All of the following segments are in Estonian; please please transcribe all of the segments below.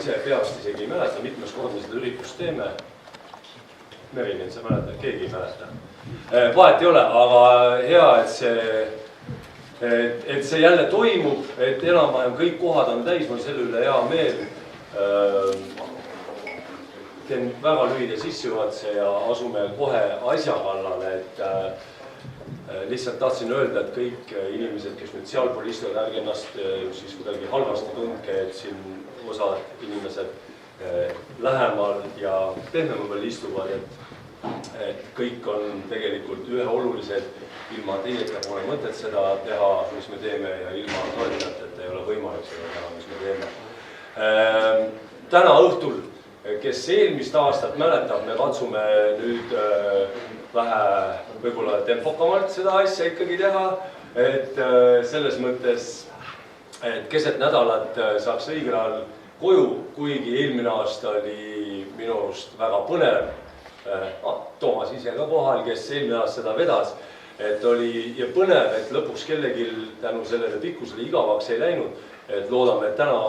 ise peast isegi ei mäleta, mitmes kord me seda üritust teeme. Merilin, sa mäletad, keegi ei mäleta. Vahet ei ole, aga hea, et see jälle toimub, et enam-vähem kõik kohad on täis, mul selle üle hea meel. Teen väga lühida sissejuhatuse ja asume kohe asja kallale, et lihtsalt tahtsin öelda, et kõik inimesed, kes nüüd sealpool istuvad, ärge ennast siis kuidagi halvasti tundke, et siin osad inimesed lähemal ja pehmemal peal istuvad, et kõik on tegelikult üheolulised, ilma teieta pole mõtet seda teha, mis me teeme, ja ilma toetajateta ei ole võimalik seda teha, mis me teeme. Täna õhtul, kes eelmist aastat mäletab, me katsume nüüd vähe võib-olla tempokamalt seda asja ikkagi teha, et selles mõttes, et keset nädalat saaks õigel ajal koju, kuigi eelmine aasta oli minu arust väga põnev. Toomas ise ka kohal, kes eelmine aasta seda vedas, et oli ja põnev, et lõpuks kellelgi tänu sellele pikkusele igavaks ei läinud, et loodame, et täna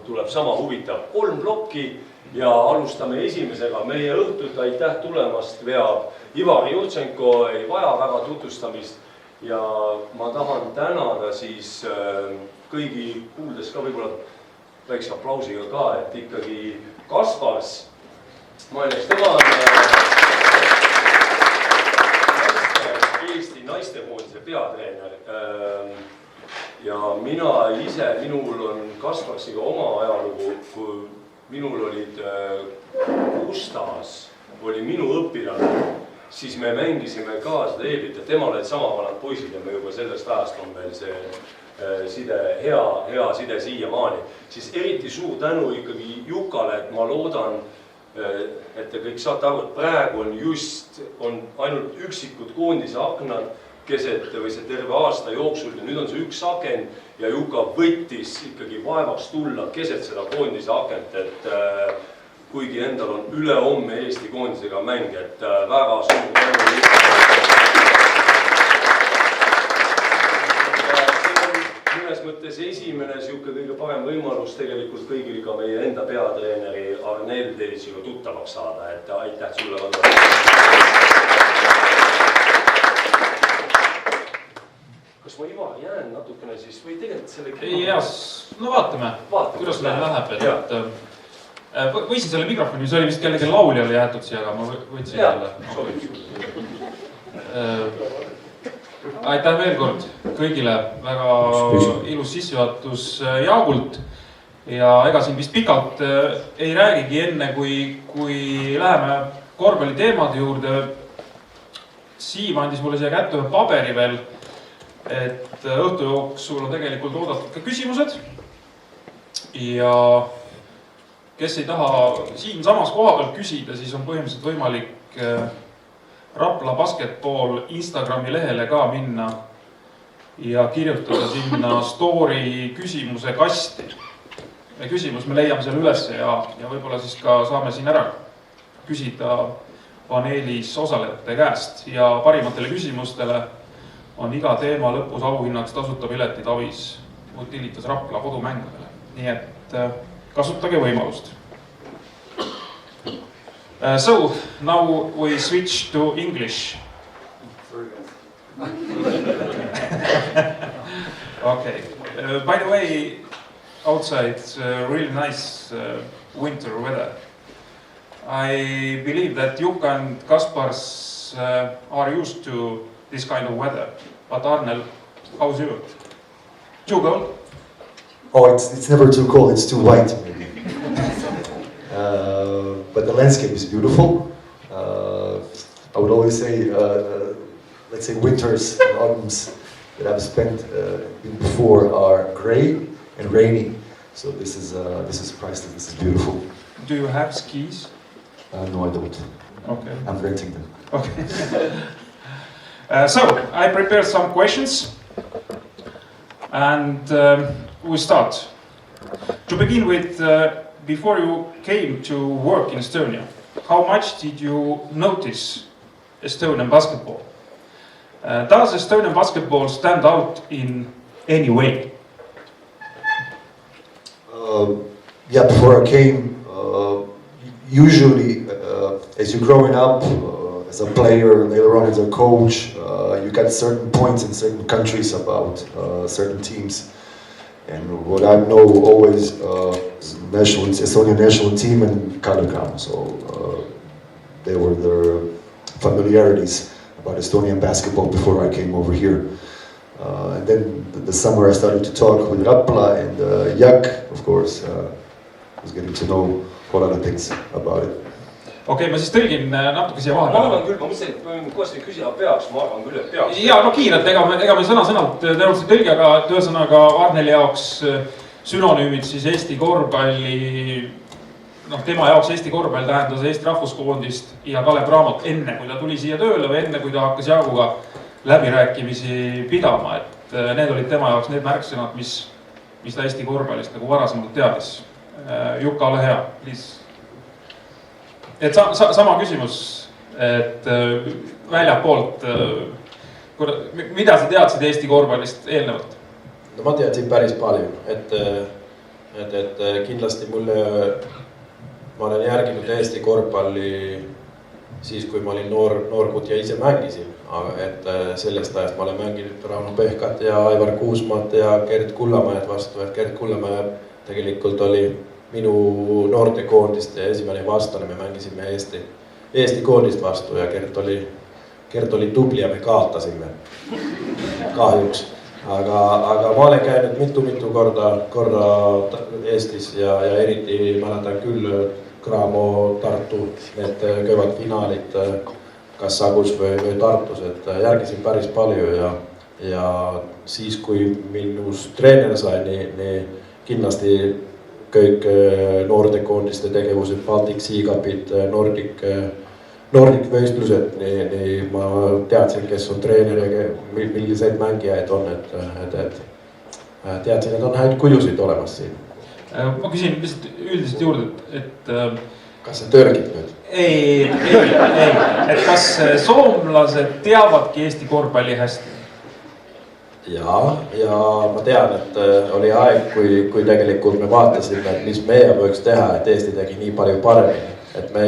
tuleb sama huvitav 3 plokki ja alustame esimesega. Meie õhtut aitäh tulemast veab Ivari Jutsenko, ei vaja väga tutvustamist ja ma tahan tänada siis kõigi kuuldes ka võib-olla väikse aplausiga ka, et ikkagi Kaspars, maineks tema Eesti naistekoondise peatreener ja mina ise, minul on Kasparsiga oma ajalugu, kui minul olid Gustavs, oli minu õpilane, siis me mängisime ka seda Eebit, et temal olid sama vanad poisid ja me juba sellest ajast on meil see side, hea side siiamaani. Siis eriti suur tänu ikkagi Jukale, et ma loodan, et te kõik saate aru, et praegu on ainult üksikud koondise aknad keset või see terve aasta jooksul ja nüüd on see üks aken ja Juka võttis ikkagi vaevaks tulla keset seda koondise akent, et kuigi endal on ülehomme Eesti koondisega mäng, et väga suur tänu. Mõnes mõttes esimene kõige parem võimalus tegelikult kõigil ka meie enda peatreeneri Arnel Telitsiga tuttavaks saada, et aitäh sulle Valdo. Kas ma Ivar jään natukene siis või tegelikult selle... Ei, no vaatame, kuidas meil läheb, et võisin selle mikrofoni, see oli vist kellegi lauljale jäetud siia, aga ma võtsin jälle. Aitäh veel kord kõigile, väga ilus sissejuhatus Jaagult ja ega siin vist pikalt ei räägigi enne, kui läheme korvpalli teemade juurde. Siim andis mulle siia kätte ühe paberi veel, et õhtu jooksul on tegelikult oodatud ka küsimused ja kes ei taha siin samas koha peal küsida, siis on põhimõtteliselt võimalik Rapla basketball Instagrami lehele ka minna ja kirjutada sinna story küsimuse kasti. Küsimus me leiame seal üles ja võib-olla siis ka saame siin ära küsida paneelis osalejate käest ja parimatele küsimustele on iga teema lõpus auhinnaks tasuta piletid AVIS UTILITAS Rapla kodumängudele. Nii et kasutage võimalust. So, now we switch to English. Okay. By the way, outside it's really nice winter weather. I believe that Jukka and Kaspars are used to this kind of weather. But Arnel, how's you? Too cold? Oh, it's never too cold, it's too white maybe. But the landscape is beautiful. I would always say, let's say winters and autumns that I've spent before are gray and rainy. So this is priceless, this is beautiful. Do you have skis? No, I don't. Okay. I'm renting them. Okay. So, I prepared some questions. And we start. To begin with, before you came to work in Estonia, how much did you notice Estonian basketball? Does Estonian basketball stand out in any way? yeah, before I came, usually as you're growing up as a player, later on as a coach, you get certain points in certain countries about certain teams. And what I know always is Estonian national team and Kalev. So they were their familiarities about Estonian basketball before I came over here. And then the summer I started to talk with Rapla and Jak, of course, was getting to know a lot of things about it. Okei, ma siis tõlgin natuke siia Ma vahepeal. arvan küll, ma mõtlesin, et koostöö küsida peaks, ma arvan küll, et peaks. Ja, no kiirelt, ega me sõna-sõnalt tõenäoliselt tõlgi, aga ühesõnaga Arneli jaoks sünonüümid siis Eesti korvpalli, tema jaoks Eesti korvpall tähendas Eesti rahvuskoondist ja Kalev Cramot enne, kui ta tuli siia tööle või enne, kui ta hakkas Jaaguga läbirääkimisi pidama. Et need olid tema jaoks need märksõnad, mis ta Eesti korvpallist nagu varasemalt teadis. Jukka, ole hea, please. Et sama küsimus, et väljapoolt, mida sa teadsid Eesti korvpallist eelnevalt? No ma teadsin päris palju, et kindlasti mulle, ma olen järginud Eesti korvpalli siis, kui ma olin noorkut ja ise mängisin. Et sellest ajast ma olen mänginud Rauno Pehkat ja Aivar Kuusmaad ja Gert Kullamäed vastu, et Gert Kullamäe tegelikult oli minu noortekoondist ja esimene vastane, me mängisime Eesti koondist vastu ja Gert oli tubli ja me kaotasime kahjuks. Aga ma olen käinud mitu korda Eestis ja eriti mäletan küll Cramo Tartu, need kevadfinaalid kas Sagus või Tartus, et järgisin päris palju ja siis, kui minust treener sai, nii kindlasti kõik noortekoondiste tegevused, Baltic Seagupid, Nordic vestlused, nii ma teadsin, kes on treener ja milliseid mängijaid on, et teadsin, et on häid kujusid olemas siin. Ma küsin lihtsalt üldiselt juurde, et kas sa tõrgid nüüd? Ei, et kas soomlased teavadki Eesti korvpalli hästi? Ja ma tean, et oli aeg, kui tegelikult me vaatasime, et mis meie võiks teha, et Eesti tegi nii palju paremini. Et me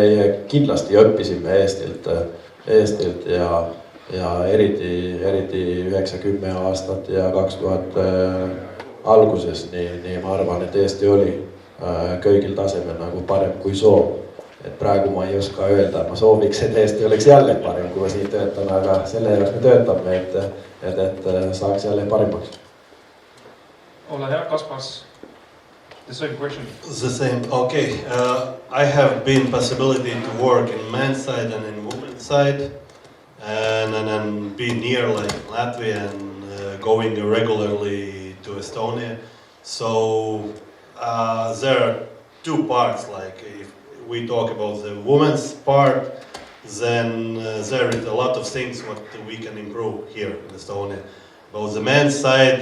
kindlasti õppisime Eestilt ja eriti 9-10 aastat ja 2000 alguses, nii ma arvan, et Eesti oli kõigil tasemel nagu parem kui Soom. Et praegu ma ei oska öelda, ma sooviks, et Eesti oleks jälle parem, kui ma siin töötan, aga selle jaoks me töötame, et saaks jälle parimaks. Ole hea, Kaspars. The same question. The same, okay. I have been possibility to work in men's side and in women's side and be near like Latvia and going regularly to Estonia. So there are two parts, like if we talk about the women's part, then there is a lot of things what we can improve here in Estonia. About the men's side,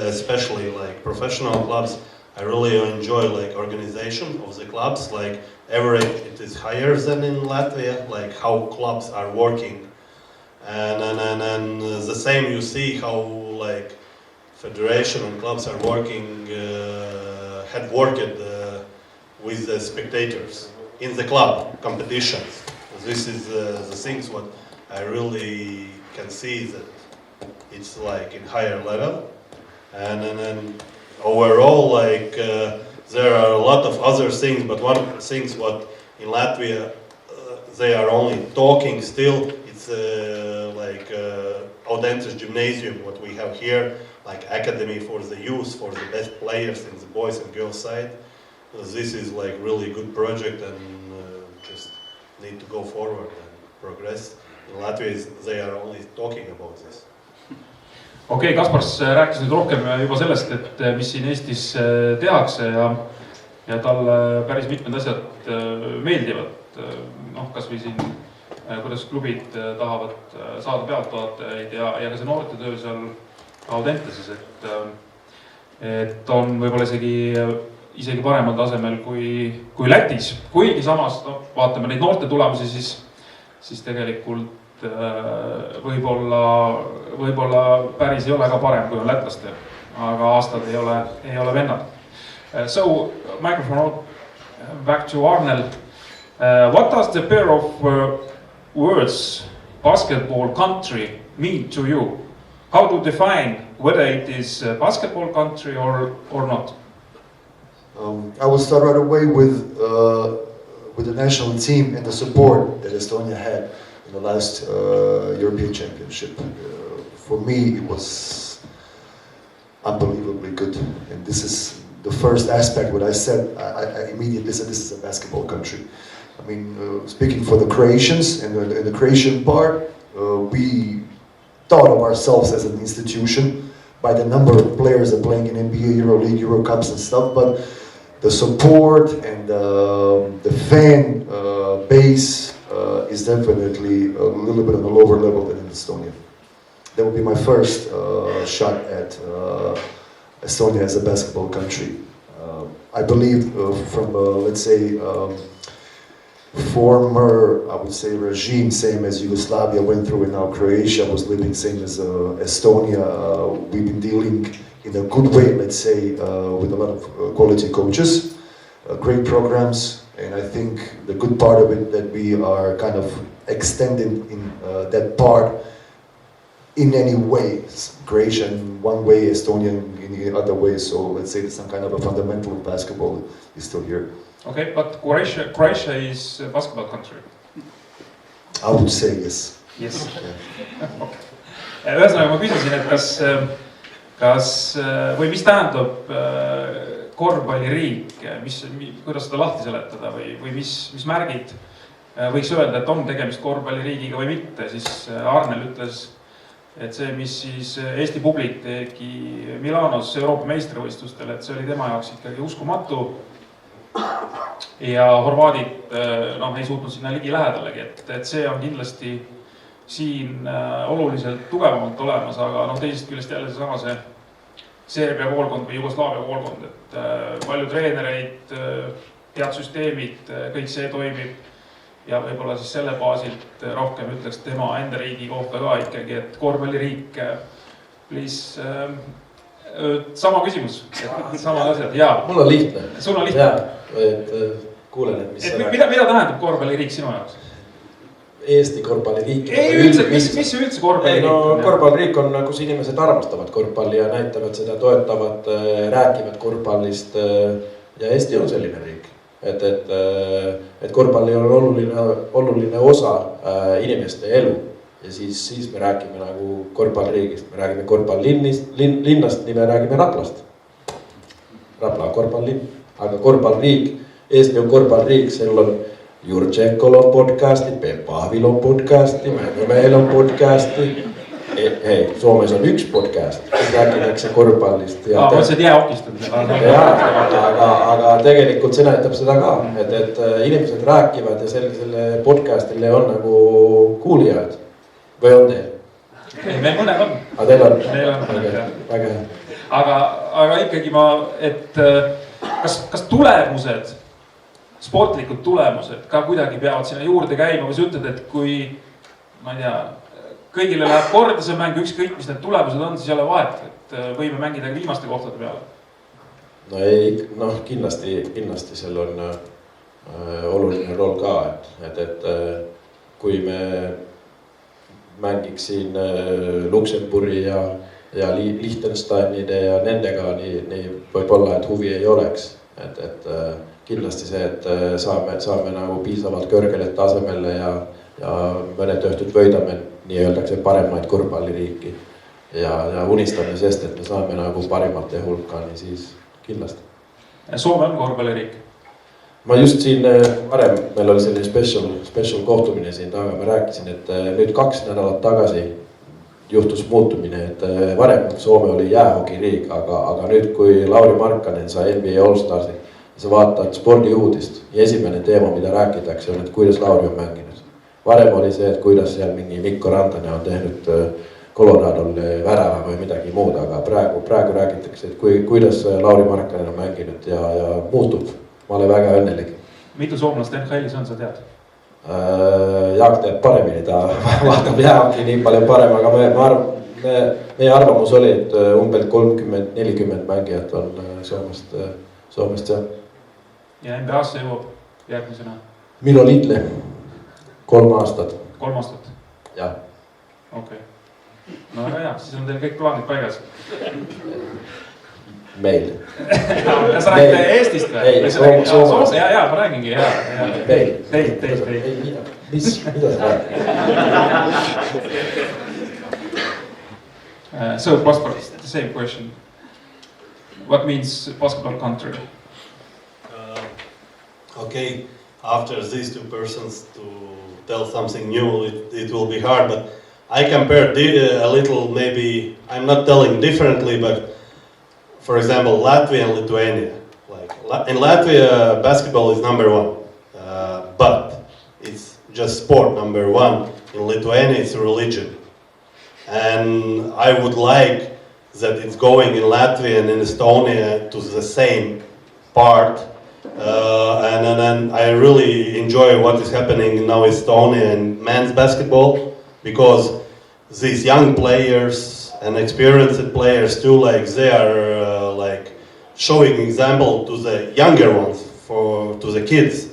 especially like professional clubs, I really enjoy like organization of the clubs, like average it is higher than in Latvia, like how clubs are working. And the same you see how like federation and clubs are working, had worked with the spectators in the club competitions. This is the things what I really can see that it's like in higher level. And overall, like there are a lot of other things, but one of the things what in Latvia they are only talking still, it's like Audentes Gymnasium, what we have here, like academy for the youth, for the best players in the boys and girls side. This is like really good project and just need to go forward and progress. In Latvia, they are only talking about this. Okei, Kaspars rääkis nüüd rohkem juba sellest, et mis siin Eestis tehakse ja talle päris mitmed asjad meeldivad. Kas või siin, kuidas klubid tahavad saada pealtvaatajaid ja ka see noortetöö seal Audenteses, et on võib-olla isegi paremal tasemel kui Lätis. Kuigi samas, vaatame neid noorte tulemusi, siis tegelikult võib-olla päris ei ole ka parem, kui on lätlastel, aga aastad ei ole vennad. So, microphone back to Arnel. What does the pair of words basketball country mean to you? How to define whether it is a basketball country or not? I will start right away with the national team and the support that Estonia had in the last European Championship. For me, it was unbelievably good, and this is the first aspect. What I said, I immediately said this is a basketball country. I mean, speaking for the Croatians and the Croatian part, we thought of ourselves as an institution by the number of players that are playing in NBA, EuroLeague, Euro Cups and stuff, but the support and the fan base is definitely a little bit on a lower level than in Estonia. That would be my first shot at Estonia as a basketball country. I believe from, let's say, former, I would say, regime, same as Yugoslavia went through and now Croatia was living, same as Estonia. We've been dealing in a good way, let's say, with a lot of quality coaches, great programs, and I think the good part of it that we are kind of extending in that part in any way. Croatia in one way, Estonia in the other way, so let's say that some kind of a fundamental of basketball is still here. Okay, but Croatia is a basketball country. I would say yes. Yes. Ühesõnaga ma küsisin, et kas või mis tähendab korvpalliriik, kuidas seda lahti seletada või mis märgid võiks öelda, et on tegemist korvpalliriigiga või mitte, siis Arnel ütles, et see, mis siis Eesti publik tegi Milanos Euroopa meistrivõistlustel, et see oli tema jaoks ikkagi uskumatu. Ja horvaadid ei suutnud sinna ligi lähedalegi, et see on kindlasti siin oluliselt tugevamalt olemas, aga teisest küljest jälle seesama see Serbia koolkond või Jugoslaavia koolkond, et palju treenereid, head süsteemid, kõik see toimib ja võib-olla siis selle baasilt rohkem ütleks tema enda riigi kohta ka ikkagi, et korvpalliriik, please, sama küsimus, samad asjad, jaa. Mul on lihtne. Sul on lihtne. Et kuulen, et mis sa räägid. Mida tähendab korvpalliriik sinu jaoks? Eesti korvpalliriik. Ei üldse, mis üldse korvpalliriik on? Korvpalliriik on, kus inimesed armastavad korvpalli ja näitavad seda, toetavad, rääkivad korvpallist ja Eesti on selline riik. Et korvpalli on oluline osa inimeste elu ja siis me räägime nagu korvpalliriigist, me räägime korvpalllinnast, nii me räägime Raplast. Rapla on korvpallinn, aga korvpalliriik, Eesti on korvpalliriik, seal on Jurtšekol on podcasti, Peep Pahvil on podcasti, meil on podcasti. Hei, Soomes on üks podcast, kus räägitakse korvpallist. Mõtlesid jääokist. Aga tegelikult see näitab seda ka, et inimesed rääkivad ja selle podcastile on nagu kuulijad. Või on teil? Ei, meil mõned on. Aga teil on? Meil on. Väga hea. Aga ikkagi kas tulemused, sportlikud tulemused ka kuidagi peavad sinna juurde käima või sa ütled, et kui, ma ei tea, kõigile läheb korda see mäng, ükskõik mis need tulemused on, siis ei ole vahet, et võime mängida viimaste kohtade peale? Kindlasti seal on oluline roll ka, et kui me mängiks siin Luxemburgi ja Liechtensteinide ja nendega nii võib-olla, et huvi ei oleks. Et kindlasti see, et saame nagu piisavalt kõrgele tasemele ja mõned õhtud võidame nii öeldakse paremaid korvpalliriiki ja unistame sest, et me saame nagu parimate hulkani, siis kindlasti. Soome on korvpalliriik? Ma just siin varem, meil oli selline special kohtumine siin taga, ma rääkisin, et nüüd 2 nädalat tagasi juhtus muutumine, et varem Soome oli jäähokiriik, aga nüüd kui Lauri Markkanen sai NBA All-Starsi, sa vaatad spordiuudist ja esimene teema, mida rääkitakse, on, et kuidas Lauri on mänginud. Varem oli see, et kuidas seal mingi Mikko Randane on tehnud Coloradole värava või midagi muud, aga praegu räägitakse, et kuidas Lauri Markkanen on mänginud ja muutub. Ma olen väga õnnelik. Mitu soomlast NHL-is on, sa tead? Jaak teeb paremini, ta vaatab jäähoki nii palju parem, aga meie arvamus oli, et umbes 30-40 mängijat on Soomest jah. ja NBA-sse jõuab järgmisena? Milo Lidle, 3 aastat. 3 aastat? jah. Okei. No väga hea, siis on teil kõik plaanid paigas. Meil. Sa räägid Eestist või? Ei, Soomest. Jaa, ma räägingi, jaa. Meil. Teit. Mida sa räägid? So, passport, the same question. What means basketball country? Okay, after these two persons to tell something new, it will be hard, but I compared a little, maybe, I'm not telling differently, but for example, Latvia and Lithuania. Like, in Latvia, basketball is number 1, but it's just sport number 1. In Lithuania, it's a religion. And I would like that it's going in Latvia and in Estonia to the same part. And I really enjoy what is happening now in Estonia and men's basketball, because these young players and experienced players too, like they are like showing example to the younger ones, to the kids,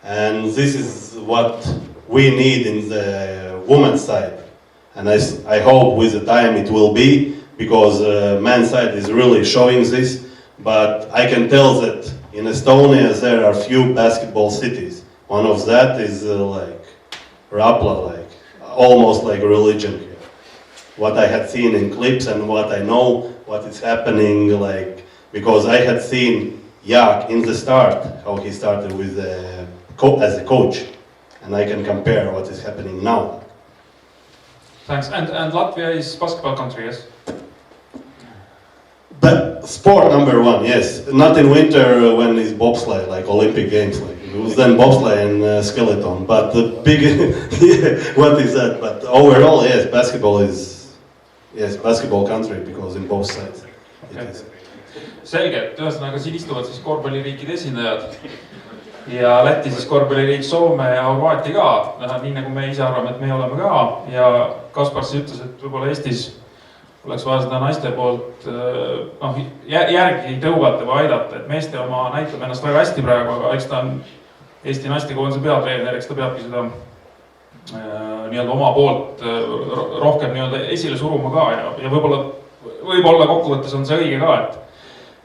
and this is what we need in the women's side. And I hope with the time it will be, because men's side is really showing this. But I can tell that in Estonia there are few basketball cities. One of that is like Rapla, like almost like a religion here. What I had seen in clips and what I know, what is happening, like, because I had seen Jak in the start, how he started with as a coach, and I can compare what is happening now. Thanks. And Latvia is basketball country, yes? But sport number 1, yes. Not in winter when it's bobsleigh, like Olympic Games. Like it was then bobsleigh and skeleton. But the big, what is that? But overall, yes, basketball is, yes, basketball country, because in both sides. Okay. Selge, et ühesõnaga siin istuvad siis korvpalliriikide esindajad ja Läti siis korvpalliriik, Soome ja Horvaatia ka, nii nagu me ise arvame, et me oleme ka, ja Kaspar siis ütles, et võib-olla Eestis oleks vaja seda naiste poolt järgi tõugata või aidata, et meeste oma näitab ennast väga hästi praegu, aga eks ta on Eesti naistekoondise peatreener, eks ta peabki seda nii-öelda oma poolt rohkem nii-öelda esile suruma ka ja võib-olla kokkuvõttes on see õige ka,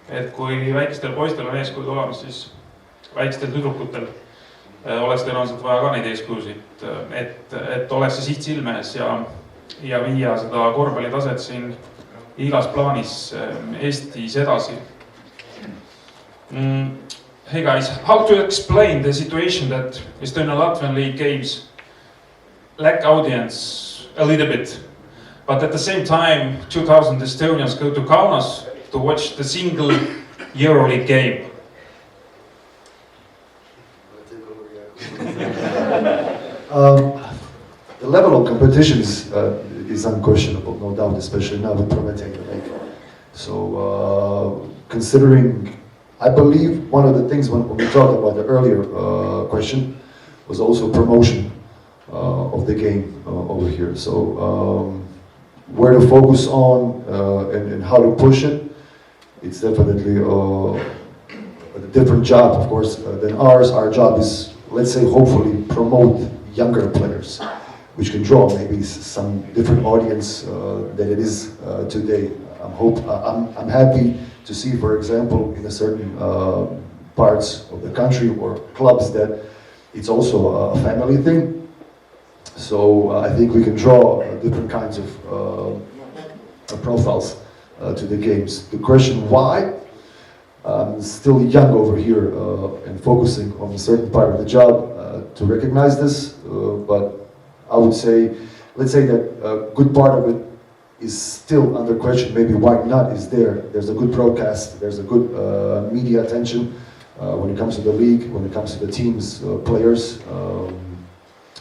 et kui väikestel poistel on eeskujud olemas, siis väikestel tüdrukutel oleks tõenäoliselt vaja ka neid eeskujusid, et oleks see siht silme ees ja viia seda korvpallitaset siin igas plaanis Eestis edasi. Hey guys, how to explain the situation that Estonian Latvian League games lack audience a little bit, but at the same time 2000 Estonians go to Kaunas to watch the single EuroLeague game? The level of competitions is unquestionable, no doubt, especially now with promoting the league. So, considering, I believe one of the things when we talked about the earlier question was also promotion of the game over here. So, where to focus on and how to push it, it's definitely a different job, of course, than ours. Our job is, let's say, hopefully promote younger players, which can draw maybe some different audience than it is today. I'm happy to see, for example, in a certain parts of the country or clubs that it's also a family thing. So I think we can draw different kinds of profiles to the games. The question why? I'm still young over here and focusing on a certain part of the job to recognize this, but I would say, let's say that a good part of it is still under question. Maybe why not is there. There's a good broadcast, there's a good media attention when it comes to the league, when it comes to the teams, players,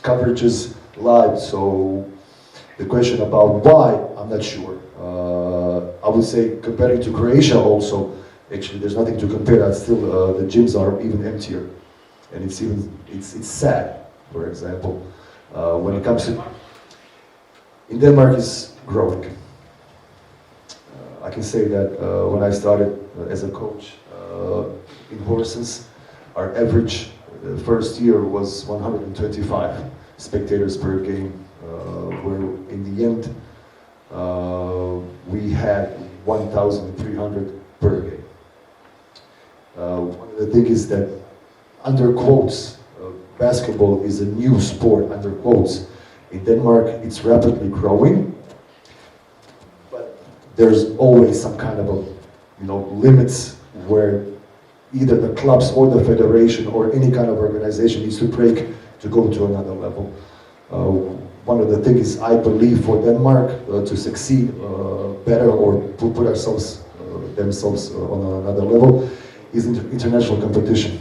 coverages live. So the question about why, I'm not sure. I would say comparing to Croatia also, actually there's nothing to compare. That still the gyms are even emptier, and it's sad. For example, when it comes to in Denmark is growing. I can say that when I started as a coach, in horses. Our average first year was 125 spectators per game, where in the end we had 1,300 per game. One of the things is that, under quotes, basketball is a new sport, under quotes. In Denmark, it's rapidly growing, but there's always some kind of limits where either the clubs or the federation or any kind of organization needs to break to go to another level. One of the things I believe for Denmark to succeed better or to put themselves on another level is international competition.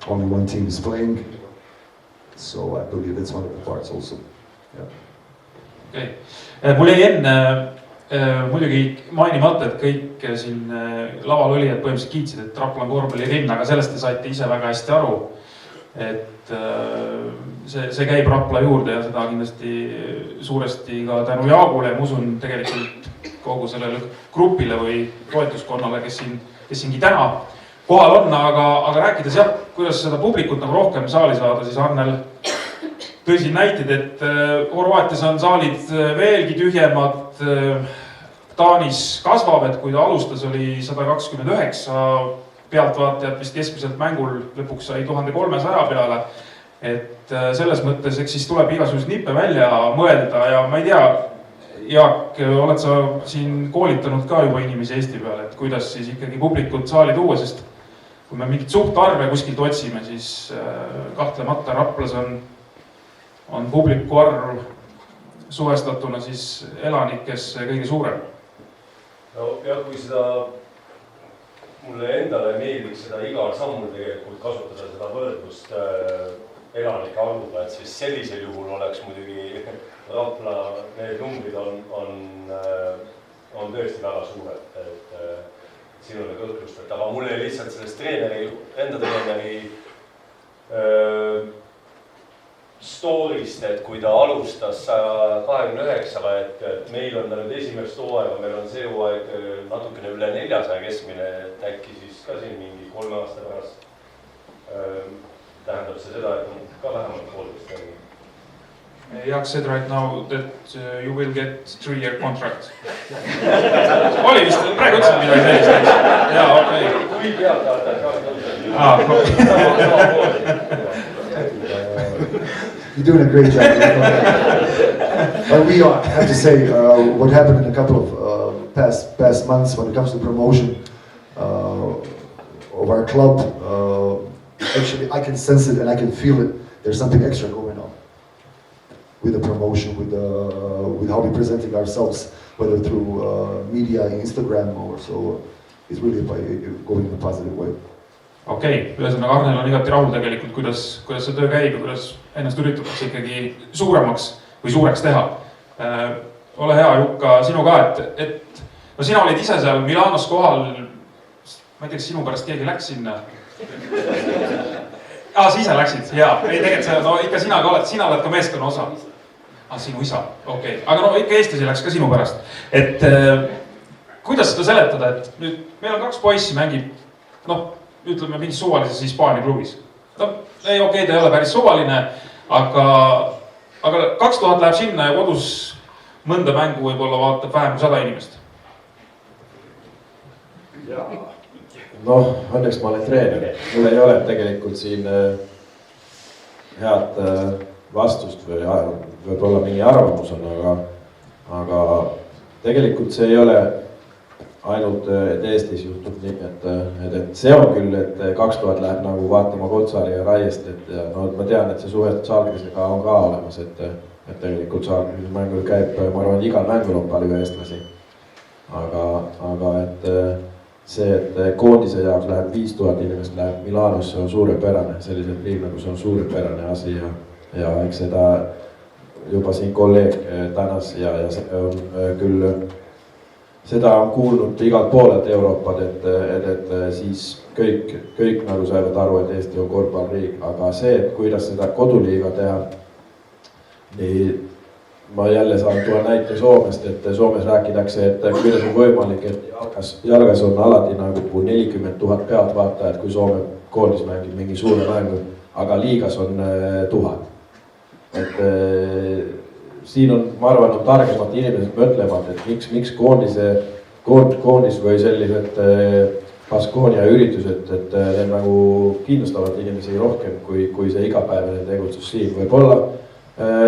Only one team is playing, so I believe that's one of the parts also. Okay. Mul jäi enne muidugi mainimata, et kõik siin laval olijad põhimõtteliselt kiitsid, et Rapla on korvpallirinn, aga sellest te saite ise väga hästi aru, et see käib Rapla juurde ja seda kindlasti suuresti ka tänu Jaagule ja ma usun tegelikult kogu sellele grupile või toetuskonnale, kes siingi täna kohal on, aga rääkides jah, kuidas seda publikut nagu rohkem saali saada, siis Arnel tõsi näitid, et Horvaatias on saalid veelgi tühjemad, Taanis kasvab, et kui ta alustas, oli 129 pealtvaatajat vist keskmiselt mängul, lõpuks sai 1300 peale. Et selles mõttes, eks siis tuleb igasugused nippe välja mõelda ja ma ei tea, Jaak, oled sa siin koolitanud ka juba inimesi Eesti peale, et kuidas siis ikkagi publikut saali tuua, sest kui me mingit suhtarve kuskilt otsime, siis kahtlemata Raplas on publiku arv suhestatuna siis elanikes kõige suurem. No jah, kui mulle endale meeldiks seda igal sammul tegelikult kasutada seda võrdlust elanike arvuga, et siis sellisel juhul oleks muidugi Rapla, need numbrid on tõesti väga suured, et sinule kõhklust, et aga mulle lihtsalt sellest enda treeneri story'st, et kui ta alustas 129-ga, et meil on nüüd esimest hooaega, meil on see hooaeg natukene üle 400 keskmine, et äkki siis ka siin mingi 3 aasta pärast tähendab see seda, et on ka vähemalt poolteist järgi. Jaak said right now that you will get 3-year contract. Oli vist, praegu ütlesid midagi sellist. Jaa, okei. Kui pealt tahate You're doing a great job. But we have to say what happened in a couple of past months when it comes to promotion of our club. Actually, I can sense it and I can feel it. There's something extra going on with the promotion, with how we're presenting ourselves, whether through media, Instagram, or so. It's really going in a positive way. Okei, ühesõnaga Arnel on igati rahul tegelikult, kuidas see töö käib ja kuidas ennast üritatakse ikkagi suuremaks või suureks teha. Ole hea, Jukka, sinu ka, et sina olid ise seal Milanos kohal, ma ei tea, kas sinu pärast keegi läks sinna? Sa ise läksid, jaa, ei tegelikult ikka sina ka oled, sina oled ka meeskonna osa. Sinu isa, okei, aga ikka Eestis läks ka sinu pärast. Et kuidas seda seletada, et nüüd meil on 2 poissi mängib, ütleme mingis suvalises Hispaania klubis. Ta ei ei ole päris suvaline, aga 2000 läheb sinna ja kodus mõnda mängu võib-olla vaatab vähem kui 100 inimest. Õnneks ma olen treener. Mul ei ole tegelikult siin head vastust või võib-olla mingi arvamus on, aga tegelikult see ei ole ainult, et Eestis juhtub nii, et see on küll, et 2000 läheb nagu vaatama Kotsari ja Raiest, et ma tean, et see suhet Saagrisega on ka olemas, et tegelikult Saagrise mängul käib, ma arvan, igal mängul on palju eestlasi. Aga et see, et koondise jaoks läheb 5000 inimest läheb Milanosse on suurepärane, sellised liignus on suurepärane asi ja eks seda juba siin kolleeg tänas ja see on küll seda on kuulnud igalt poolelt Euroopad, et siis kõik nagu saavad aru, et Eesti on korvpalliriik, aga see, et kuidas seda koduliiga teha, nii ma jälle saan tuua näite Soomest, et Soomes rääkidakse, et kuidas on võimalik, et jalgas on alati nagu 40 000 pealtvaatajat, kui Soome koondis mängib mingi suure mängu, aga liigas on 1000. Et siin on, ma arvan, on targemad inimesed mõtlevad, et miks koondis või sellised Baskoonia üritused, et need nagu kindlustavad inimesi rohkem kui see igapäevane tegutsus siin. Võib-olla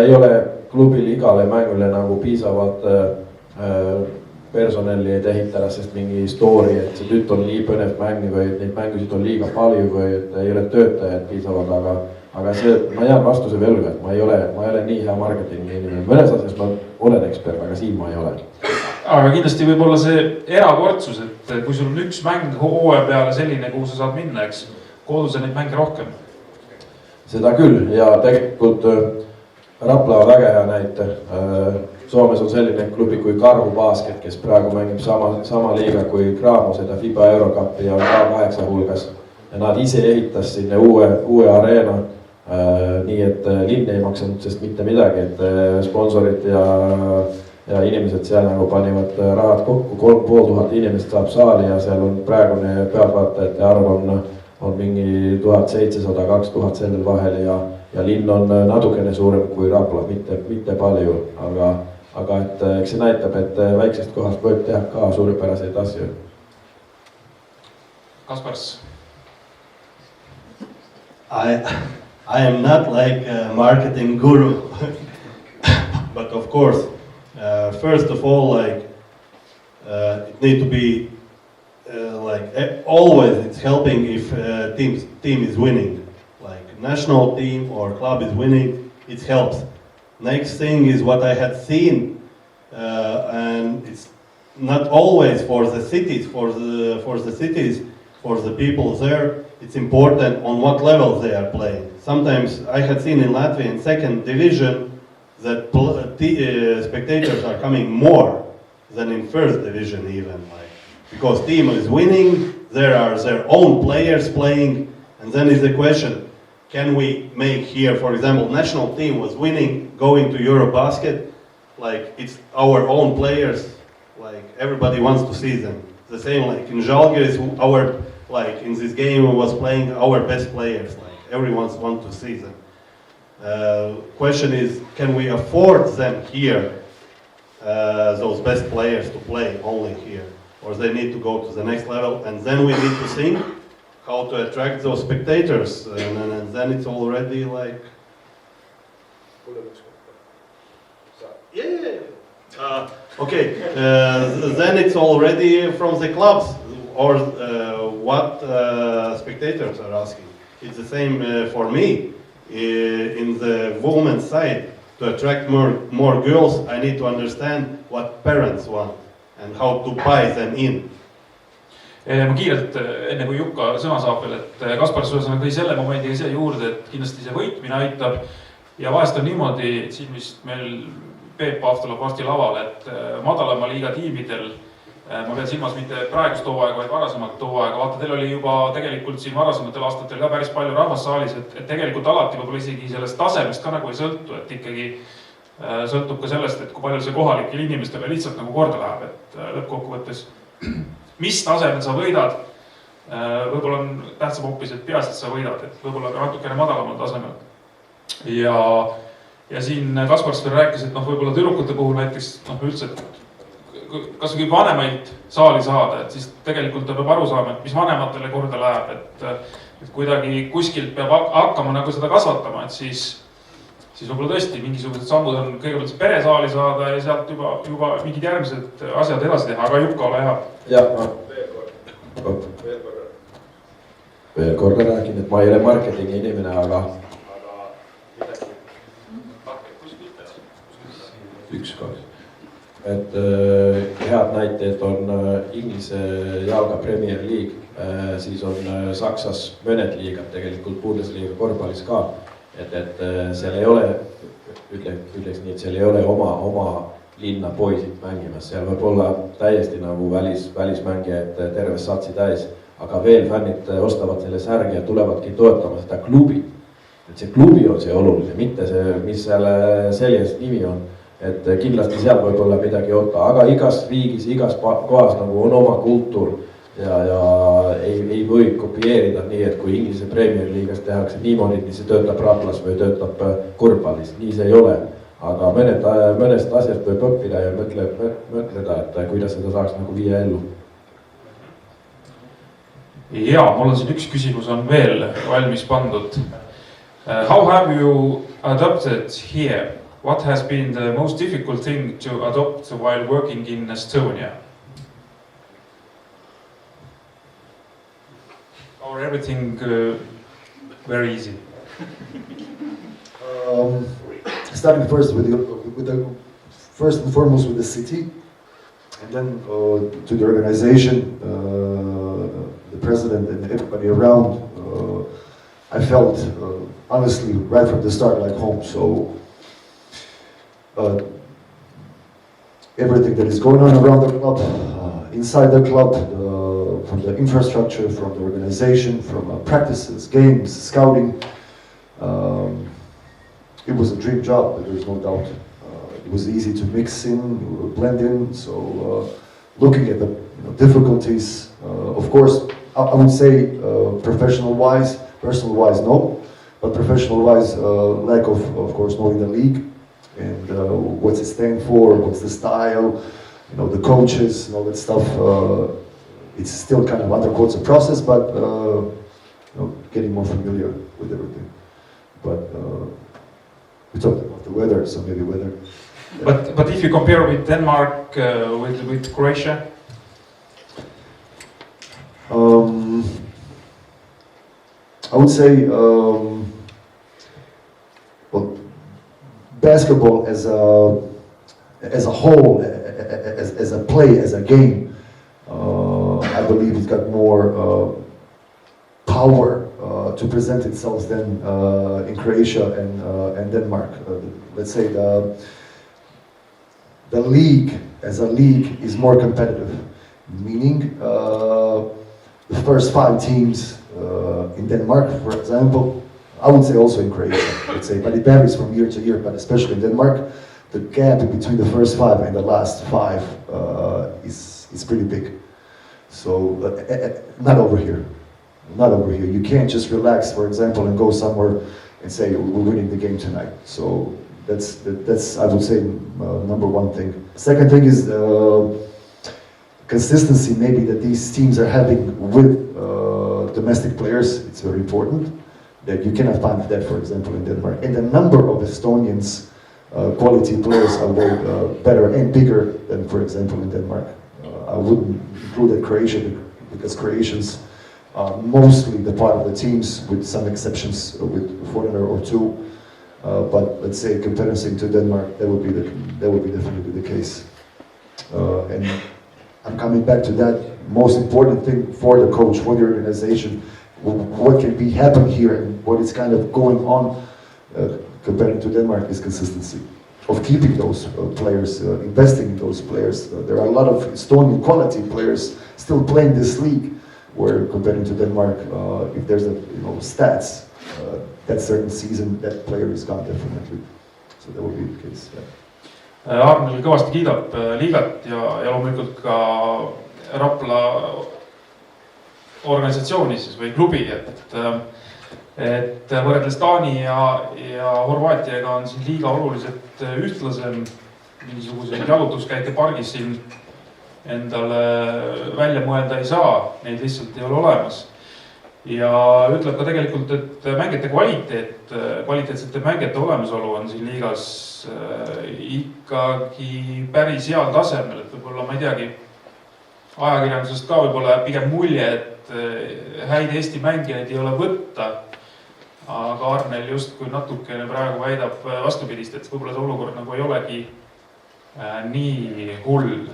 ei ole klubil igale mängule nagu piisavalt personali, et ehitada sest mingi story, et see nüüd on nii põnev mäng või neid mängusid on liiga palju või et ei ole töötajad piisavalt, aga see, ma jään vastuse võlgu, et ma ei ole nii hea marketingi inimene. Mõnes asjas ma olen ekspert, aga siin ma ei ole. Aga kindlasti võib olla see erakordsus, et kui sul on üks mäng hooaja peale selline, kuhu sa saad minna, eks kodus on neid mänge rohkem. Seda küll ja tegelikult Rapla on väga hea näite. Soomes on selline klubi kui Korvpalli, kes praegu mängib sama liiga kui Graamo seda FIBA Eurocupi ja on K8 hulgas. Ja nad ise ehitas sinne uue areena, nii et linn ei maksanud sest mitte midagi, et sponsorid ja inimesed seal nagu panivad rahad kokku, 3500 inimest saab saali ja seal on praegune pealtvaatajate arv on mingi 1700-2000 sellel vahel ja linn on natukene suurem kui Rapla, mitte palju, aga et eks see näitab, et väiksest kohast võib teha ka suurepäraseid asju. Kaspars. I am not like a marketing guru, but of course, first of all, like it need to be like always. It's helping if team is winning, like national team or club is winning. It helps. Next thing is what I had seen, and it's not always for the cities, for the people there. It's important on what level they are playing. Sometimes I had seen in Latvia in second division that spectators are coming more than in first division even, like, because team is winning, there are their own players playing, and then is the question, can we make here, for example, national team was winning, going to Eurobasket, like it's our own players, like everybody wants to see them. The same like in Žalgiris, like in this game was playing our best players, like everyone wants to see them. Question is, can we afford them here, those best players to play only here, or they need to go to the next level, and then we need to think how to attract those spectators, and then it's already like, okay, then it's already from the clubs or what spectators are asking. It's the same for me. In the women's side, to attract more girls, I need to understand what parents want and how to buy them in. Ma kiirelt, enne kui Jukka sõna saab veel, et Kaspar Suusana tõi selle momendiga siia juurde, et kindlasti see võitmine aitab. Ja vahest on niimoodi, et siin vist meil Peep Paaf tuleb varsti lavale, et madalama liiga tiimidel, ma pean silmas mitte praegust hooaega, vaid varasemat hooaega. Vaata, teil oli juba tegelikult siin varasematel aastatel ka päris palju rahvast saalis, et tegelikult alati võib-olla isegi sellest tasemest ka nagu ei sõltu, et ikkagi sõltub ka sellest, et kui palju see kohalikel inimestele lihtsalt nagu korda läheb, et lõppkokkuvõttes mis tasemel sa võidad, võib-olla on tähtsam hoopis, et peast sa võidad, et võib-olla ka natukene madalamal tasemel. Ja siin Kaspars veel rääkis, et võib-olla tüdrukute puhul näiteks üldse, kas või vanemaid saali saada, et siis tegelikult ta peab aru saama, et mis vanematele korda läheb, et kuidagi kuskilt peab hakkama nagu seda kasvatama, et siis võib-olla tõesti mingisugused sammud on kõigepealt see peresaali saada ja sealt juba mingid järgmised asjad edasi teha, aga Jukka, ole hea. Jah, veel korda räägin, et ma ei ole marketingi inimene, aga üks-kaks. Et head näited on Inglise jalga Premier League, siis on Saksas mõned liigad, tegelikult Bundesliga korvpallis ka, et seal ei ole, ütleks nii, et seal ei ole oma linna poisid mängimas, seal võib olla täiesti nagu välismängijaid terves satsi täis, aga veel fännid ostavad selle särgi ja tulevadki toetama seda klubi. Et see klubi on see oluline, mitte see, mis selle seljas nimi on. et kindlasti seal võib olla midagi oota, aga igas riigis, igas kohas nagu on oma kultuur ja ei või kopieerida nii, et kui Inglise Premier Liigas tehakse niimoodi, nii see töötab Raplas või töötab korvpallis, nii see ei ole. Aga mõnest asjast võib õppida ja mõtleda, et kuidas seda saaks nagu viia ellu. Ja, mul on siin üks küsimus on veel valmis pandud. How have you adopted here? What has been the most difficult thing to adopt while working in Estonia? Or everything very easy? Starting first with the first and foremost with the city, and then to the organization, the president and everybody around. I felt honestly right from the start like home. So everything that is going on around the club, inside the club, from the infrastructure, from the organization, from practices, games, scouting. It was a dream job, but there's no doubt. It was easy to mix in, blend in. So looking at the difficulties, of course, I would say professional-wise, personal-wise, no. But professional-wise, lack of course, knowing the league and what's it stand for, what's the style, the coaches and all that stuff. It's still kind of under quotes a process, but getting more familiar with everything. But we talked about the weather, so maybe weather. But if you compare with Denmark, with Croatia? I would say, well, basketball as a whole, as a play, as a game, I believe it's got more power to present itself than in Croatia and Denmark. Let's say the league as a league is more competitive, meaning the first 5 teams in Denmark, for example, I would say also in Croatia, let's say, but it varies from year to year, but especially in Denmark, the gap between the first 5 and the last 5 is pretty big. So not over here. Not over here. You can't just relax, for example, and go somewhere and say we're winning the game tonight. So that's I would say number one thing. Second thing is consistency, maybe that these teams are having with domestic players. It's very important that you cannot find that, for example, in Denmark. And the number of Estonians quality players are way better and bigger than, for example, in Denmark. I wouldn't include that Croatia because Croatians are mostly the part of the teams, with some exceptions with a foreigner or 2. But let's say comparison to Denmark, that would be definitely the case. And I'm coming back to that most important thing for the coach, for the organization, what can be happen here and what is kind of going on comparing to Denmark is consistency of keeping those players, investing in those players. There are a lot of Estonian quality players still playing this league, where comparing to Denmark, if there's a stats, that certain season, that player is gone definitely. So that would be the case. Yeah. Arnel kõvasti kiidab liigat ja loomulikult ka Rapla organisatsiooni siis või klubi, et võrreldes Taani ja Horvaatiaga on siin liiga oluliselt ühtlasem, mingisuguseid jalutuskäike pargis siin endale välja mõelda ei saa, neid lihtsalt ei ole olemas. Ja ütleb ka tegelikult, et mängijate kvaliteetsete mängijate olemasolu on siin liigas ikkagi päris heal tasemel, et võib-olla ma ei teagi, ajakirjandusest ka võib-olla pigem mulje, et häid Eesti mängijaid ei ole võtta, aga Arnel justkui natukene praegu väidab vastupidist, et võib-olla see olukord nagu ei olegi nii hull.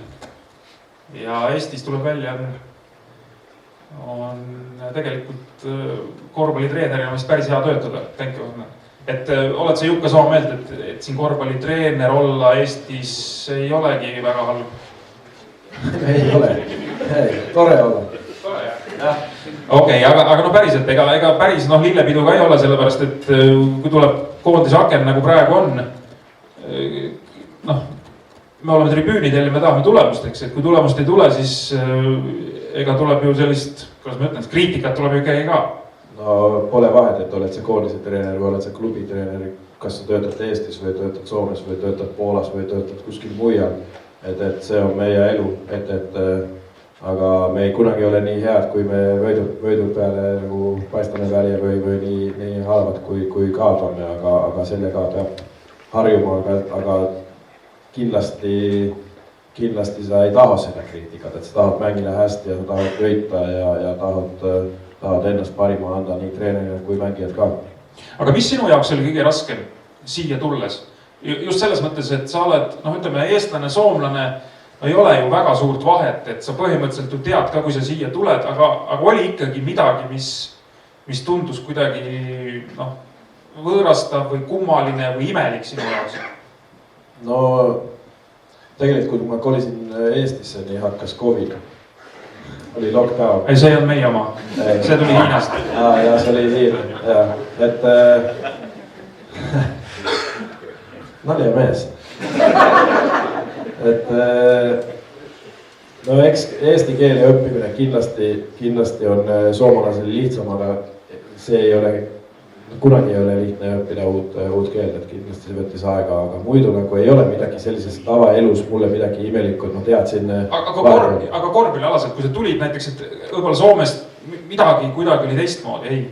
Ja Eestis tuleb välja on tegelikult korvpallitreenerina vist päris hea töötada, et oled sa Jukka sama meelt, et siin korvpallitreener olla Eestis ei olegi väga halb? Ei ole, tore olla. Okei, aga no päriselt, ega päris lillepidu ka ei ole, sellepärast et kui tuleb koondise aken nagu praegu on, me oleme tribüünidel ja me tahame tulemust, eks, et kui tulemust ei tule, siis ega tuleb ju sellist, kuidas ma ütlen, kriitikat tuleb ju ikkagi ka. No pole vahet, et oled sa koolise treener või oled sa klubi treener, kas sa töötad Eestis või töötad Soomes või töötad Poolas või töötad kuskil mujal. Et see on meie elu, aga me ei kunagi ole nii head, kui me võidu peale nagu paistame välja või nii halvad, kui kaotame, aga sellega peab harjuma, aga kindlasti sa ei taha seda kriitikat, et sa tahad mängida hästi ja sa tahad võita ja tahad ennast parima anda nii treenerina kui mängijad ka. Aga mis sinu jaoks oli kõige raskem siia tulles? Just selles mõttes, et sa oled, ütleme, eestlane, soomlane, ei ole ju väga suurt vahet, et sa põhimõtteliselt ju tead ka, kui sa siia tuled, aga oli ikkagi midagi, mis tundus kuidagi võõrastav või kummaline või imelik sinu jaoks? No tegelikult, kui ma kolisin Eestisse, nii hakkas COVID. Oli lockdown. Ei, see on meie oma. See tuli Hiinast. Ja see oli Hiina. Ja, et nalja mees. Et no eks eesti keele õppimine kindlasti on soomalasel lihtsam, aga see ei ole, kunagi ei ole lihtne õppida uut keelt, et kindlasti see võttis aega, aga muidu nagu ei ole midagi sellisest tavaelus mulle midagi imelikku, et ma teadsin. Aga korvpallialaselt, kui sa tulid näiteks, et võib-olla Soomest midagi kuidagi oli teistmoodi, ei?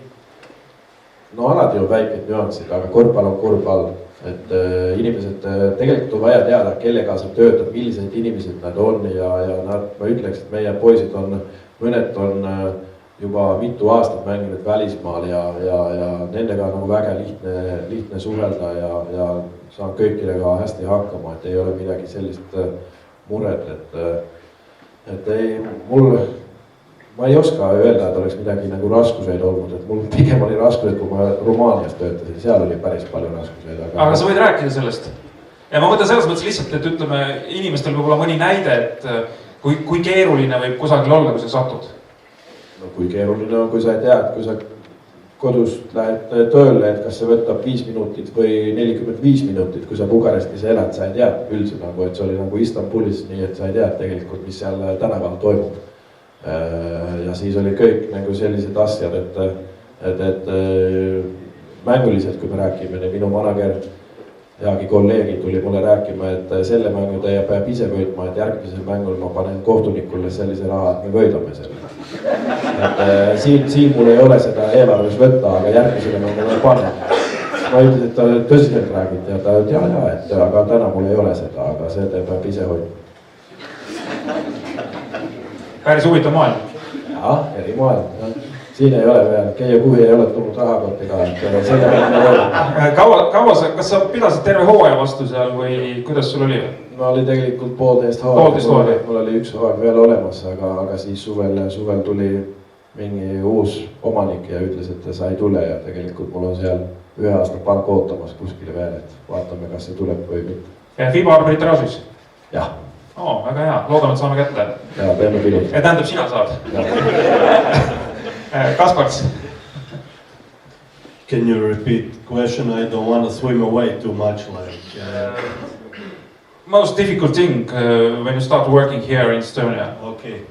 No alati on väiked nüansid, aga korvpall on korvpall. Et inimesed, tegelikult on vaja teada, kellega sa töötad, millised inimesed nad on ja ma ütleks, et meie poisid mõned on juba mitu aastat mänginud välismaal ja nendega on nagu väga lihtne suhelda ja saan kõikidega hästi hakkama, et ei ole midagi sellist muret, et ei, ma ei oska öelda, et oleks midagi nagu raskuseid olnud, et mul pigem oli raskused, kui ma Rumaanias töötasin, seal oli päris palju raskuseid. Aga sa võid rääkida sellest? Ja ma mõtlen selles mõttes lihtsalt, et ütleme, inimestel võib olla mõni näide, et kui keeruline võib kusagil olla, kui sa satud? No kui keeruline on, kui sa ei tea, et kui sa kodust lähed tööle, et kas see võtab 5 minutit või 45 minutit, kui sa Bukarestis elad, sa ei tea üldse nagu, et see oli nagu Istanbulis, nii et sa ei tea tegelikult, mis seal tänaval toimub. Ja siis oli kõik nagu sellised asjad, et mänguliselt, kui me räägime, minu manager, heagi kolleegid tuli mulle rääkima, et selle mängu teie peab ise võitma, et järgmisel mängul ma panen kohtunikule sellise raha, et me võidame selle. Et siin mul ei ole seda eelarves võtta, aga järgmisele mängule panen. Ma ütlesin, et ta tõsiselt räägiti ja ta ütles, aga täna mul ei ole seda, aga see te peab ise hoidma. Päris huvitav maailm. Jah, eri maailm. Siin ei ole veel, keia kuhi ei ole tulnud rahakotiga, et selle veel ei ole. Kaua sa, kas sa pidasid terve hooaja vastu seal või kuidas sul oli? Ma oli tegelikult poolteist hooaja. Mul oli üks hooaeg veel olemas, aga siis suvel tuli mingi uus omanik ja ütles, et sa ei tule ja tegelikult mul on seal 1 aasta palk ootamas kuskile veel, et vaatame, kas see tuleb või mitte. Ja FIBA arbitraažis? Jah. Väga hea, loodame, et saame kätte. Ja, teeme pilu. Ja tähendab, sina saad. Kasparts. Can you repeat the question? I don't want to swim away too much. Most difficult thing when you start working here in Estonia? Okay.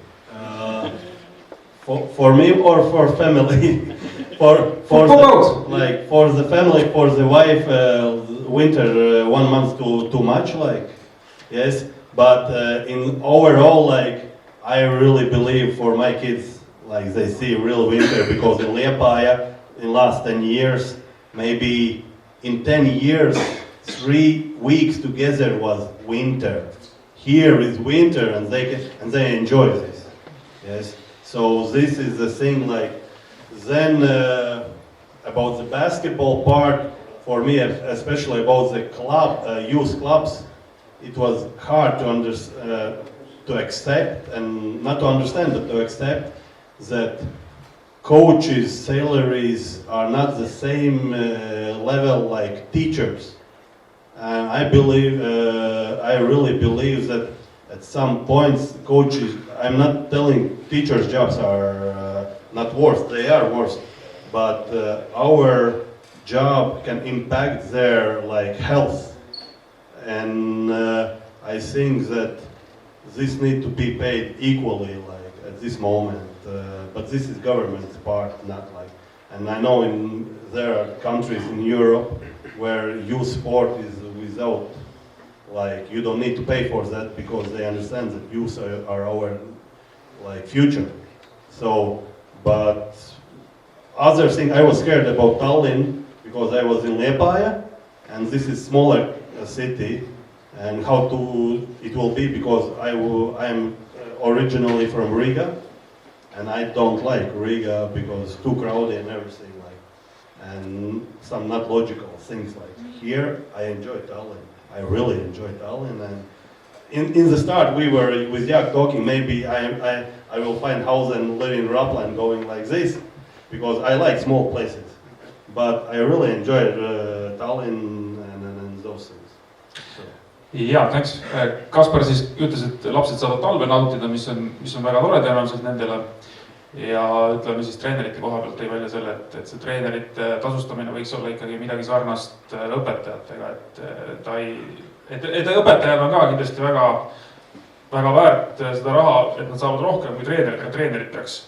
For me or for family? for both. Like for the family, for the wife, winter 1 month too much. Like yes. But in overall, like I really believe for my kids, like they see real winter because in Liepāja, in last 10 years, maybe in 10 years, 3 weeks together was winter. Here is winter, and they enjoy this. Yes. So this is the thing. Like then about the basketball part for me, especially about the club, youth clubs. It was hard to accept, and not to understand, but to accept that coaches' salaries are not the same level like teachers. I really believe that at some points coaches, I'm not telling teachers' jobs are not worse, they are worse, but our job can impact their like health. and I think that this need to be paid equally, like at this moment. But this is government's part, not like. And I know there are countries in Europe where youth sport is without, like you don't need to pay for that because they understand that youth are our like future. So, but other thing, I was scared about Tallinn because I was in Liepāja, and this is smaller city, and how it will be because I'm originally from Riga, and I don't like Riga because too crowded and everything like, and some not logical things like. Here I enjoy Tallinn. I really enjoy Tallinn, and in the start we were with Jak talking. Maybe I will find house and live in Rapla and going like this, because I like small places. But I really enjoyed Tallinn and those things. So. Ja, thanks. Kaspar siis ütles, et lapsed saavad talve nautida, mis on väga tore tõenäoliselt nendele. Ja ütleme siis treenerite koha pealt tõi välja selle, et see treenerite tasustamine võiks olla ikkagi midagi sarnast õpetajatega, et õpetajad on ka kindlasti väga väärt seda raha, et nad saavad rohkem kui treenerid, aga treenerid peaks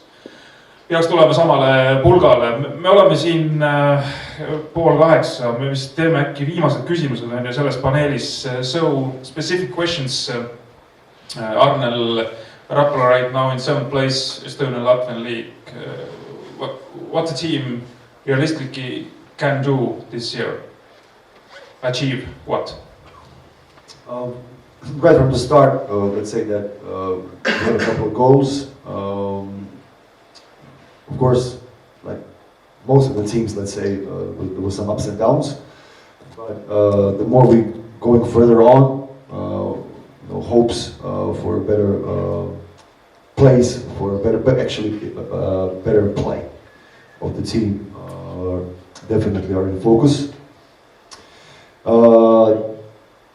tulema samale pulgale. Me oleme siin 7:30, me vist teeme äkki viimased küsimused on ju selles paneelis. So specific questions, Arnel, Rapla right now in 7th place, Estonian Latvian League. What the team realistically can do this year? Achieve what? Right from the start, let's say that we had a couple of goals. Of course, like most of the teams, let's say, there was some ups and downs. But the more we going further on, hopes for a better place, for a better play of the team definitely are in focus.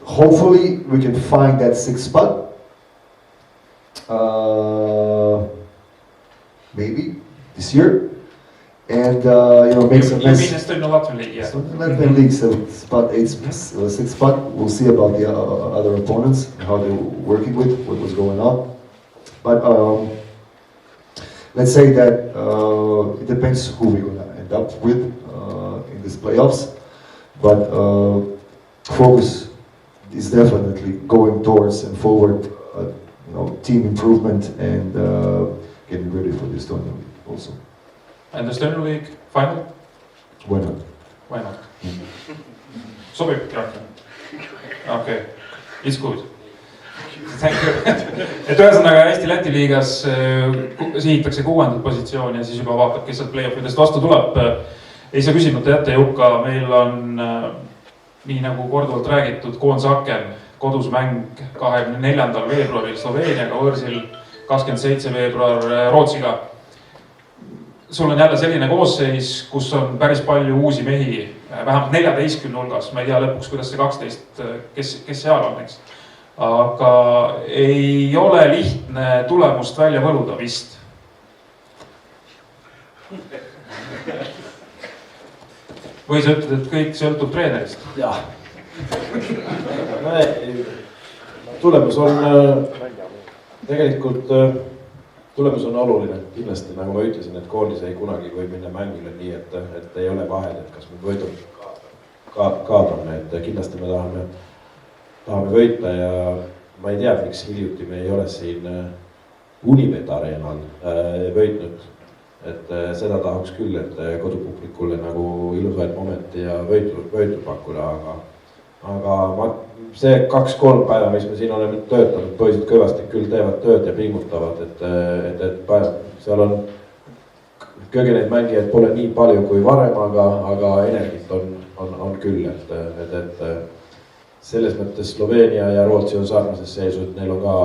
Hopefully we can find that 6th spot. Maybe this year, and make some. You mean Estonian Latvian League, yeah. Estonian Latvian League, 7th spot, 6th spot. We'll see about the other opponents and how they're working with what was going on. But let's say that it depends who we're gonna end up with in these playoffs. But focus is definitely going towards and forward, team improvement and getting ready for the Estonian League also. And the Estonian League final? Why not? Why not? Sobib, Jaak? Okay, it's good. Thank you. Et ühesõnaga Eesti-Läti liigas sihitakse 6. positsiooni ja siis juba vaatab, kes sealt play-offidest vastu tuleb. Ei saa küsimata jätta, Jukka, meil on nii nagu korduvalt räägitud koonsaken, kodus mäng 24. veebruaril Sloveeniaga, võõrsil 27. veebruar Rootsiga. Sul on jälle selline koosseis, kus on päris palju uusi mehi, vähemalt 14 hulgas, ma ei tea lõpuks, kuidas see 12, kes seal on, eks. Aga ei ole lihtne tulemust välja võluda vist. Või sa ütled, et kõik sõltub treenerist? Jah. Tulemus on tegelikult tulemus on oluline, kindlasti, nagu ma ütlesin, et koolis ei kunagi või minna mängile nii, et ei ole vahel, et kas me võidame kaadame, et kindlasti me tahame võita ja ma ei tea, miks hiljuti me ei ole siin Unimed Arenal võitnud, et seda tahaks küll, et kodupublikule nagu ilusaid momenti ja võitu pakkuda, aga see 2-3 päeva, mis me siin oleme töötanud, poisid kõvasti küll teevad tööd ja pingutavad, et seal on kõige neid mängijaid pole nii palju kui varem, aga energit on küll, et selles mõttes Sloveenia ja Rootsi on sarnases seisu, et neil on ka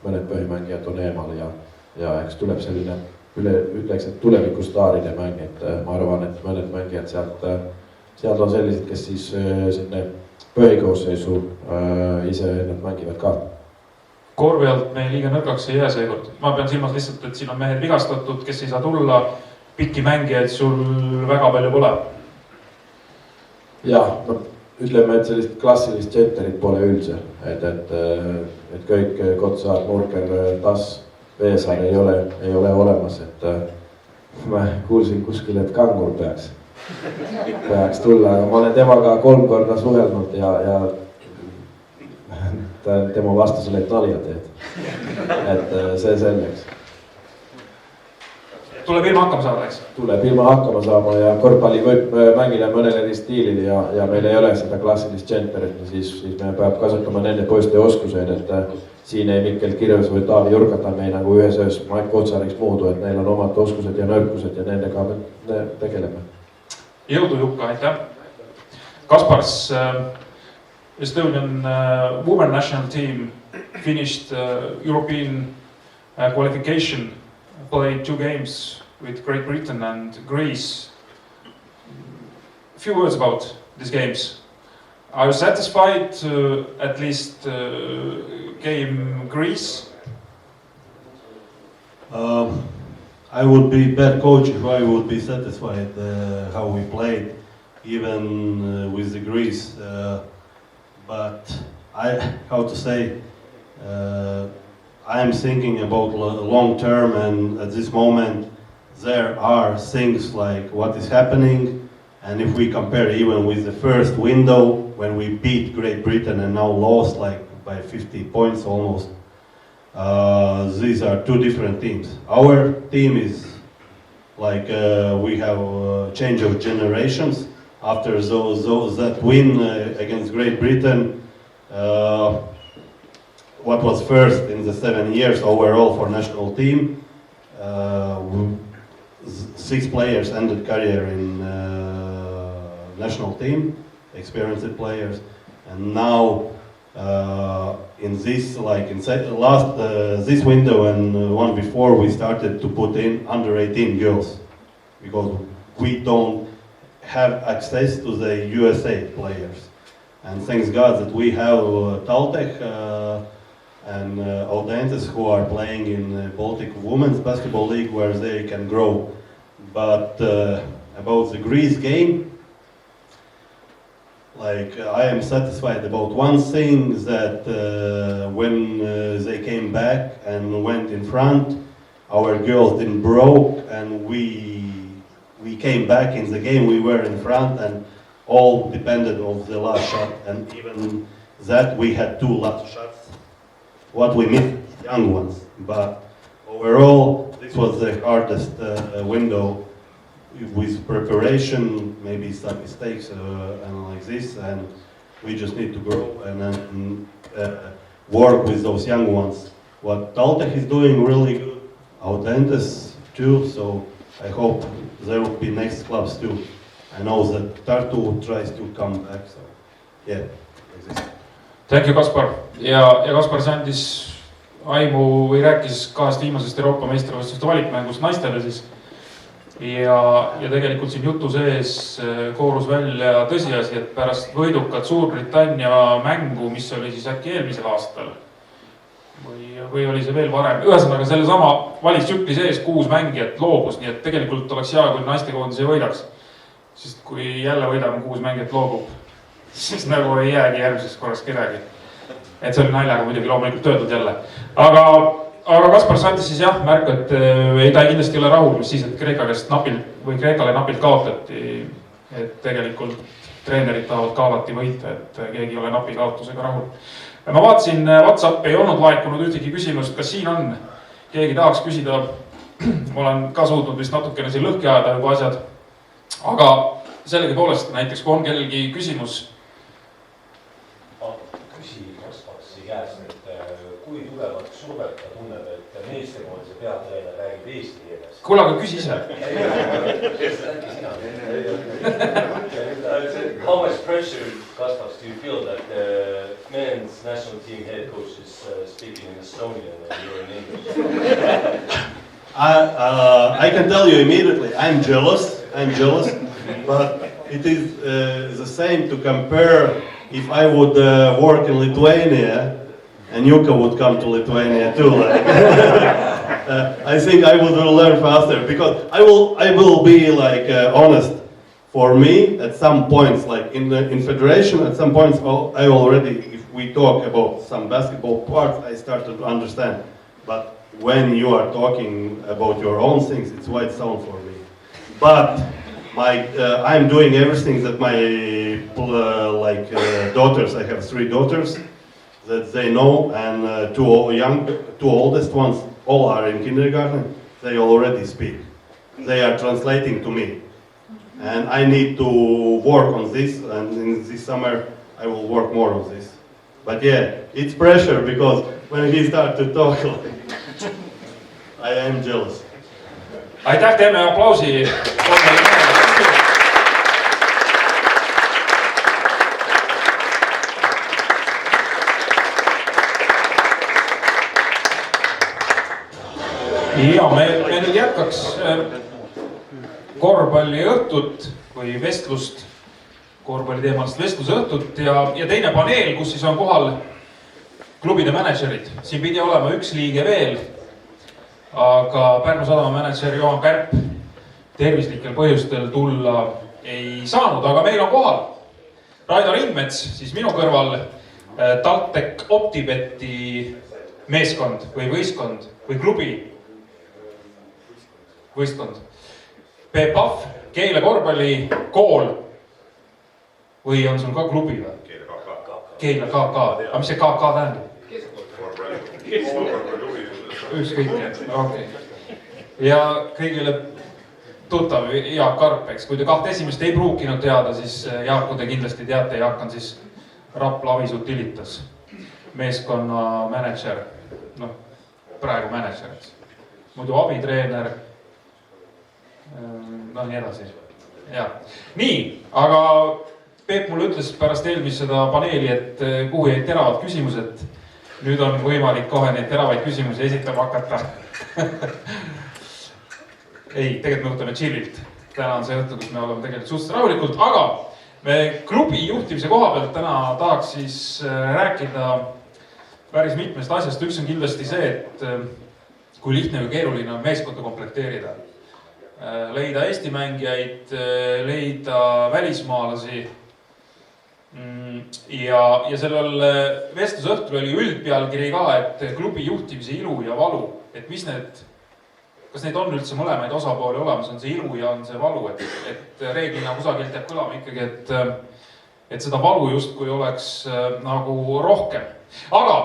mõned põhimängijad on eemal ja eks tuleb selline ütleks, et tulevikustaaride mäng, et ma arvan, et mõned mängijad sealt on sellised, kes siis sinne põhikoosseisu ise ennast mängivad ka. Korvi alt me liiga nõrgaks ei jää seekord. Ma pean silmas lihtsalt, et siin on mehed vigastatud, kes ei saa tulla, pikki mängijaid sul väga palju pole. Jah, ütleme, et sellist klassilist dženterit pole üldse, et kõik Kotsaar, Nurker, Tass, Veesaar ei ole olemas, et ma kuulsin kuskil, et Kangur peaks tulla, aga ma olen temaga 3 korda suhelnud ja tema vastusele, et nalja teed, et see selleks. Tuleb ilma hakkama saada, eks? Tuleb ilma hakkama saama ja korvpalli võib mängida mõnel eri stiilil ja meil ei ole seda klassilist dženterit, siis me peab kasutama nende poiste oskuseid, et siin ei Mikkel Kirves või Taavi Jurkata me nagu ühes öös Maik Kotsariks muudu, et neil on omad oskused ja nõrkused ja nendega me tegeleme. Jõudu Jukka, aitäh! Kaspars, Estonian women national team finished European qualification, played 2 games with Great Britain and Greece. A few words about these games. Are you satisfied at least game Greece? I would be bad coach if I would be satisfied how we played, even with the Greece. But I'm thinking about long term, and at this moment there are things like what is happening, and if we compare even with the first window when we beat Great Britain and now lost like by 50 points almost, these are 2 different teams. Our team is like we have a change of generations after those that win against Great Britain. What was first in the 7 years overall for national team. 6 players ended career in national team, experienced players, and now in this this window and one before we started to put in under 18 girls because we don't have access to the USA players, and thanks God that we have Taltech and Audentes who are playing in Baltic Women's Basketball League where they can grow. But about the Greece game, like I am satisfied about one thing, that when they came back and went in front, our girls didn't broke, and we came back in the game. We were in front, and all depended on the last shot, and even that we had 2 last shots. What we missed, young ones, but overall this was the hardest window with preparation, maybe some mistakes and like this, and we just need to grow and work with those young ones. What Taltech is doing really good, Audentes too, so I hope there will be next clubs too. I know that Tartu tries to come back, so yeah, like this. Thank you, Kaspar. Ja Kaspar andis aimu või rääkis 2 viimasest Euroopa meistrivõistluste valikmängust naistele siis. Ja tegelikult siin jutu sees koorus välja tõsiasi, et pärast võidukat Suurbritannia mängu, mis oli siis äkki eelmisel aastal, või oli see veel varem, ühesõnaga selle sama valistsükli sees 6 mängijat loobus, nii et tegelikult oleks hea, kui naistekoondis ei võidaks. Sest kui jälle võidame 6 mängijat loobub, siis nagu ei jäägi järgmiseks korraks kedagi. Et see oli naljaga muidugi loomulikult töötud jälle. Aga Kaspar andis siis jah märku, et ta kindlasti ei ole rahul, mis siis, et Kreekale napilt kaotati. Et tegelikult treenerid tahavad ka alati võita, et keegi ei ole napi kaotusega rahul. Ma vaatasin, WhatsApp ei olnud laekunud ühtegi küsimust, kas siin on? Keegi tahaks küsida, ma olen ka suutnud vist natukene siin lõhki ajada juba asjad. Aga sellegi poolest näiteks, kui on kellelgi küsimus. Küsi Kasparsi käest, et kui tugevat survet ta tunneb, et meestekoondise peatreener räägib eesti keeles. Kuule, aga küsi ise. How much pressure, Kaspars, do you feel that the men's national team head coach is speaking in Estonian and you're in English? I can tell you immediately, I'm jealous, but it is the same to compare if I would work in Lithuania and Jukka would come to Lithuania too. Like, I think I would learn faster because I will be like honest. for me, at some points, like in federation, at some points, I already, if we talk about some basketball parts, I started to understand. But when you are talking about your own things, it's white sound for me. But I'm doing everything that my daughters, I have 3 daughters, that they know, and two oldest ones, all are in kindergarten, they already speak. They are translating to me. And I need to work on this, and in this summer I will work more on this. But yeah, it's pressure, because when he starts to talk, I am jealous. Aitäh, teeme aplausi. Ja me nüüd jätkaks korvpalliõhtut või vestlust, korvpalliteemalist vestlusõhtut ja teine paneel, kus siis on kohal klubide mänedžerid. Siin pidi olema üks liige veel, aga Pärnu Sadama mänedžer Johan Kärp tervislikel põhjustel tulla ei saanud, aga meil on kohal Raidar Indmets, siis minu kõrval TalTech Optibeti meeskond või võistkond või klubi. Võistkond. Peep Pahv, Keila korvpallikool või on sul ka klubi või? Keila KK. Aga mis see KK tähendab? Ükskõik, okei. Ja kõigile tuttav Jaak Karp, eks. Kui te 2 esimest ei pruukinud teada, siis Jaaku te kindlasti teate. Jaak on siis Rapla AVIS UTILITAS meeskonna mänedžer. Noh, praegu mänedžer. Muidu abitreener. No nii edasi. Ja. Nii, aga Peep mulle ütles pärast eelmist seda paneeli, et kuhu jäid teravad küsimused. Nüüd on võimalik kohe neid teravaid küsimusi esitama hakata. Ei, tegelikult me võtame chillilt. Täna on see õhtu, kus me oleme tegelikult suhteliselt rahulikult, aga me klubi juhtimise koha pealt täna tahaks siis rääkida päris mitmest asjast. Üks on kindlasti see, et kui lihtne või keeruline on meeskonda komplekteerida. Leida Eesti mängijaid, leida välismaalasi ja sellel vestlusõhtul oli üldpealkiri ka, et klubi juhtimise ilu ja valu, et mis need, kas neid on üldse mõlemaid osapooli olemas, on see ilu ja on see valu, et reeglina kusagilt jääb kõlama ikkagi, et seda valu justkui oleks nagu rohkem. Aga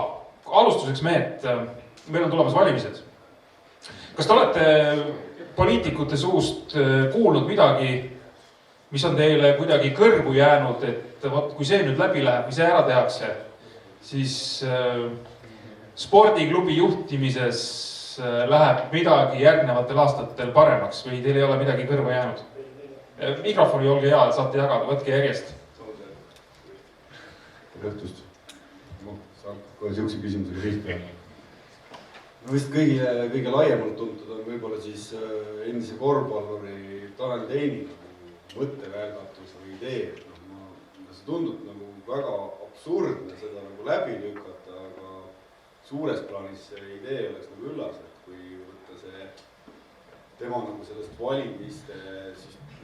alustuseks meil on tulemas valimised. Kas te olete poliitikute suust kuulnud midagi, mis on teile kuidagi kõrvu jäänud, et kui see nüüd läbi läheb, kui see ära tehakse, siis spordiklubi juhtimises läheb midagi järgnevatel aastatel paremaks või teil ei ole midagi kõrvu jäänud? Mikrofoni olge hea, et saate jagada, võtke järjest. Õhtust. Saab kohe siukse küsimusega pihta. Vist kõige laiemalt tuntud on võib-olla siis endise korvpalluri Tanel Teini mõttevälgatus või idee. See tundub nagu väga absurdne seda nagu läbi lükata, aga suures plaanis see idee oleks nagu üllas, et kui võtta see tema nagu sellest valimiste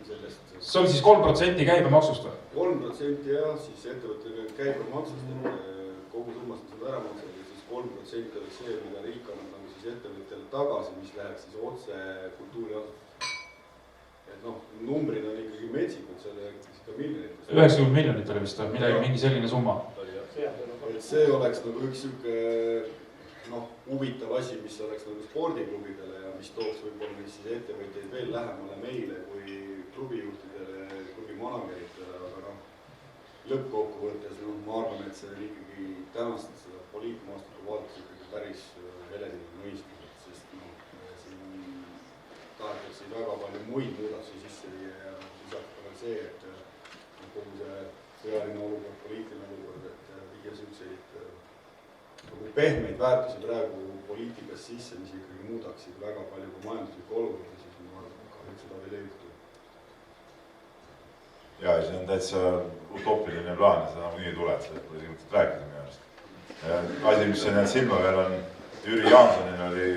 sellest... See on siis 3% käibemaksust või? 3% jah, siis ettevõtte käibemaksust, et kogu summast seda ära maksab. 3% oleks see, mida riik annab nagu siis ettevõttele tagasi, mis läheb siis otse kultuuriasutusse. Et noh, numbrid on ikkagi metsikud, selle ka miljonitest. 90 miljonit oli vist, midagi, mingi selline summa. Et see oleks nagu üks siuke huvitav asi, mis oleks nagu spordiklubidele ja mis tooks võib-olla siis ettevõtteid veel lähemale meile kui klubijuhtidele, klubi manageritele, aga lõppkokkuvõttes ma arvan, et see ikkagi tänast seda poliitmaastiku vaadates ikkagi päris helesid mõistused, sest siin tahetakse väga palju muid muudatusi sisse viia ja lisaks ka veel see, et kogu see sõjaline olukord, poliitiline olukord, et viia selliseid nagu pehmeid väärtusi praegu poliitikas sisse, mis ikkagi muudaksid väga palju kui majanduslikku olukorda, siis ma arvan, et kahjuks seda veel ei juhtu. Ja, see on täitsa utoopiline plaan, seda nagu nii tuleb, sellest pole siin mõtet rääkida minu arust. Asi, mis on jäänud silma veel on, Jüri Jaansonil oli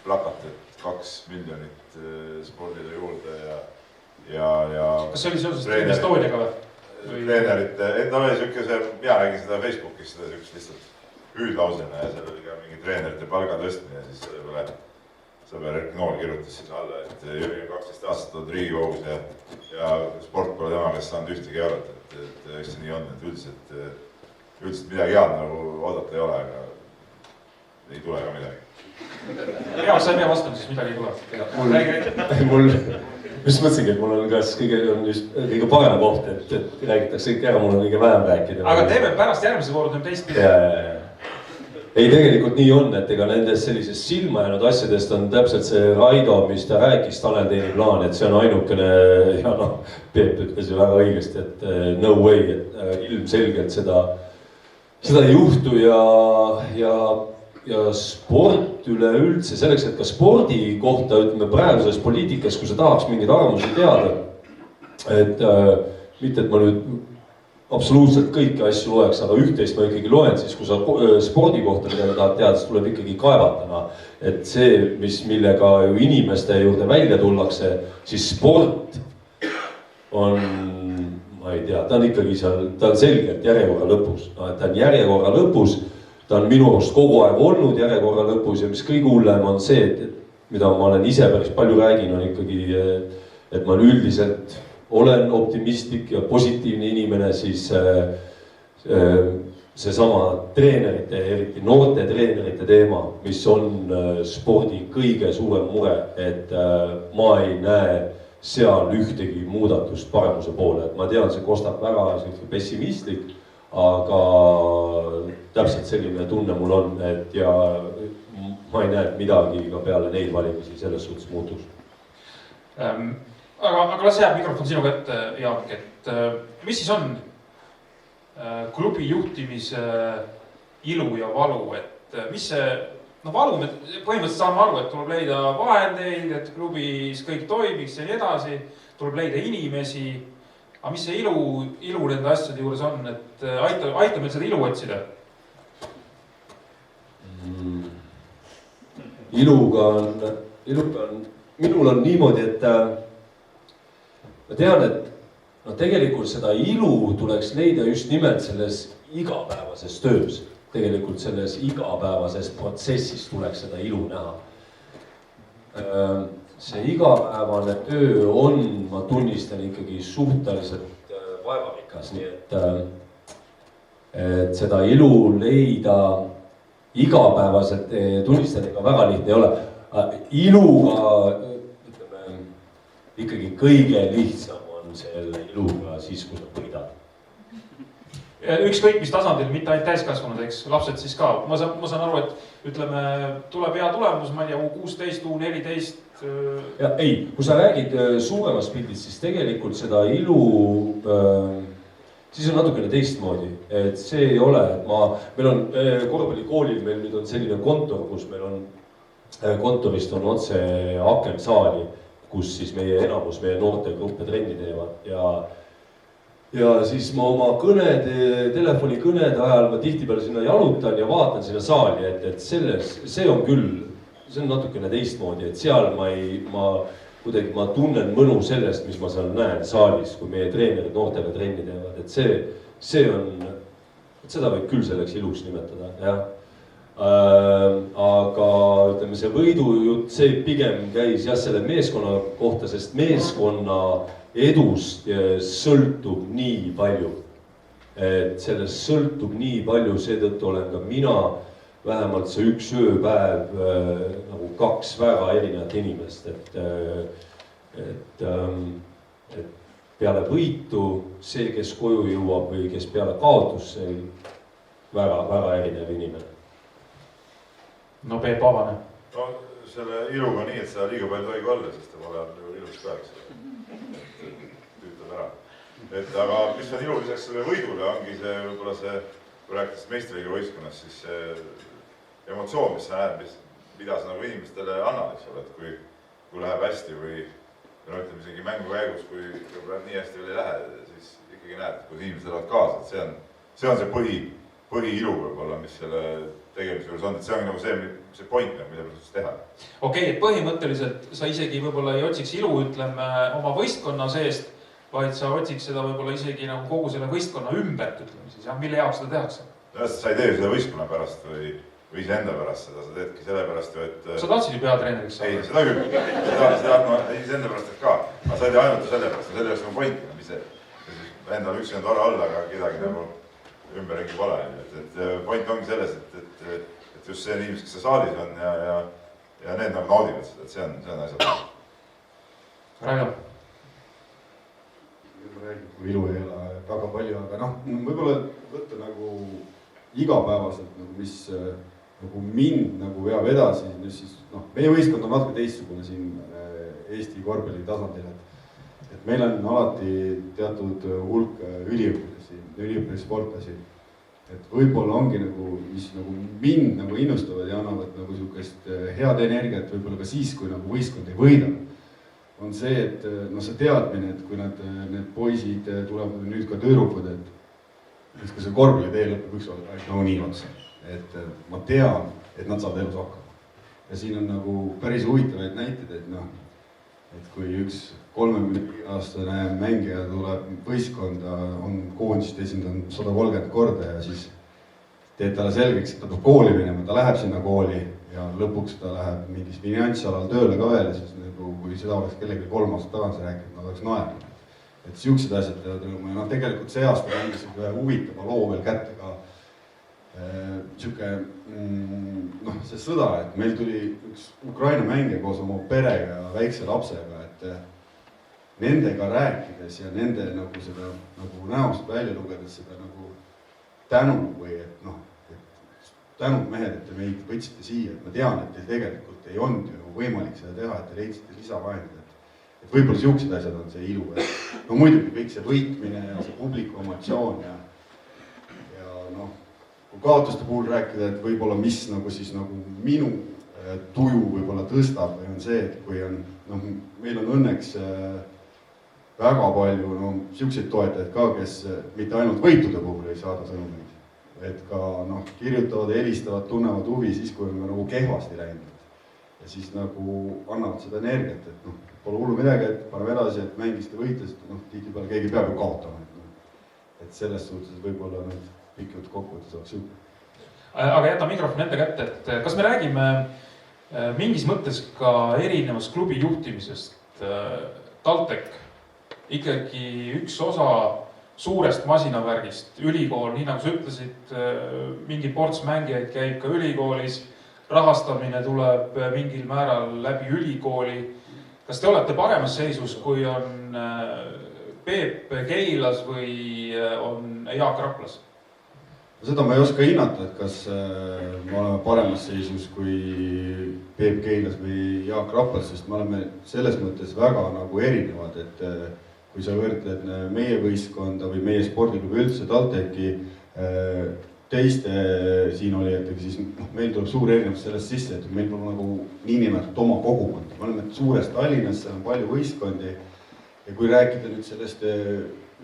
plakat, et 2 miljonit spordile juurde Kas see oli seoses Estooniaga või? Treenerite, ta oli siukese, mina nägin seda Facebookis, seda siukest lihtsalt hüüdlausena ja seal oli ka mingi treenerite palga tõstmine, siis selle peale sõber Erk Nool kirjutas siis alla, et Jüri on 12 aastat olnud Riigikogus ja sport pole tema käest saanud ühtegi eurot, et eks see nii on, et üldiselt midagi head nagu oodata ei ole, aga ei tule ka midagi. Jaa, sa ei pea vastama, siis midagi ei tule. Mul just mõtlesingi, et mul on kõige parem koht, et räägitakse kõik ära, mul on kõige vähem rääkida. Aga teeme pärast järgmise vooru, teeme teist pidi. Ei, tegelikult nii on, et ega nendest sellisest silma jäänud asjadest on täpselt see Raido, mis ta rääkis, Tanel Teini plaan, et see on ainukene, ja noh, Peep ütles ju väga õigesti, et no way, et ilmselgelt seda ei juhtu ja sport üleüldse, selleks, et ka spordi kohta, ütleme praeguses poliitikas, kui sa tahaks mingeid arvamusi teada, et mitte, et ma nüüd absoluutselt kõiki asju loeks, aga üht-teist ma ikkagi loen, siis kui sa spordi kohta midagi tahad teada, siis tuleb ikkagi kaevatama. Et see, millega ju inimeste juurde välja tullakse, siis sport on, ma ei tea, ta on ikkagi seal, ta on selgelt järjekorra lõpus. Ta on järjekorra lõpus, ta on minu arust kogu aeg olnud järjekorra lõpus ja mis kõige hullem on see, et mida ma olen ise päris palju räägin, on ikkagi, et ma üldiselt olen optimistlik ja positiivne inimene, siis seesama treenerite, eriti noorte treenerite teema, mis on spordi kõige suurem mure, et ma ei näe seal ühtegi muudatust paremuse poole. Et ma tean, see kostab väga pessimistlik, aga täpselt selline tunne mul on, et ja ma ei näe, et midagi ka peale neid valimisi selles suhtes muutus. Aga las jääb mikrofon sinu kätte, Jaak, et mis siis on klubi juhtimise ilu ja valu, et mis see, valu, me põhimõtteliselt saame aru, et tuleb leida vahendeid, et klubis kõik toimiks ja nii edasi, tuleb leida inimesi, aga mis see ilu nende asjade juures on, et aita meil seda ilu otsida? Iluga on, minul on niimoodi, et ma tean, et tegelikult seda ilu tuleks leida just nimelt selles igapäevases töös. Tegelikult selles igapäevases protsessis tuleks seda ilu näha. See igapäevane töö on, ma tunnistan, ikkagi suhteliselt vaevarikas, nii et seda ilu leida igapäevaselt, tunnistan, ega väga lihtne ei ole. Iluga ikkagi kõige lihtsam on selle iluga siis, kui sa võidad. Ükskõik mis tasandil, mitte ainult täiskasvanud, eks, lapsed siis ka. Ma saan aru, et ütleme, tuleb hea tulemus, ma ei tea, U16, U14. Ja ei, kui sa räägid suuremas pildis, siis tegelikult seda ilu, siis on natukene teistmoodi. Et see ei ole, et meil on korvpallikoolil, meil nüüd on selline kontor, kus meil on, kontorist on otse aken saali, kus siis meie enamus, meie noortegruppe trenni teevad ja siis ma oma telefonikõnede ajal ma tihtipeale sinna jalutan ja vaatan sinna saali, et see on küll, see on natukene teistmoodi, et seal ma tunnen mõnu sellest, mis ma seal näen saalis, kui meie treenerid noortele trenni teevad, et see on, seda võib küll selleks iluks nimetada, jah. Aga ütleme, see võidujutt, see pigem käis jah selle meeskonna kohta, sest meeskonna edust sõltub nii palju. Et sellest sõltub nii palju, seetõttu olen ka mina vähemalt see üks ööpäev nagu kaks väga erinevat inimest, et peale võitu see, kes koju jõuab või kes peale kaotus, see väga erinev inimene. No Peep Avane. No selle iluga nii, et seda liiga palju toigi olla, sest ta pole nagu ilus peaks. Tüütab ära. Aga mis on ilu lisaks selle võidule, ongi see võib-olla see, kui rääkides meistriliiga võistkonnas, siis see emotsioon, mis sa näed, mida sa nagu inimestele annad, eks ole, et kui läheb hästi või ütleme isegi mängu käigus, kui nii hästi veel ei lähe, siis ikkagi näed, kui inimesed elavad kaasa, et see on see põhiilu võib-olla, mis selle tegemise juures on, et see on nagu see point, mida me teha. Okei, et põhimõtteliselt sa isegi võib-olla ei otsiks ilu, ütleme, oma võistkonna seest, vaid sa otsiks seda võib-olla isegi nagu kogu selle võistkonna ümbert, ütleme siis, mille jaoks seda tehakse. Sa ei tee seda võistkonna pärast või iseenda pärast seda, sa teedki selle pärast ju, et... Sa tahtsid ju peatreeneriks saada? Ei, seda küll. Seda iseenda pärast et ka. Aga sa ei tee ainult selle pärast, selle jaoks on point, mis endal üks on tore olla, aga kedagi nagu ümberringi pole. Et point ongi selles, et just see inimesed, kes see saalis on ja need nagu naudivad seda, et see on asjad. Rääga. Ma räägin, kui ilu ei ole väga palju, aga võib-olla võtta nagu igapäevaselt, mis nagu mind nagu veab edasi, siis meie võistkond on natuke teistsugune siin Eesti korvpalli tasandil, et meil on alati teatud hulk üliõpilassportlasi, et võib-olla ongi nagu, mis nagu mind nagu innustavad ja annavad nagu sihukest head energiat võib-olla ka siis, kui nagu võistkond ei võida, on see, et see teadmine, et kui need poisid tulevad nüüd ka tüdrukud, et kui see korvpalli tee lõpeb üks nii otsa, et ma tean, et nad saavad elus hakkama. Ja siin on nagu päris huvitavaid näiteid, et kui üks 30-aastane mängija tuleb võistkonda, on koondist esindanud 130 korda ja siis teed talle selgeks, et ta peab kooli minema, ta läheb sinna kooli ja lõpuks ta läheb mingis finantsalal tööle ka veel, siis nagu kui seda oleks kellegi 3 aastat tagasi rääkinud, nad oleks naernud. Et siuksed asjad teevad, tegelikult see aasta mängisid ühe huvitava loo veel kätte ka see sõda, et meil tuli üks Ukraina mängija koos oma perega ja väikse lapsega, et nendega rääkides ja nende nagu seda nagu näost välja lugedes seda nagu tänu või et tänud mehed, et te meid võtsite siia, et ma tean, et teil tegelikult ei olnud ju võimalik seda teha, et te leidsite lisavahendid, et võib-olla siuksed asjad on see ilu, et muidugi kõik see võitmine ja see publiku emotsioon ja kui kaotuste puhul rääkida, et võib-olla mis nagu siis nagu minu tuju võib-olla tõstab või on see, et kui on, meil on õnneks väga palju siukseid toetajaid ka, kes mitte ainult võitude puhul ei saada sõnumeid, et ka kirjutavad, helistavad, tunnevad huvi siis, kui on nagu kehvasti läinud. Ja siis nagu annavad seda energiat, et pole hullu midagi, et paneme edasi, et mängiste võitlust, tihtipeale keegi peab ju kaotama. Et selles suhtes võib-olla need pikalt kokkuvõttes oleks super. Aga jäta mikrofon enda kätte, et kas me räägime mingis mõttes ka erinevast klubi juhtimisest? TalTech, ikkagi üks osa suurest masinavärgist, ülikool, nii nagu sa ütlesid, mingi ports mängijaid käib ka ülikoolis, rahastamine tuleb mingil määral läbi ülikooli. Kas te olete paremas seisus, kui on Peep Keilas või on Jaak Raplas? Seda ma ei oska hinnata, et kas me oleme paremas seisus kui Peep Keilas või Jaak Raplas, sest me oleme selles mõttes väga nagu erinevad, et kui sa võrdled meie võistkonda või meie spordiklubi üldse TalTechi teiste siin olijatega, siis meil tuleb suur erinevus sellest sisse, et meil pole nagu niinimetatud oma kogukond. Me oleme suures Tallinnas, seal on palju võistkondi ja kui rääkida nüüd sellest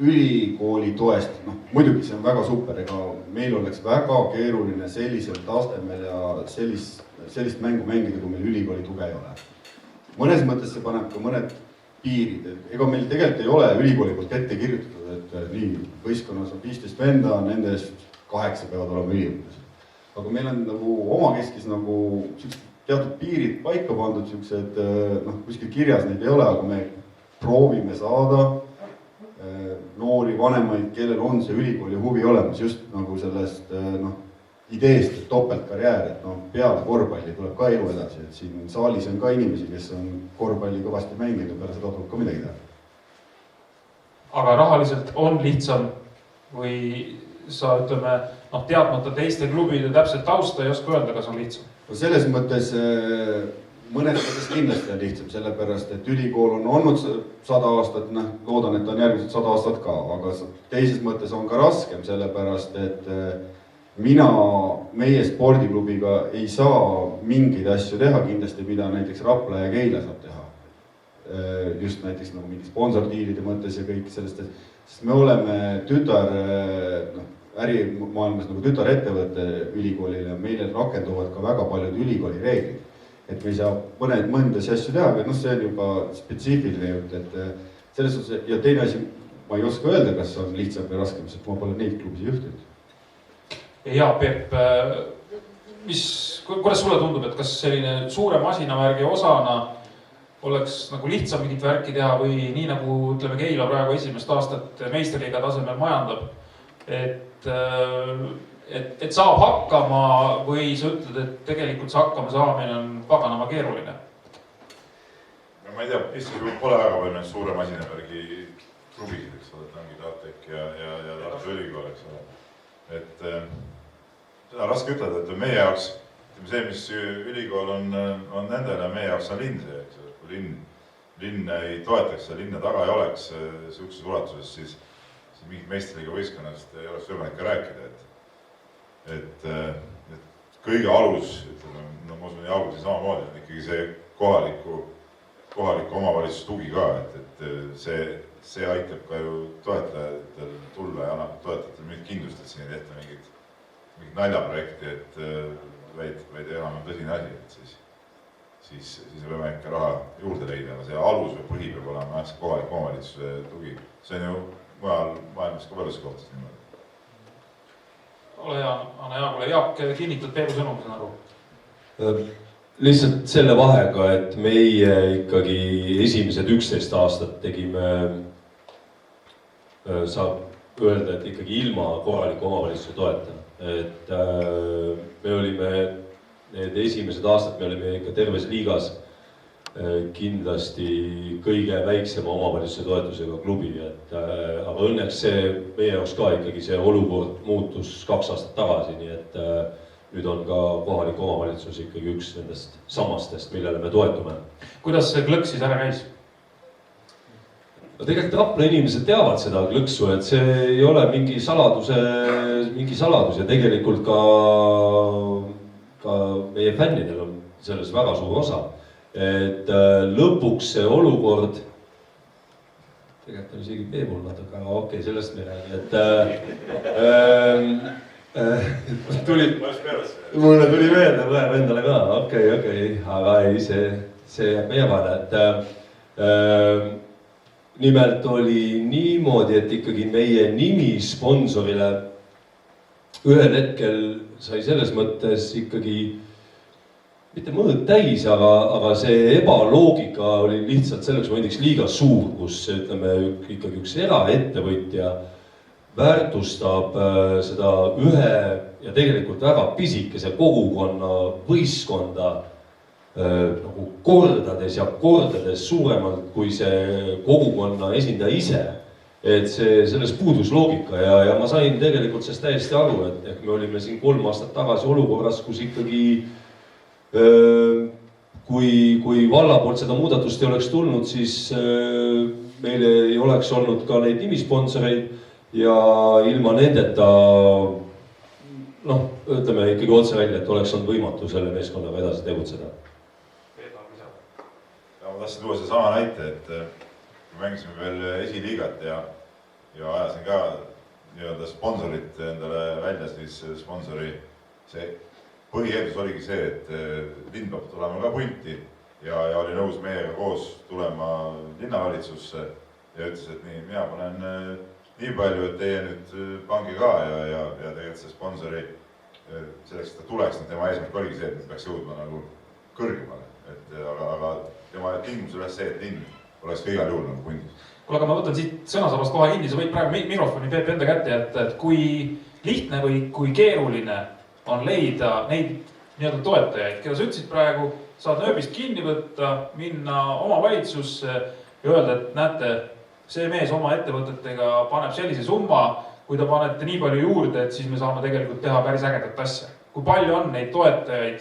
ülikooli toest, muidugi see on väga super, ega meil oleks väga keeruline sellisel tastemel ja sellist mängu mängida, kui meil ülikooli tuge ei ole. Mõnes mõttes see paneb ka mõned piirid, ega meil tegelikult ei ole ülikooli poolt ette kirjutatud, et nii, võistkonnas on 15 venda, nendest 8 peavad olema üliõpilased. Aga meil on nagu omakeskis nagu teatud piirid paika pandud, kuskil kirjas neid ei ole, aga me proovime saada noori vanemaid, kellel on see ülikooli huvi olemas just nagu sellest ideest, et topeltkarjäär, et peale korvpalli tuleb ka elu edasi, et siin saalis on ka inimesi, kes on korvpalli kõvasti mänginud ja peale seda tuleb ka midagi teha. Aga rahaliselt on lihtsam või sa ütleme, teadmata teiste klubide täpselt tausta ei oska öelda, kas on lihtsam? Selles mõttes mõnes mõttes kindlasti on lihtsam, sellepärast, et ülikool on olnud 100 aastat, loodan, et on järgmised 100 aastat ka, aga teises mõttes on ka raskem, sellepärast, et mina meie spordiklubiga ei saa mingeid asju teha kindlasti, mida näiteks Rapla ja Keila saab teha. Just näiteks mingi sponsordiilide mõttes ja kõik sellest, sest me oleme ärimaailmas nagu tütarettevõtte ülikoolile, meile rakenduvad ka väga paljud ülikooli reeglid. Et me ei saa mõndasid asju teha, aga see on juba spetsiifiline jutt, et selles suhtes, ja teine asi, ma ei oska öelda, kas on lihtsam või raskem, sest ma pole neid klubisi juhtinud. Ja Peep, kuidas sulle tundub, et kas selline suure masinavärgi osana oleks nagu lihtsam mingit värki teha või nii nagu ütleme Keila praegu esimest aastat meistriliiga tasemel majandab, et saab hakkama või sa ütled, et tegelikult see hakkama saamine on paganama keeruline? Ma ei tea, Eestis pole väga palju suure masinavärgi klubisid, eks ole, ongi TATEK ja Tartu Ülikool, eks ole. Et seda on raske ütelda, et meie jaoks, see, mis ülikool on nendele, meie jaoks on linn see, eks ole. Kui linn ei toetaks ja linna taga ei oleks siukses ulatuses, siis mingit meistriliiga võistkonnast ei oleks võimalik ka rääkida, et kõige alus, ütleme, no ma usun, Jaaguti samamoodi on ikkagi see kohaliku omavalitsuse tugi ka, et see aitab ka ju toetajatel tulla ja annab toetajatel mingit kindlust, et siin ei tehta mingit naljaprojekti, vaid enam on tõsine asi, et siis võime ikka raha juurde leida, aga see alus või põhi peab olema see kohaliku omavalitsuse tugi. See on ju mujal maailmas ka paljudes kohtades niimoodi. Ole hea, Anna Jaagule. Jaak, kinnitad Peebu sõnu, ma saan aru? Lihtsalt selle vahega, et meie ikkagi esimesed 11 aastat tegime, saab öelda, et ikkagi ilma korraliku omavalitsuse toeta. Et me olime need esimesed aastad, me olime ikka terves liigas kindlasti kõige väiksema omavalitsuse toetusega klubi, aga õnneks see meie jaoks ka ikkagi see olukord muutus 2 aastat tagasi, nii et nüüd on ka kohalik omavalitsus ikkagi üks nendest samastest, millele me toetume. Kuidas see klõks siis ära käis? Tegelikult Rapla inimesed teavad seda klõksu, et see ei ole mingi saladus ja tegelikult ka meie fännidel on selles väga suur osa. Et lõpuks see olukord, tegelikult on isegi Peebul natuke, aga okei, sellest me räägime, mulle tuli meelde praegu endale ka, okei, aga ei, see jääb meie vahele, et nimelt oli niimoodi, et ikkagi meie nimi sponsorile ühel hetkel sai selles mõttes ikkagi mitte mõõd täis, aga see ebaloogika oli lihtsalt selleks momendiks liiga suur, kus ütleme ikkagi üks eraettevõtja väärtustab seda ühe ja tegelikult väga pisikese kogukonna võistkonda nagu kordades ja kordades suuremalt kui see kogukonna esindaja ise. Et sellest puudus loogika ja ma sain tegelikult sellest täiesti aru, et me olime siin 3 aastat tagasi olukorras, kus ikkagi kui valla poolt seda muudatust ei oleks tulnud, siis meil ei oleks olnud ka neid nimisponsoreid ja ilma nendeta, ütleme ikkagi otse välja, et oleks olnud võimatu selle meeskonnaga edasi tegutseda. Ma tahtsin tuua sama näite, et mängisime veel esiliigat ja ajasin ka nii-öelda sponsorit endale välja, siis sponsori see põhieedus oligi see, et linn peab tulema ka punti ja oli nõus meiega koos tulema linnavalitsusse ja ütles, et nii, mina panen nii palju, et teie nüüd pange ka ja tegelikult see sponsori selleks, et ta tuleks, tema eesmärk oligi see, et peaks jõudma nagu kõrgemale, aga tema tingimus üles see, et linn oleks ka igal juhul nagu puntis. Kuule, aga ma võtan siit sõnasabast kohe kinni, sa võid praegu mikrofoni Peep enda kätte jätta, et kui lihtne või kui keeruline on leida neid nii-öelda toetajaid, keda sa ütlesid praegu, saad nööbist kinni võtta, minna omavalitsusse ja öelda, et näete, see mees oma ettevõtetega paneb sellise summa, kui ta panete nii palju juurde, et siis me saame tegelikult teha päris ägedat asja. Kui palju on neid toetajaid,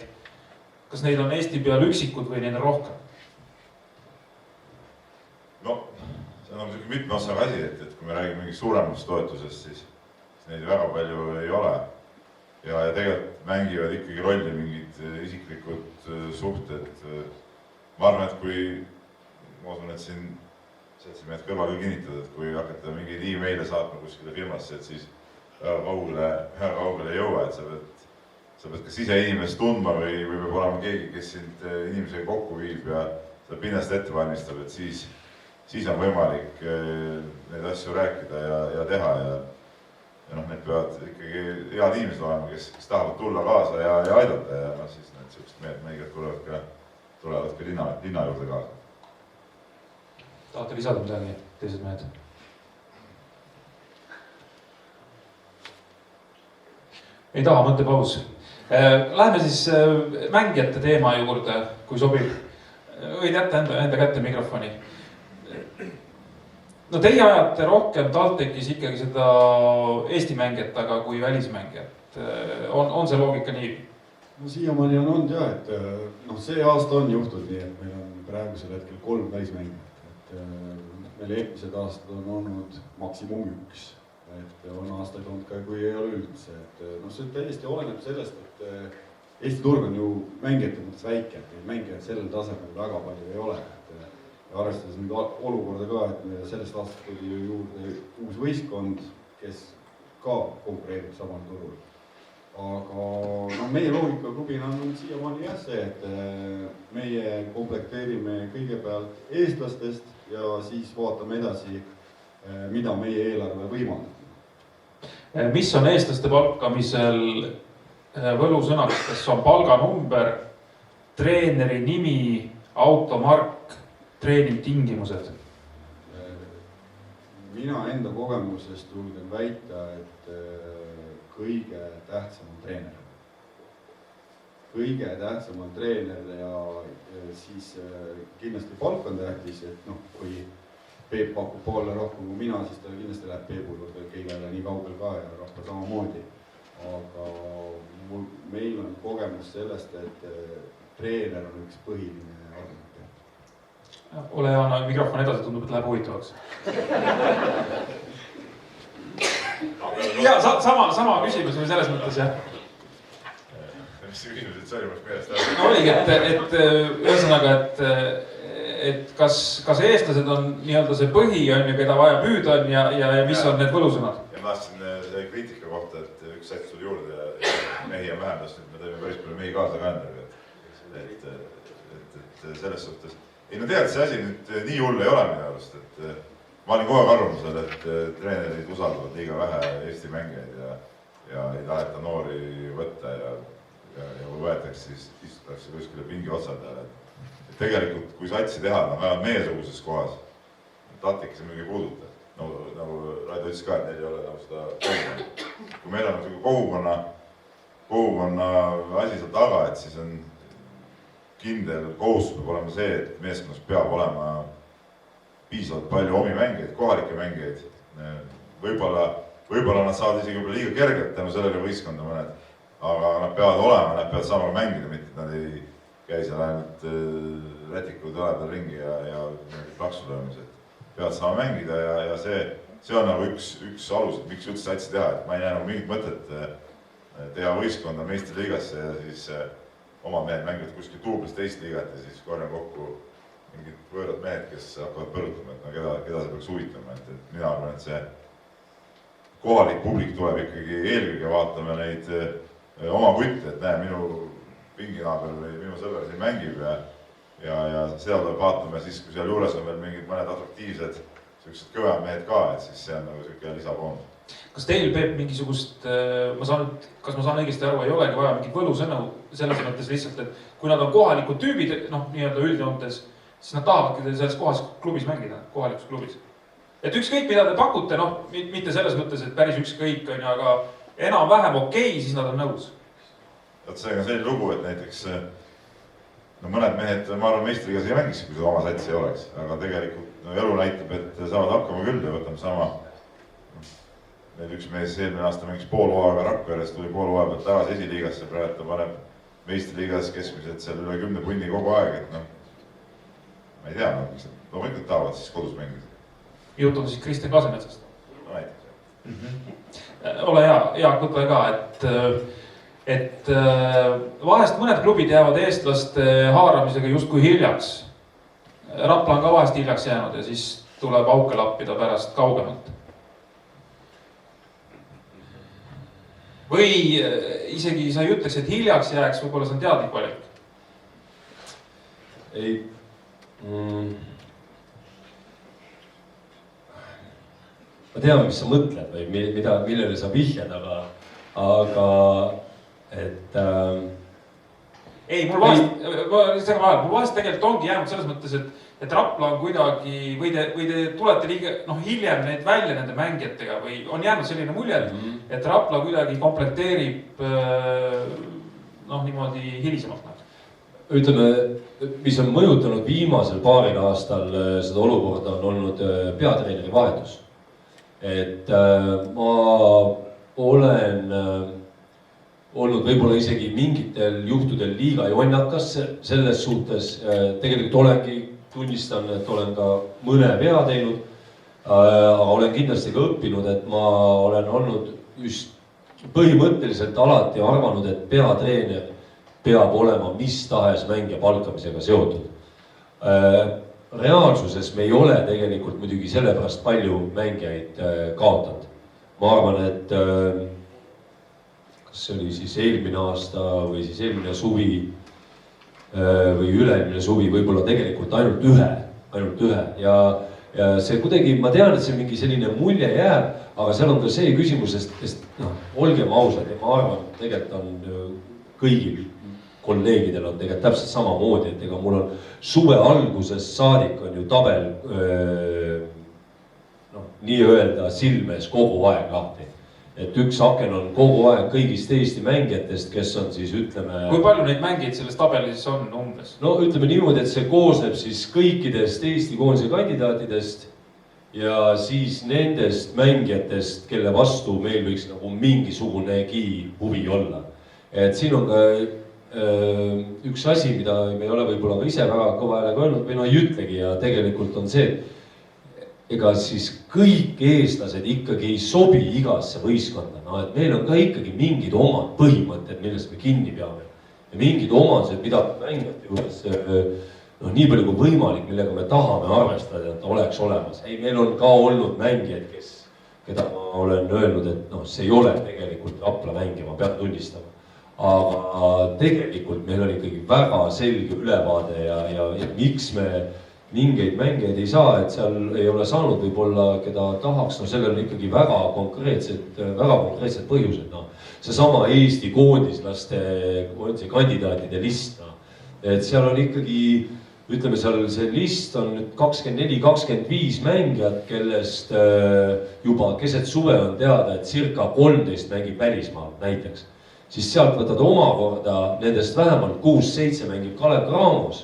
kas neid on Eesti peal üksikud või neid on rohkem? No, see on mitme osaga asi, et kui me räägime mingist suuremast toetusest, siis neid väga palju ei ole. Ja tegelikult mängivad ikkagi rolli mingid isiklikud suhted. Ma arvan, et kui, ma usun, et siin seltsimehed kõrval ka kinnitada, et kui hakata mingeid e-maile saatma kuskile firmasse, et siis kaugele ei jõua, et sa pead kas ise inimest tundma või peab olema keegi, kes sind inimesega kokku viib ja seda pinnast ette valmistab, et siis on võimalik neid asju rääkida ja teha ja need peavad ikkagi head inimesed olema, kes tahavad tulla kaasa ja aidata ja siis need sellised mehed tulevad ka linna juurde kaasa. Tahate lisada midagi, teised mehed? Ei taha, mõttepaus. Läheme siis mängijate teema juurde, kui sobib. Võid jätta enda kätte mikrofoni. No teie ajate rohkem TalTechis ikkagi seda Eesti mängijat, aga kui välismängijat. On see loogika nii? No siiamaani on olnud jah, et see aasta on juhtud nii, et meil on praegusel hetkel 3 välismängijat. Meil eelmised aastad on olnud maksimum 1. Et on aastaid olnud ka, kui ei ole üldse. See täiesti oleneb sellest, et Eesti turg on ju mängijate mõttes väike, et mängijad sellel tasemel väga palju ei ole. Ja arvestades nüüd olukorda ka, et sellest aastast tuli juurde uus võistkond, kes ka konkureerib samal turul. Aga meie loogika klubina on siiamaani jah see, et meie komplekteerime kõigepealt eestlastest ja siis vaatame edasi, mida meie eelarve võimaldab. Mis on eestlaste palkamisel võlusõnad, kas on palganumber, treeneri nimi, automark, treeningtingimused? Mina enda kogemusest julgen väita, et kõige tähtsam on treener. Kõige tähtsam on treener ja siis kindlasti palk on tähtis, et kui Peep pakub poole rohkem kui mina, siis ta kindlasti läheb Peebu juurde, keegi ei ole nii kaugel ka ja Rapla samamoodi. Aga meil on kogemus sellest, et treener on üks põhiline argument. Ole hea, mikrofon edasi, tundub, et läheb huvitavaks. Ja sama küsimus või selles mõttes, jah? Mis see küsimus, et see oli meelest? Oligi, et ühesõnaga, et kas eestlased on nii-öelda see põhi, keda vaja püüda on ja mis on need võlusõnad? Ja ma tahtsin selle kriitika kohta, et üks sats tuli juurde ja mehi on vähemast, et me tõime päris palju mehi kaasa ka enda. Et selles suhtes. Ei, tegelikult see asi nüüd nii hull ei ole minu arust, et ma olin kogu aeg arvamusel, et treenerid usaldavad liiga vähe Eesti mängijaid ja ei taheta noori võtta ja kui võetakse, siis istutakse kuskile pingi otsad peale. Tegelikult, kui satsi teha, vähemalt meiesuguses kohas, TalTechis on mingi puuduta. Nagu Raido ütles ka, et neil ei ole seda kogukonna. Kui meil on kogukonna asi seal taga, et siis on kindel kohustus peab olema see, et meeskonnas peab olema piisavalt palju omi mängijaid, kohalikke mängijaid. Võib-olla nad saavad isegi liiga kergelt tänu sellele võistkonda mõned, aga nad peavad olema, nad peavad saama mängida, mitte nad ei käi seal ainult rätikud õle peal ringi ja plaksu löömised. Peavad saama mängida ja see on nagu üks alus, et miks üldse satsi teha, et ma ei näe nagu mingit mõtet teha võistkonda meistriliigasse ja siis oma mehed mängivad kuskil tuublis teist liigat ja siis korjan kokku mingid võõrad mehed, kes hakkavad põrutama, et keda see peaks huvitama, et mina arvan, et see kohalik publik tuleb ikkagi eelkõige vaatama neid oma kutte, et näe, minu pinginaaber või minu sõber siin mängib ja seda tuleb vaatama ja siis, kui seal juures on veel mingid mõned atraktiivsed sellised kõvemad mehed ka, et siis see on nagu selline lisaboonus. Kas teil, Peep, mingisugust, kas ma saan õigesti aru, ei olegi vaja mingit võlusõnu selles mõttes lihtsalt, et kui nad on kohalikud tüübid, nii-öelda üldjoontes, siis nad tahavadki selles kohas klubis mängida, kohalikus klubis. Et ükskõik, mida te pakute, mitte selles mõttes, et päris ükskõik, aga enam-vähem okei, siis nad on nõus. See on selline lugu, et näiteks mõned mehed, ma arvan, meistriliigas ei mängis, kui seda oma satsi ei oleks, aga tegelikult elu näitab, et saavad hakkama küll ja võtame sama. Meil üks mees eelmine aasta mängis poolhooaega Rakveres, tuli poolhooaja pealt tagasi esiliigasse, praegu ta paneb meistriliigas keskmiselt seal üle 10 punni kogu aeg, et ma ei tea, loomulikult tahavad siis kodus mängida. Jutt on siis Kristjan Kasemetsast? No näiteks. Ole hea, Jaak, võtme ka, et vahest mõned klubid jäävad eestlaste haaramisega justkui hiljaks. Rapla on ka vahest hiljaks jäänud ja siis tuleb auke lappida pärast kaugemalt. Või isegi sa ei ütleks, et hiljaks jääks, võib-olla see on teadlik valik? Ei. Ma tean, mis sa mõtled või millele sa vihjad, aga et... Ei, mul vahest tegelikult ongi jäänud selles mõttes, et Rapla on kuidagi, või te tulete liiga hiljem neid välja nende mängijatega või on jäänud selline mulje, et Rapla kuidagi komplekteerib niimoodi hilisemalt. Ütleme, mis on mõjutanud viimasel paaril aastal seda olukorda on olnud peatreeneri vahetus. Et ma olen olnud võib-olla isegi mingitel juhtudel liiga jonnakas selles suhtes. Tegelikult olengi, tunnistan, et olen ka mõne vea teinud, aga olen kindlasti ka õppinud, et ma olen olnud just põhimõtteliselt alati arvanud, et peatreener peab olema mis tahes mängija palkamisega seotud. Reaalsuses me ei ole tegelikult muidugi sellepärast palju mängijaid kaotanud. Ma arvan, et kas see oli siis eelmine aasta või siis eelmine suvi või üle-eelmine suvi, võib-olla tegelikult ainult ühe. Ja see kuidagi, ma tean, et see mingi selline mulje jääb, aga seal on ka see küsimus, sest olgem ausad ja ma arvan, tegelikult on kõigil kolleegidel on tegelikult täpselt samamoodi, et ega mul on suve algusest saadik on ju tabel nii-öelda silmes kogu aeg lahti. Et üks aken on kogu aeg kõigist Eesti mängijatest, kes on siis ütleme... Kui palju neid mängijaid selles tabelis on umbes? No ütleme niimoodi, et see koosneb siis kõikidest Eesti koondise kandidaatidest ja siis nendest mängijatest, kelle vastu meil võiks nagu mingisugunegi huvi olla. Et siin on ka üks asi, mida me ei ole võib-olla ka ise väga kõva häälega öelnud või ei ütlegi ja tegelikult on see, ega siis kõik eestlased ikkagi ei sobi igasse võistkonda. Et meil on ka ikkagi mingid omad põhimõtted, millest me kinni peame. Ja mingid omadused, mida mängijate juures nii palju kui võimalik, millega me tahame arvestada, et oleks olemas. Ei, meil on ka olnud mängijaid, keda ma olen öelnud, et see ei ole tegelikult Rapla mängija, ma pean tunnistama. Aga tegelikult meil on ikkagi väga selge ülevaade ja miks me mingeid mängijaid ei saa, et seal ei ole saanud võib-olla, keda tahaks, sellel on ikkagi väga konkreetsed põhjused. Seesama Eesti koondislaste kandidaatide list, et seal on ikkagi, ütleme seal see list on nüüd 24-25 mängijat, kellest juba keset suve on teada, et circa 13 mängib välismaal näiteks. Siis sealt võtad omakorda nendest vähemalt 6-7 mängib Kalev Cramos.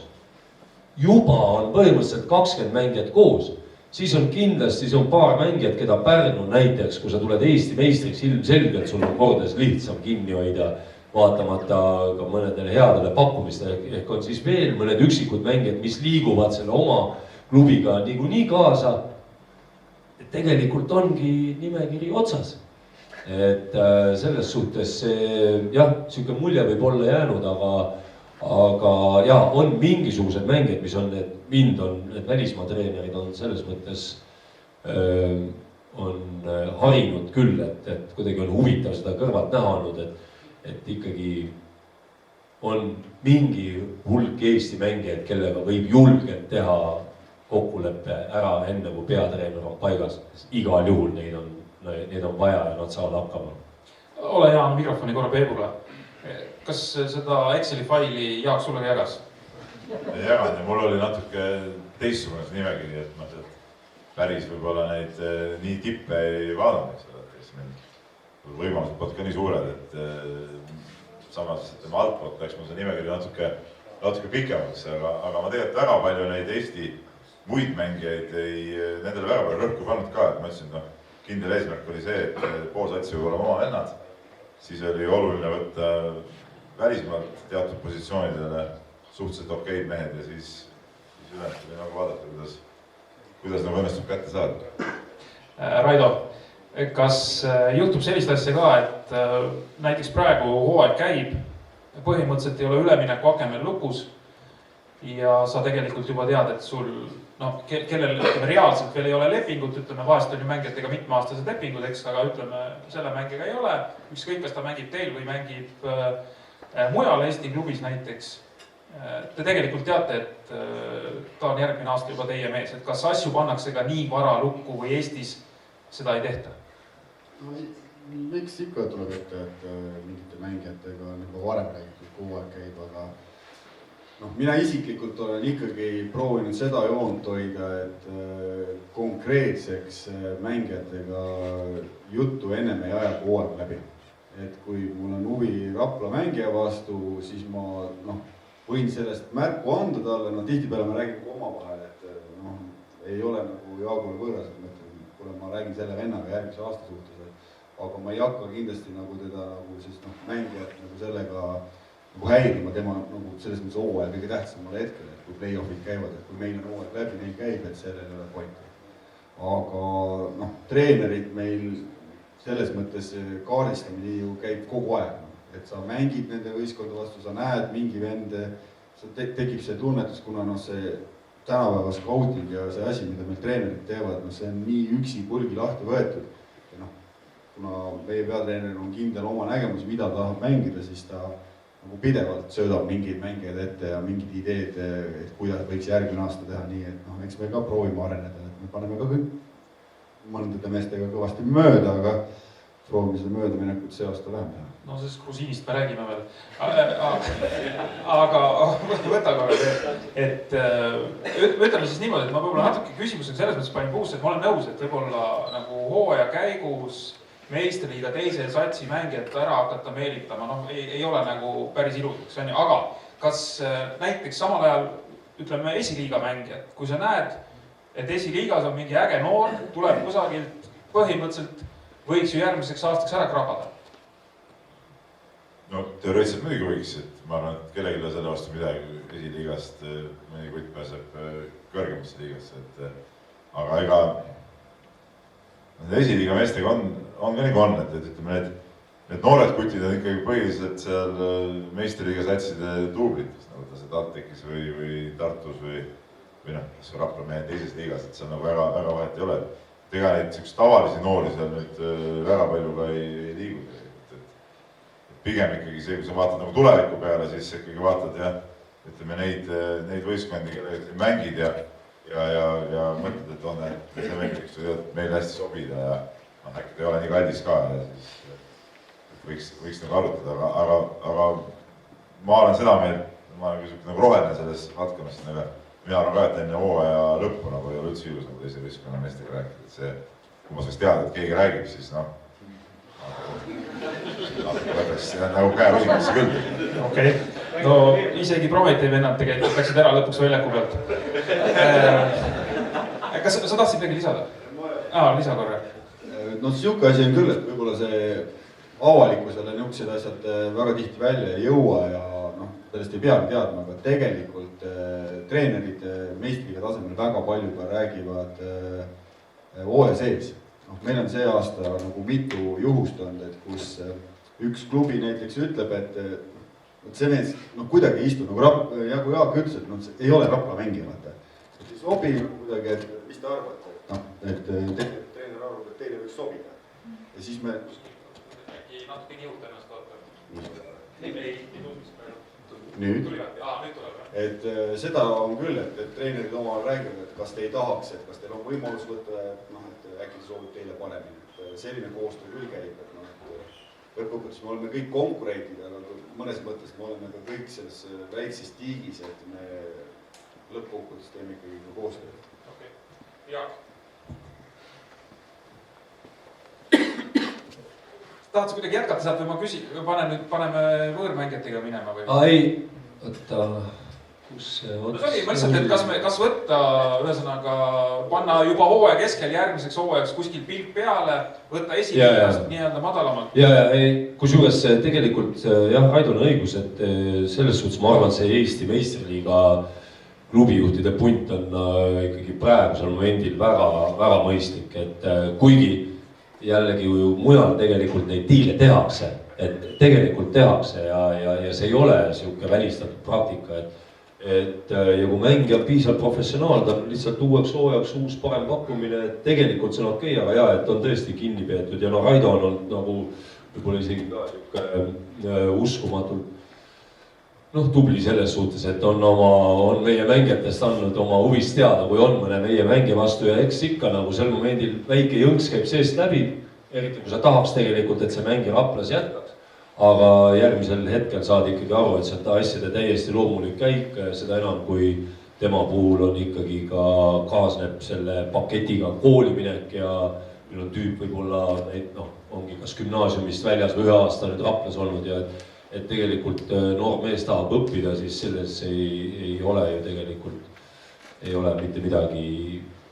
Juba on põhimõtteliselt 20 mängijat koos. Siis on kindlasti paar mängijat, keda Pärnu näiteks, kui sa tuled Eesti meistriks, ilmselgelt sul on kordades lihtsam kinni hoida, vaatamata ka mõnedele headele pakkumistele. Ehk on siis veel mõned üksikud mängijad, mis liiguvad selle oma klubiga niikuinii kaasa. Et tegelikult ongi nimekiri otsas. Et selles suhtes jah, selline mulje võib olla jäänud, aga jah, on mingisugused mängijad, mis on need välismaa treenerid on selles mõttes on harinud küll, et kuidagi on huvitav seda kõrvalt näha olnud, et ikkagi on mingi hulk Eesti mängijaid, kellega võib julgelt teha kokkuleppe ära enne, kui peatreener on paigas. Igal juhul neid on vaja ja nad saavad hakkama. Ole hea, mikrofoni korra Peebule. Kas seda Exceli faili Jaak sulle ka jagas? Jagan ja mul oli natuke teistsugune nimekiri, et ma päris võib-olla neid nii tippe ei vaadanud, kes meil võimalused polnud ka nii suured, et samas altpoolt läks mul see nimekiri natuke pikemaks, aga ma tegelikult väga palju neid Eesti muid mängijaid nendele väga palju rõhku pannud ka, et ma ütlesin, kindel eesmärk oli see, et pool satsi võib olema oma vennad, siis oli oluline võtta välismaalt teatud positsioonidele suhteliselt okeid mehed ja siis ülejäänud tuli nagu vaadata, kuidas nagu õnnestub kätte saada. Raido, kas juhtub sellist asja ka, et näiteks praegu hooaeg käib, põhimõtteliselt ei ole ülemineku aken veel lukus ja sa tegelikult juba tead, et sul, noh, kellel reaalselt veel ei ole lepingut, ütleme, vahest on ju mängijatega mitmeaastased lepingud, eks, aga ütleme, selle mängiga ei ole, ükskõik, kas ta mängib teil või mängib mujal Eesti klubis näiteks. Te tegelikult teate, et ta on järgmine aasta juba teie mees, et kas asju pannakse ka nii vara lukku või Eestis seda ei tehta? No, miks ikka tuleb ette, et mingite mängijatega on juba varem räägitud, kogu aeg käib, aga mina isiklikult olen ikkagi proovinud seda joont hoida, et konkreetseks mängijatega juttu ennem ei aja kui hooaeg läbi. Et kui mul on huvi Rapla mängija vastu, siis ma võin sellest märku anda talle, tihtipeale ma räägin omavahel, et ei ole nagu Jaagule võõras, et mõtlen, kuule ma räägin selle vennaga järgmise aasta suhtes, aga ma ei hakka kindlasti nagu teda nagu siis mängijat nagu sellega nagu häirima tema nagu selles mõttes hooaja kõige tähtsamal hetkel, et kui play-offid käivad, et kui meil on hooaeg läbi, neil käib, et sellel ei ole pointi. Aga treenerid meil selles mõttes kaardistamine ju käib kogu aeg, et sa mängid nende võistkonda vastu, sa näed mingi vende, tekib see tunnetus, kuna see tänapäeva scouting ja see asi, mida meil treenerid teevad, see on nii üksi purgi lahti võetud. Ja kuna meie peatreener on kindel oma nägemus, mida tahab mängida, siis ta nagu pidevalt söödab mingeid mängijaid ette ja mingid ideed, et kuidas võiks järgmine aasta teha nii, et eks me ka proovime areneda, et me paneme ka kõik mõndade meestega kõvasti mööda, aga proovime seda möödaminekut see aasta vähem teha. No sellest grusiinist me räägime veel. Aga võta korra veel, et ütleme siis niimoodi, et ma võib-olla natuke küsimusega selles mõttes panin puusse, et ma olen nõus, et võib-olla nagu hooaja käigus meistriliiga teise satsi mängijat ära hakata meelitama, ei ole nagu päris ilusaks, aga kas näiteks samal ajal, ütleme esiliiga mängijad, kui sa näed, et esiliigas on mingi äge noor, tuleb kusagilt, põhimõtteliselt võiks ju järgmiseks aastaks ära krabada? No teoreetiliselt muidugi võiks, et ma arvan, et kellelegi selle vastu midagi esiliigast mõni kutt pääseb kõrgemasse liigasse, aga ega esiliiga meestega on ka nagu on, et ütleme, need noored kutid on ikkagi põhiliselt seal meistriliiga satside duublites, nagu ta see TalTechis või Tartus või kas Rapla mehe teises liigas, et seal nagu väga vahet ei ole. Ega neid tavalisi noori seal nüüd väga palju ka ei liigu. Pigem ikkagi see, kui sa vaatad nagu tuleviku peale, siis ikkagi vaatad ja ütleme neid võistkondi, kellega mängid ja mõtled, et on, et see mängiks meile hästi sobida ja äkki ta ei ole nii kallis ka ja siis võiks nagu arutada, aga ma olen seda meelt, ma olen nagu roheline selles valdkonnas, mina arvan ka, et enne hooaja lõppu nagu ei ole üldse ilus nagu teise võistkonna meestega rääkida, et see, kui ma saaks teada, et keegi räägib, siis see on nagu käe rusikasse küll. Okei, no isegi Prometee vennad tegelikult läksid ära lõpuks väljaku pealt. Kas sa tahtsid midagi lisada? Lisa korra. No siuke asi on küll, et võib-olla see avalikkusele niisugused asjad väga tihti välja ei jõua ja sellest ei peagi teadma, aga tegelikult treenerid meistriga tasemel väga palju ka räägivad hooaja sees. Meil on see aasta nagu mitu juhust olnud, et kus üks klubi näiteks ütleb, et see mees kuidagi ei istu, nagu Jaak ütles, et ei ole Rapla mängija. Et ei sobi kuidagi, et mis te arvate, et treener arvab, et teile võiks sobida. Ja siis me... Äkki natuke nihuta ennast vaata. Nüüd? Et seda on küll, et treenerid omal räägivad, et kas te ei tahaks, et kas teil on võimalus võtta, et äkki see soovib teile paremini. Selline koostöö küll käib, et lõpuks me oleme kõik konkurentid, aga mõnes mõttes me oleme ka kõik selles väikses tiigis, et me lõppkokkuvõttes teeme ikkagi ka koostööd. Okei. Jaak. Tahad sa kuidagi jätkata sealt või ma küsin, paneme võõrmängijatega minema või? Ei, võtta, kus see ots... No see oli mõtleselt, et kas võtta, ühesõnaga, panna juba hooaja keskel järgmiseks hooajaks kuskil pilk peale, võtta esiliigast nii-öelda madalamalt. Kusjuures tegelikult jah, Aidul on õigus, et selles suhtes ma arvan, see Eesti meistriliiga klubijuhtide punt on ikkagi praegusel momendil väga mõistlik, et kuigi jällegi ju mujal tegelikult neid diile tehakse, et tegelikult tehakse ja see ei ole siuke välistatud praktika, ja kui mängija on piisavalt professionaal, ta on lihtsalt uueks hoojaks uus parem pakkumine, et tegelikult see on okei, aga jaa, et on tõesti kinni peetud ja no Raido on olnud nagu võib-olla isegi ka uskumatult tubli selles suhtes, et on meie mängijatest andnud oma huvist teada, kui on mõne meie mängija vastu ja eks ikka nagu sel momendil väike jõnks käib seest läbi, eriti kui sa tahaks tegelikult, et see mängija Raplas jätkaks. Aga järgmisel hetkel saad ikkagi aru, et see on asjade täiesti loomulik käik, seda enam kui tema puhul on ikkagi ka kaasneb selle paketiga kooliminek ja meil on tüüp võib-olla ongi kas gümnaasiumist väljas või 1 aasta nüüd Raplas olnud ja et tegelikult noor mees tahab õppida, siis selles ei ole ju tegelikult ei ole mitte midagi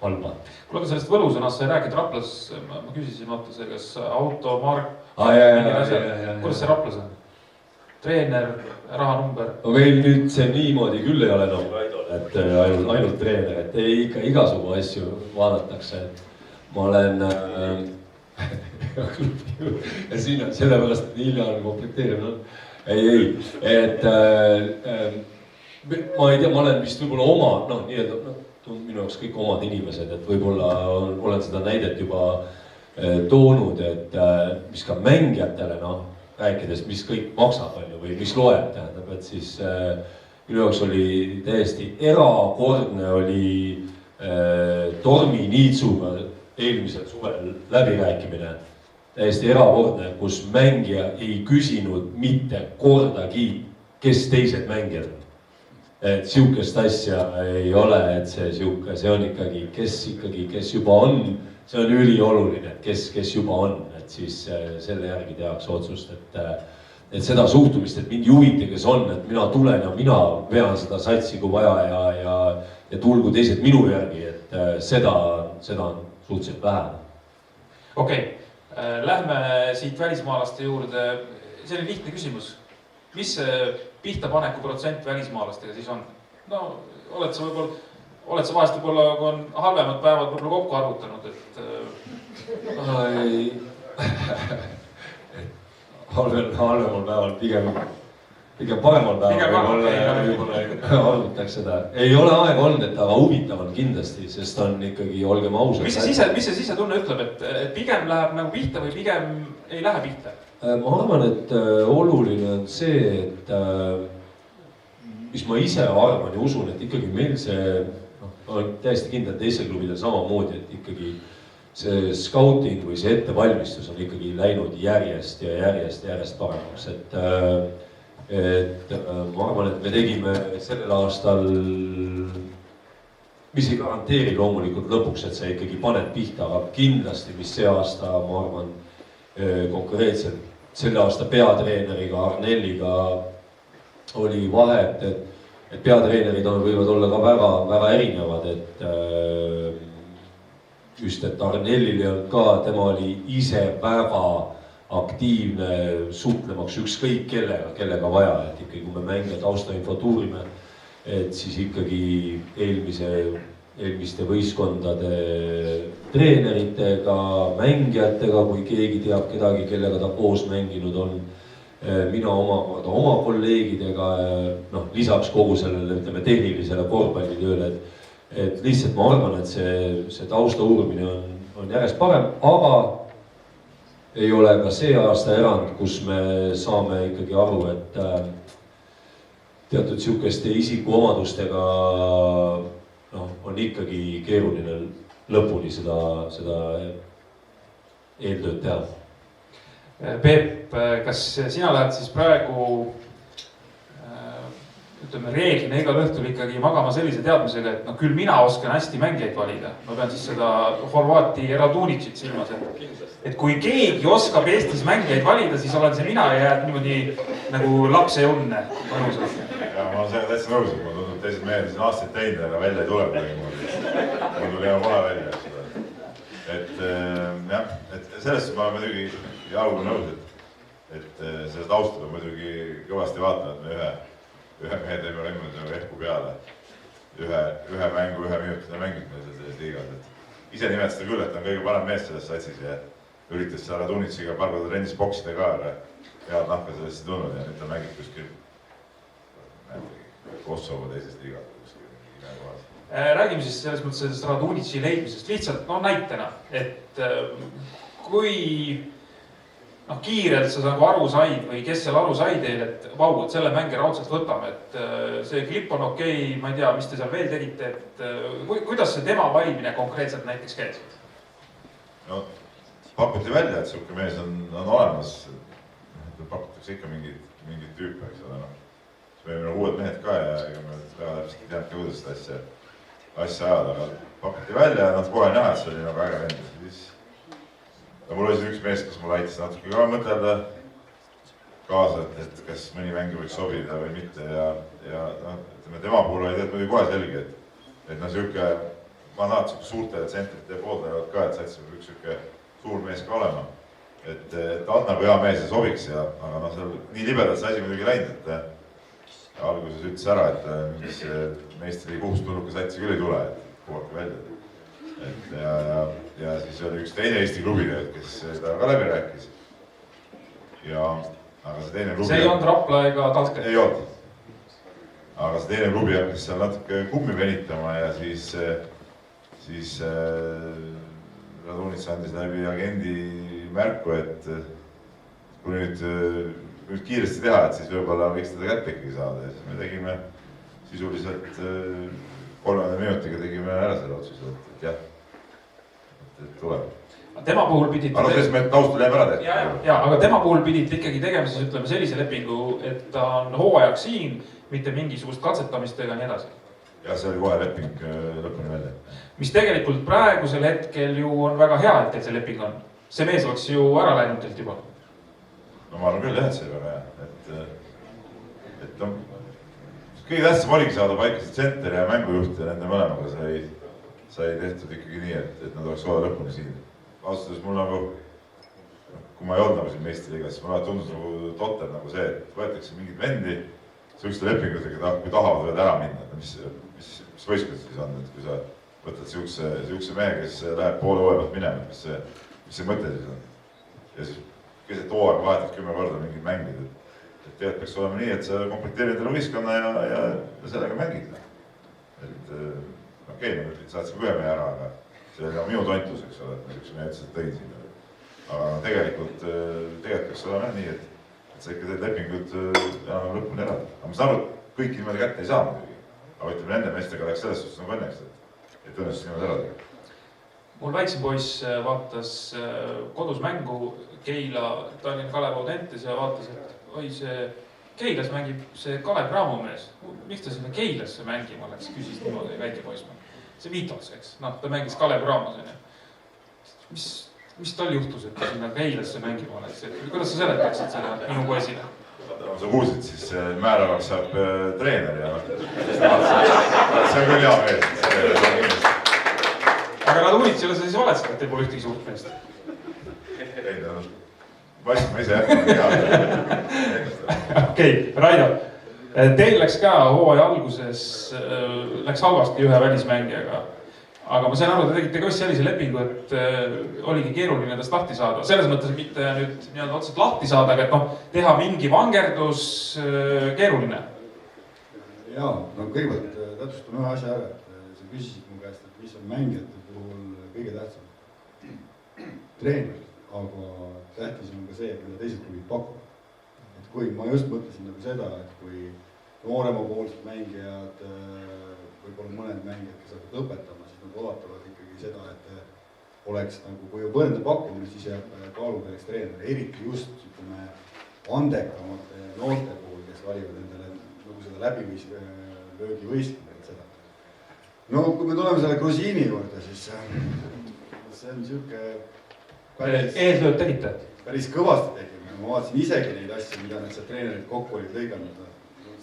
halba. Kuule, aga sellest võlusõnast sai rääkida Raplas, ma küsisin Matuse, kas automark, kuidas see Raplas on? Treener, rahanumber? Meil nüüd see niimoodi küll ei ole et ainult treener, et ikka igasugu asju vaadatakse. Ma olen ja siin on sellepärast, et hilja on komplekteerimine. Et ma ei tea, ma olen vist võib-olla oma, minu jaoks kõik omad inimesed, et võib-olla olen seda näidet juba toonud, et mis ka mängijatele, rääkides, mis kõik maksab või mis loeb, tähendab, et siis minu jaoks oli täiesti erakordne oli Tormi Niitsuga eelmisel suvel läbirääkimine. Täiesti erakordne, kus mängija ei küsinud mitte kordagi, kes teised mängijad on. Et siukest asja ei ole, et see on ikkagi, kes juba on, see on ülioluline, et kes juba on, et siis selle järgi tehakse otsust, et seda suhtumist, et mind huvita, kes on, et mina tulen ja mina vean seda satsi kui vaja ja tulgu teised minu järgi, et seda on suhteliselt vähe. Okei, lähme siit välismaalaste juurde. See oli lihtne küsimus. Mis see pihtapaneku protsent välismaalastega siis on? Oled sa vahest võib-olla, kui on halvemad päevad võib-olla kokku arvutanud, et... halvemal päeval pigem paremal päeval võib-olla arvutaks seda. Ei ole aega olnud, et aga huvitav on kindlasti, sest on ikkagi, olgem ausad. Mis see sisetunne ütleb, et pigem läheb nagu pihta või pigem ei lähe pihta? Ma arvan, et oluline on see, et mis ma ise arvan ja usun, et ikkagi meil see, olen täiesti kindel teisel klubidel samamoodi, et ikkagi see scouting või see ettevalmistus on ikkagi läinud järjest paremaks, et ma arvan, et me tegime sellel aastal, mis ei garanteeri loomulikult lõpuks, et sa ikkagi paned pihta, aga kindlasti, mis see aasta, ma arvan, konkreetselt selle aasta peatreeneriga, Arnelliga oli vahet, et peatreenerid võivad olla ka väga erinevad, et just, et Arnellil ei olnud ka, tema oli ise väga aktiivne suhtlemaks ükskõik kellega vaja, et ikkagi kui me mängija taustainfo tuurime, et siis ikkagi eelmiste võistkondade treeneritega, mängijatega, kui keegi teab kedagi, kellega ta koos mänginud on, mina oma kolleegidega, lisaks kogu sellele, ütleme, tehnilisele korvpallitööle, et lihtsalt ma arvan, et see tausta uurimine on järjest parem, aga ei ole ka see aasta erand, kus me saame ikkagi aru, et teatud sihukeste isikuomadustega on ikkagi keeruline lõpuni seda eeltööd teha. Peep, kas sina lähed siis praegu reeglina igal õhtul ikkagi magama sellise teadmisega, et küll mina oskan hästi mängijaid valida. Ma pean siis seda Horvaati Radunitšit silmas, et kui keegi oskab Eestis mängijaid valida, siis olen see mina ja jääd niimoodi nagu lapse õnne mõnusalt. Ja ma olen sellega täitsa nõus, et ma tundub teised mehed siin aastaid teinud, aga välja ei tule midagi. Mul tuli hea kohe välja. Et sellest ma olen muidugi algul nõus, et seda tausta peab muidugi kõvasti vaatama, et me ühe mehe teeme lõimud ehku peale. Ühe mängu, 1 minutine mängib selles liigas. Ise nimetada küll, et on kõige parem mees selles satsis ja üritas seal Radunitsiga paar korda trennis boksida ka, head nahka sellest ei tulnud ja nüüd ta mängib kuskil Kosovo teises liigas. Räägime siis selles mõttes sellest Radunitši leidmisest lihtsalt näitena, et kui kiirelt sa nagu aru said või kes seal aru sai teil, et vau, et selle mänge raudselt võtame, et see klipp on okei, ma ei tea, mis te seal veel tegite, et kuidas see tema valimine konkreetselt näiteks käis? No pakuti välja, et siuke mees on olemas, pakutakse ikka mingid tüüpe, eks ole, siis me olime uued mehed ka ja ega me väga täpselt ei teadnud ka, kuidas seda asja ajada, aga pakuti välja ja kohe näha, et see oli nagu äge vend. Ja mul oli siin üks mees, kes mulle aitas natuke ka mõtelda kaasa, et kas mõni mängi võiks sobida või mitte ja ütleme, tema puhul oli muidugi kohe selge, et siuke mandaat suurte tsentrite pooldajad ka, et sats võib üks siuke suur mees ka olema. Et on nagu hea mees ja sobiks ja, aga seal nii libedalt see asi muidugi läinud, et alguses ütles ära, et meistri kuhustuluka satsi küll ei tule, et puhake välja. Ja siis oli üks teine Eesti klubi, kes seda ka läbi rääkis. Aga see teine klubi... See ei olnud Rapla ega Talke? Ei olnud. Aga see teine klubi hakkas seal natuke kummi venitama ja siis Radunitš andis läbi agendi märku, et kui nüüd kiiresti teha, et siis võib-olla võiks teda kätte ikkagi saada ja siis me tegime sisuliselt 30 minutiga tegime ära selle otsuse, et jah, et tuleb. Tema puhul pidid... Aga selles me taustul jääme ära tehtud. Ja, aga tema puhul pidid ikkagi tegema siis ütleme sellise lepingu, et ta on hooajaks siin, mitte mingisugust katsetamist ega nii edasi. Ja see oli kohe leping lõpuni välja. Mis tegelikult praegusel hetkel ju on väga hea, et teil see leping on. See mees oleks ju ära läinud teilt juba. No ma arvan küll jah, et see väga hea. Et kõige tähtsam oligi saada paika see tsenter ja mängujuht ja nende mõlemaga sai tehtud ikkagi nii, et nad oleks hooaja lõpuni siin. Vastades mul nagu, kui ma ei olnud nagu siin meistriliigas, siis mulle tundus nagu totter nagu see, et võetakse mingid vendi siukeste lepingutega, kui tahavad võivad ära minna. Mis võistkond siis on, et kui sa võtad siukse mehe, kes läheb poole hooaja pealt minema, mis see mõte siis on. Ja siis keset hooaega vahetad 10 korda mingid mängid, et tegelikult peaks olema nii, et sa komplekteerid endale võistkonna ja sellega mängid. Et okei, ma saatsin ühe mehe ära, aga see oli minu tontus, eks ole, et ma siukse mehe ütlesin, et tõin siin. Aga tegelikult peaks olema nii, et sa ikka teed lepingud lõpuni ära. Aga ma saan aru, et kõik niimoodi kätte ei saa muidugi. Aga ütleme, nende meestega läks selles suhtes nagu õnneks, et õnnestus niimoodi ära teha. Mul väiksem poiss vaatas kodus mängu Keila Tallinna Kalev Audentes ja vaatas, et oi, see Keilas mängib see Kalev Cramo mees. Miks ta sinna Keilasse mängima läks, küsis niimoodi väike poiss. See Vitos, eks? Ta mängis Kalev Cramos. Mis tal juhtus, et ta sinna Keilasse mängima läks? Kuidas sa seletaksid seda minu poisile? Sa kuulsid, siis määravaks saab treener ja see on küll hea mees. Aga Radunitšile sa siis oled seda, et teil pole ühtegi suurt meest? Ei, vaist ma ise jätnud. Okei, Raido, teil läks ka hooaja alguses, läks halvasti ühe välismängijaga. Aga ma sain aru, te tegite ka sellise lepingu, et oligi keeruline tast lahti saada. Selles mõttes mitte nüüd otseselt lahti saada, aga teha mingi vangerdus keeruline. Jaa, kõigepealt täpsustan ühe asja ära, et sa küsisid mu käest, et mis on mängijate puhul kõige tähtsam. Treener, aga tähtis on ka see, mida teised klubid pakuvad. Et kui ma just mõtlesin nagu seda, et kui nooremapoolsed mängijad, võib-olla mõned mängijad, kes hakkavad õpetama, siis nad vaatavad ikkagi seda, et oleks nagu, kui võrrelda pakkumine, siis jääb kaalupealeks treener, eriti just andekamate noorte puhul, kes valivad endale nagu seda läbivöögi võistkonnalt seda. No kui me tuleme selle Grusiini juurde, siis see on siuke eestööd tegite? Päris kõvasti tegime. Ma vaatasin isegi neid asju, mida need seal treenerid kokku olid lõiganud.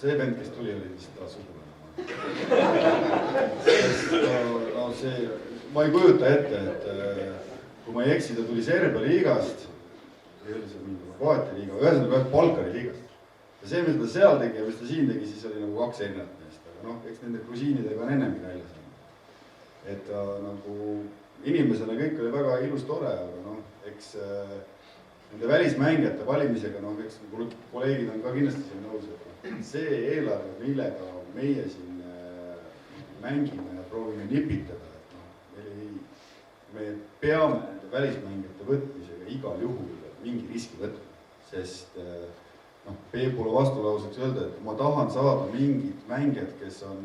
See vend, kes tuli, oli vist taas sugulane. Ma ei kujuta ette, et kui ma ei eksi, ta tuli Serbia liigast, ei olnud see mingi Horvaatia liiga, ühesõnaga Balkani liigast. Ja see, mis ta seal tegi ja mis ta siin tegi, siis oli nagu kaks erinevat meest. Aga eks nende grusiinidega on ennemgi välja saanud. Et nagu inimesena kõik oli väga ilus tore, aga eks nende välismängijate valimisega, eks kolleegid on ka kindlasti siin nõus, et see eelarve, millega meie siin mängime ja proovime nipitada, et me peame nende välismängijate võtmisega igal juhul mingi riski võtma, sest pole vastulauseks öelda, et ma tahan saada mingid mängijad, kes on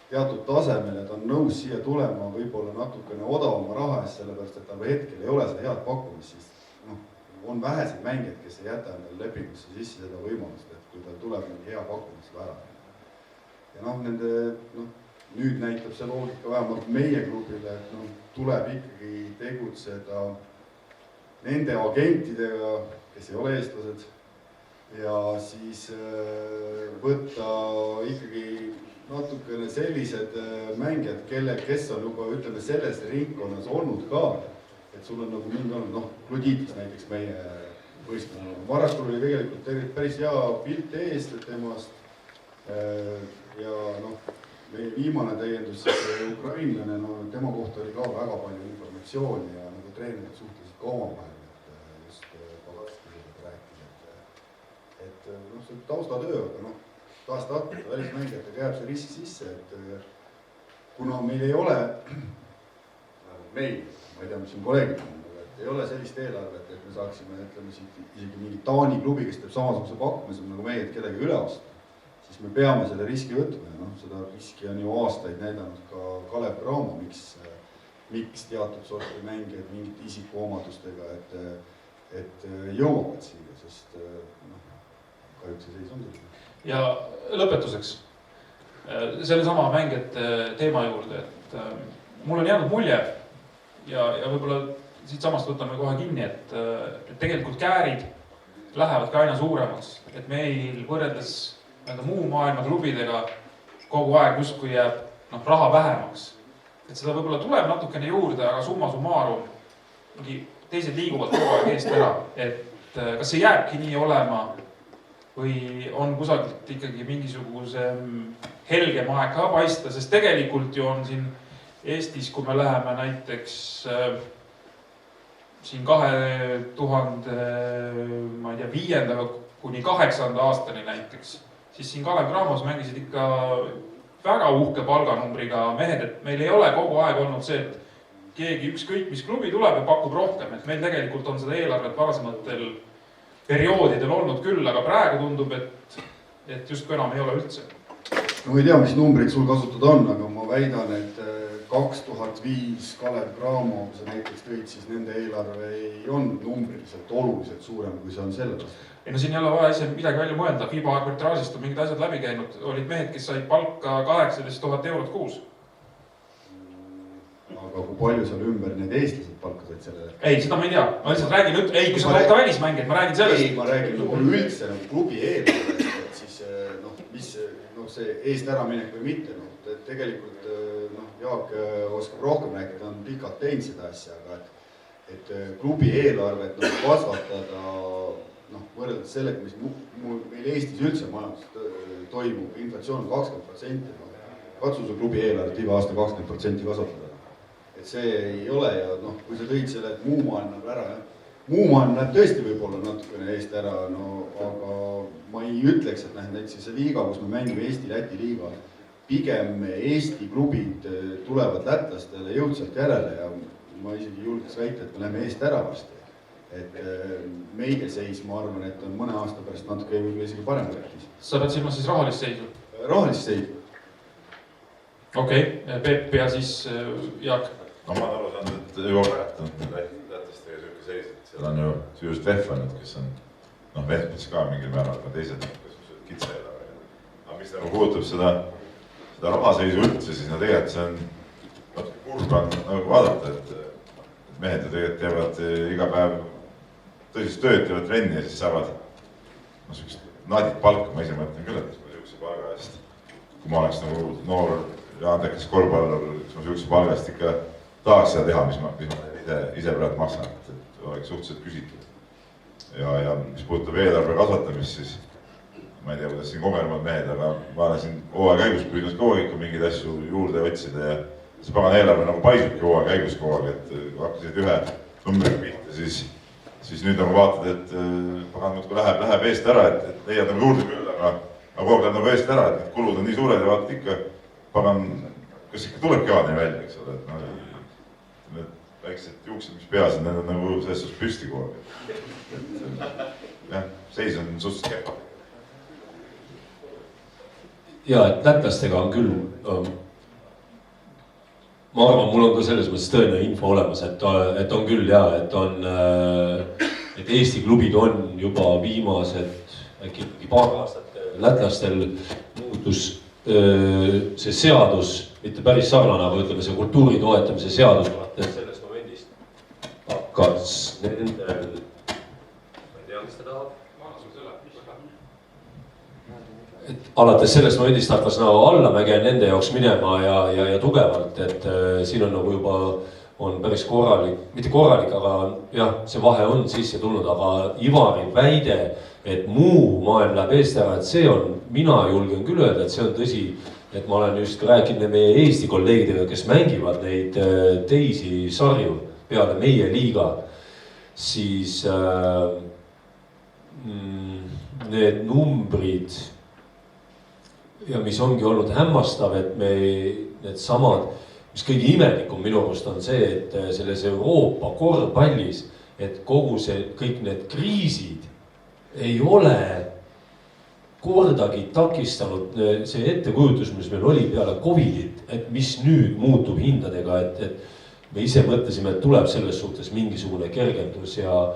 teatud tasemel, et on nõus siia tulema võib-olla natukene odavama raha eest, sellepärast, et tal hetkel ei ole seda head pakkumist, siis on väheseid mängijad, kes ei jäta endale lepingusse sisse seda võimalust, et kui tal tuleb mingi hea pakkumist ära. Ja nüüd näitab see loogika vähemalt meie klubile, et tuleb ikkagi tegutseda nende agentidega, kes ei ole eestlased, ja siis võtta ikkagi natukene sellised mängijad, kes on juba, ütleme, selles ringkonnas olnud ka, et sul on nagu mingi olnud, Kluditas näiteks meie võistkonna. Marastul oli tegelikult päris hea pilt eest temast ja meie viimane täiendus, ukrainlane, tema kohta oli ka väga palju informatsiooni ja nagu treenerid suhteliselt ka omavahel, et just palatskidega rääkida, et see taustatöö, aga taas-tahtmata välismängijatega jääb see risk sisse, et kuna meil ei ole, ma ei tea, mis on kolleegid, et ei ole sellist eelarvet, et me saaksime, ütleme, isegi mingi Taani klubi, kes teeb samasuguse pakkumise nagu meie, et kedagi üle osta, siis me peame selle riski võtma ja seda riski on ju aastaid näidanud ka Kalev Cramo, miks teatud sorti mängijad mingite isikuomadustega, et jõuavad siia, sest kahjuks see seis on seda. Ja lõpetuseks selle sama mängijate teema juurde, et mul on jäänud mulje ja võib-olla siit samast võtame kohe kinni, et tegelikult käärid lähevad ka aina suuremaks, et meil võrreldes muu maailma klubidega kogu aeg justkui jääb raha vähemaks. Et seda võib-olla tuleb natukene juurde, aga summa summarum teised liiguvad kogu aeg eest ära. Et kas see jääbki nii olema või on kusagilt ikkagi mingisuguse helgem aeg ka paista, sest tegelikult ju on siin Eestis, kui me läheme näiteks siin 2005. kuni 2008. aastani näiteks, siis siin Kalev Cramos mängisid ikka väga uhke palganumbriga mehed, et meil ei ole kogu aeg olnud see, et keegi ükskõik mis klubi tuleb ja pakub rohkem, et meil tegelikult on seda eelarvet varasematel perioodidel olnud küll, aga praegu tundub, et justkui enam ei ole üldse. No ei tea, mis numbrid sul kasutada on, aga ma väidan, et 2005 Kalev Cramo, kui sa näiteks tõid, siis nende eelarve ei olnud numbriliselt oluliselt suurem, kui see on sellest. Ei no siin ei ole vaja ise midagi välja mõelda, FIBA arbitraažist on mingid asjad läbi käinud, olid mehed, kes said palka 18 000 eurot kuus. Aga kui palju seal ümber need eestlased palka said sellele? Ei, seda ma ei tea, ma lihtsalt räägin, kui sa tood ka välismängijad, ma räägin sellest. Ei, ma räägin üldse klubi eelarve, et siis mis see eest ära minek või mitte, tegelikult Jaak oskab rohkem rääkida, ta on pikalt teinud seda asja, aga et klubi eelarvet kasvatada võrreldes sellega, mis meil Eestis üldse majandus toimub, inflatsioon on 20%, katsu klubi eelarvet iga aasta 20% kasvatada. Et see ei ole ja kui sa tõid selle, et muu maailm näeb ära, muu maailm näeb tõesti võib-olla natukene eest ära, aga ma ei ütleks, et näiteks see liiga, kus me mängime Eesti-Läti liiga, pigem Eesti klubid tulevad lätlastele jõudsalt järele ja ma isegi julgeks väita, et me läheme eest ära varsti. Et meie seis, ma arvan, et on mõne aasta pärast natuke võib-olla isegi parem võttis. Sa pead silmas siis rahalist seisu? Rahalist seisu. Okei, Peep ja siis Jaak. No ma aru saan, et juba päratanud lätlastega selline seis, et seal on ju süüdest vehvanud, kes on Ventmis ka mingil määral, aga teised kitsa eelarve. Aga mis puudutab seda rahaseisu üldse, siis tegelikult see on natuke kurb vaadata, et mehed tegelikult teevad iga päev tõsist tööd, teevad trenni ja siis saavad sellist nadit palka, ma ise mõtlen küll, et sellise palga eest, kui ma oleks nagu noor ja andekas korvpallur, siis ma sellise palga eest ikka tahaks seda teha, mis ma ise praegu maksan, et oleks suhteliselt küsitud. Ja mis puudutab eelarve kasvatamist, siis ma ei tea, kuidas siin kogenumad mehed, aga ma olen siin hooaja käigus püüdnud kogu aeg mingeid asju juurde otsida ja see pagan eelarve nagu paisubki hooaja käigus kogu aeg, et hakkasid ühe numbriga pihta, siis nüüd nagu vaatad, et pagan muudkui läheb eest ära, et leiad nagu juurde küll, aga kogu aeg läheb nagu eest ära, et need kulud on nii suured ja vaatad ikka, pagan, kas ikka tuleb kevadeni välja, eks ole, et need väiksed juuksed, mis peas on, need on nagu selles suhtes püsti kogu aeg. Jah, seis on suhteliselt kehva. Ja, et lätlastega on küll, ma arvan, mul on ka selles mõttes tõene info olemas, et on küll ja, et Eesti klubid on juba viimased äkki paar aastat lätlastel muutus see seadus, mitte päris sarnane, aga ütleme see kultuuri toetamise seadus, sellest momendist hakkas nendel, ma ei tea, mis ta tahab, et alates sellest momendist hakkas nagu allamäge nende jaoks minema ja tugevalt, et siin on nagu juba on päris korralik, mitte korralik, aga jah, see vahe on sisse tulnud, aga Ivari väide, et muu maailm läheb eest ära, et see on, mina julgen küll öelda, et see on tõsi, et ma olen just rääkinud meie Eesti kolleegidega, kes mängivad neid teisi sarju peale meie liiga, siis need numbrid ja mis ongi olnud hämmastav, et me need samad, mis kõige imelikum minu arust on see, et selles Euroopa korvpallis, et kogu see, kõik need kriisid ei ole kordagi takistanud see ettekujutus, mis meil oli peale Covidit, et mis nüüd muutub hindadega, et me ise mõtlesime, et tuleb selles suhtes mingisugune kergendus ja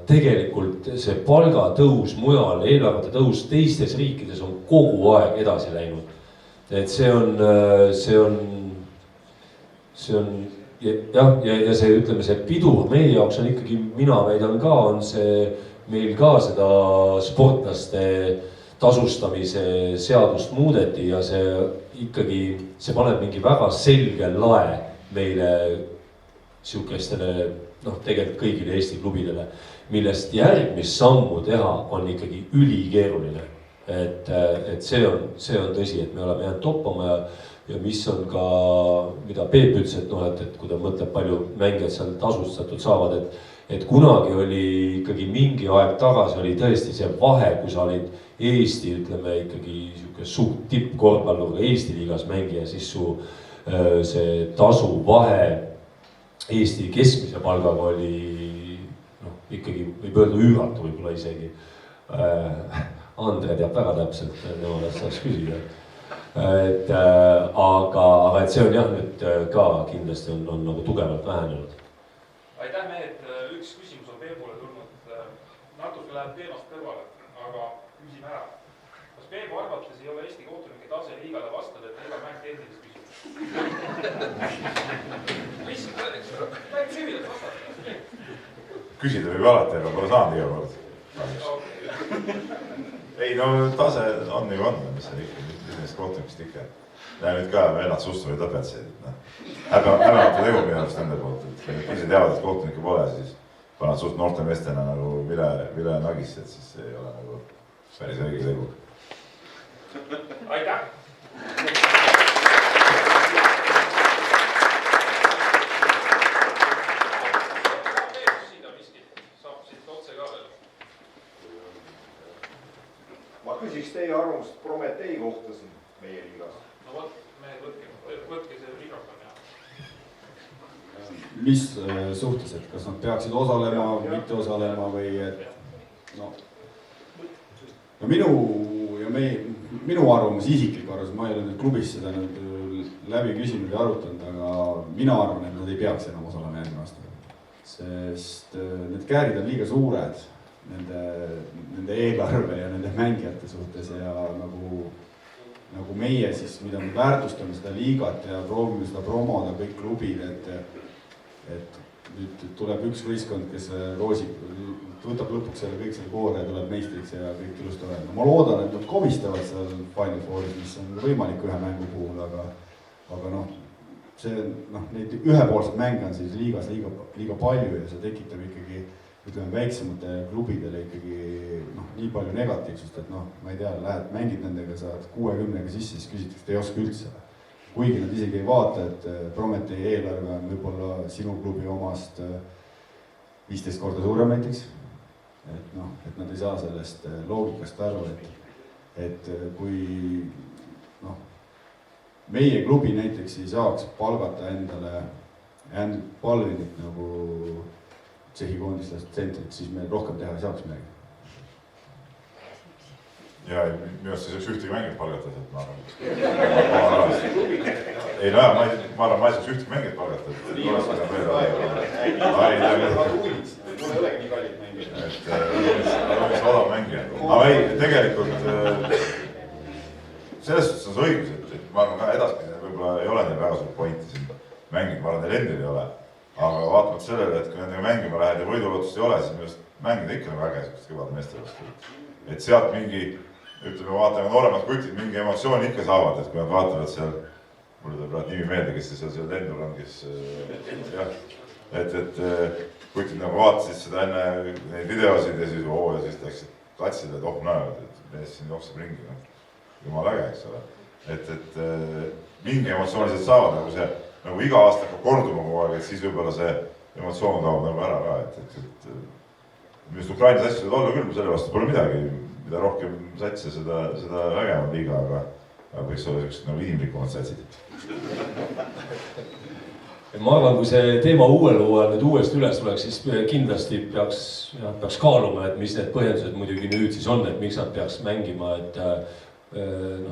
tegelikult see palgatõus mujal, eelarvete tõus teistes riikides on kogu aeg edasi läinud. Et see on jah, ja see, ütleme, see pidur meie jaoks on ikkagi, mina väidan ka, on see meil ka seda sportlaste tasustamise seadust muudeti ja see ikkagi, see paneb mingi väga selge lae meile siukestele, tegelikult kõigile Eesti klubidele, millest järgmist sammu teha on ikkagi ülikeeruline. Et see on tõsi, et me oleme jäänud toppama ja mis on ka, mida Peep ütles, et kui ta mõtleb, palju mängijad seal tasustatud saavad, et kunagi oli ikkagi mingi aeg tagasi oli tõesti see vahe, kui sa olid Eesti, ütleme ikkagi suht tippkorvpalluriga Eesti liigas mängija, siis su see tasu vahe Eesti keskmise palgaga oli ikkagi võib öelda üüratu võib-olla isegi. Andre teab väga täpselt, nemad saaks küsida. Aga et see on jah nüüd ka kindlasti on nagu tugevalt vähenenud. Aitäh mehed, üks küsimus on Peebule tulnud, natuke läheb teemast kõrvale, aga küsime ära. Kas Peebu arvates ei ole Eesti kohtunike tase liigale vastav, et iga mäng tehnilist küsimus? Mis? Mäng süvidalt vastata. Küsida võib alati, aga pole saanud iga kord. Ei, no tase on nagu on, mis on ikka, mis kohtunikest ikka. Ja nüüd ka vennad sustuvaid lõpetasid, häbematu tegu minu arust nende poolt, et ise teavad, et kohtunikke pole, siis pannad suht noorte meestena nagu vile nagisse, et siis ei ole nagu päris õige tegu. Aitäh! Ma küsiks teie arvamust Prometee kohta siin meie liigas. No võt, mehed, võtke see mikrofon ja. Mis suhtes, et kas nad peaksid osalema, mitte osalema või et minu arvamus, isiklik arvamus, ma ei ole nüüd klubis seda nüüd läbi küsinud ja arutanud, aga mina arvan, et nad ei peaks enam osalema järgmine aasta. Sest need käärid on liiga suured nende eelarve ja nende mängijate suhtes ja nagu meie siis, mida me väärtustame seda liigat ja proovime seda promoda kõik klubid, et nüüd tuleb üks võistkond, kes roosib, võtab lõpuks selle kõik selle koore ja tuleb meistriks ja kõik ilusti olema. Ma loodan, et nad komistavad seal Final Fouris, mis on võimalik ühe mängu puhul, aga neid ühepoolseid mänge on siis liigas liiga palju ja see tekitab ikkagi, ütleme, väiksemate klubidele ikkagi nii palju negatiivsust, et ma ei tea, lähed mängid nendega, saad 60-ga sisse, siis küsitakse, et ei oska üldse. Kuigi nad isegi ei vaata, et Prometee eelarve on võib-olla sinu klubi omast 15 korda suurem näiteks. Et nad ei saa sellest loogikast aru, et kui meie klubi näiteks ei saaks palgata endale handballinit nagu Tšehhi koondislast tsentrit, siis me rohkem teha ei saaks midagi. Ja minu arust ei saaks ühtegi mängijat palgata, et ma arvan. Ei, ma arvan, ma ei saaks ühtegi mängijat palgata. Mul ei olegi nii kallid mängijad. Et oleks odav mängija. Aga ei, tegelikult selles suhtes on see õigus, et ma arvan ka edaspidi võib-olla ei ole neil väga suurt pointi siin mängida, ma arvan, neil endil ei ole. Aga vaatamata sellele, et kui nendega mängima lähed ja võidulootust ei ole, siis minu arust mängida ikka nagu äge sellist kõvade meeste vastu. Et sealt mingi, ütleme, vaatame nooremad kutid, mingi emotsiooni ikka saavad, et kui nad vaatavad seal, mulle tuleb praegu nimi meelde, kes seal lendul on, kes jah, et kutid nagu vaatasid seda enne neid videosid ja siis läksid katsile, et näevad, et mees siin jookseb ringi, jumal äge, eks ole. Et mingi emotsiooni sealt saavad nagu see, nagu iga aasta hakkab korduma kogu aeg, et siis võib-olla see emotsioon kaob nagu ära ka, et minu arust Ukrainas asju võivad olla küll, selle vastu pole midagi, mida rohkem satse, seda vägevam liiga, aga võiks olla sellised nagu inimlikumad satsid. Ma arvan, kui see teema uuel hooajal nüüd uuesti üles tuleks, siis kindlasti peaks kaaluma, et mis need põhjendused muidugi nüüd siis on, et miks nad peaks mängima, et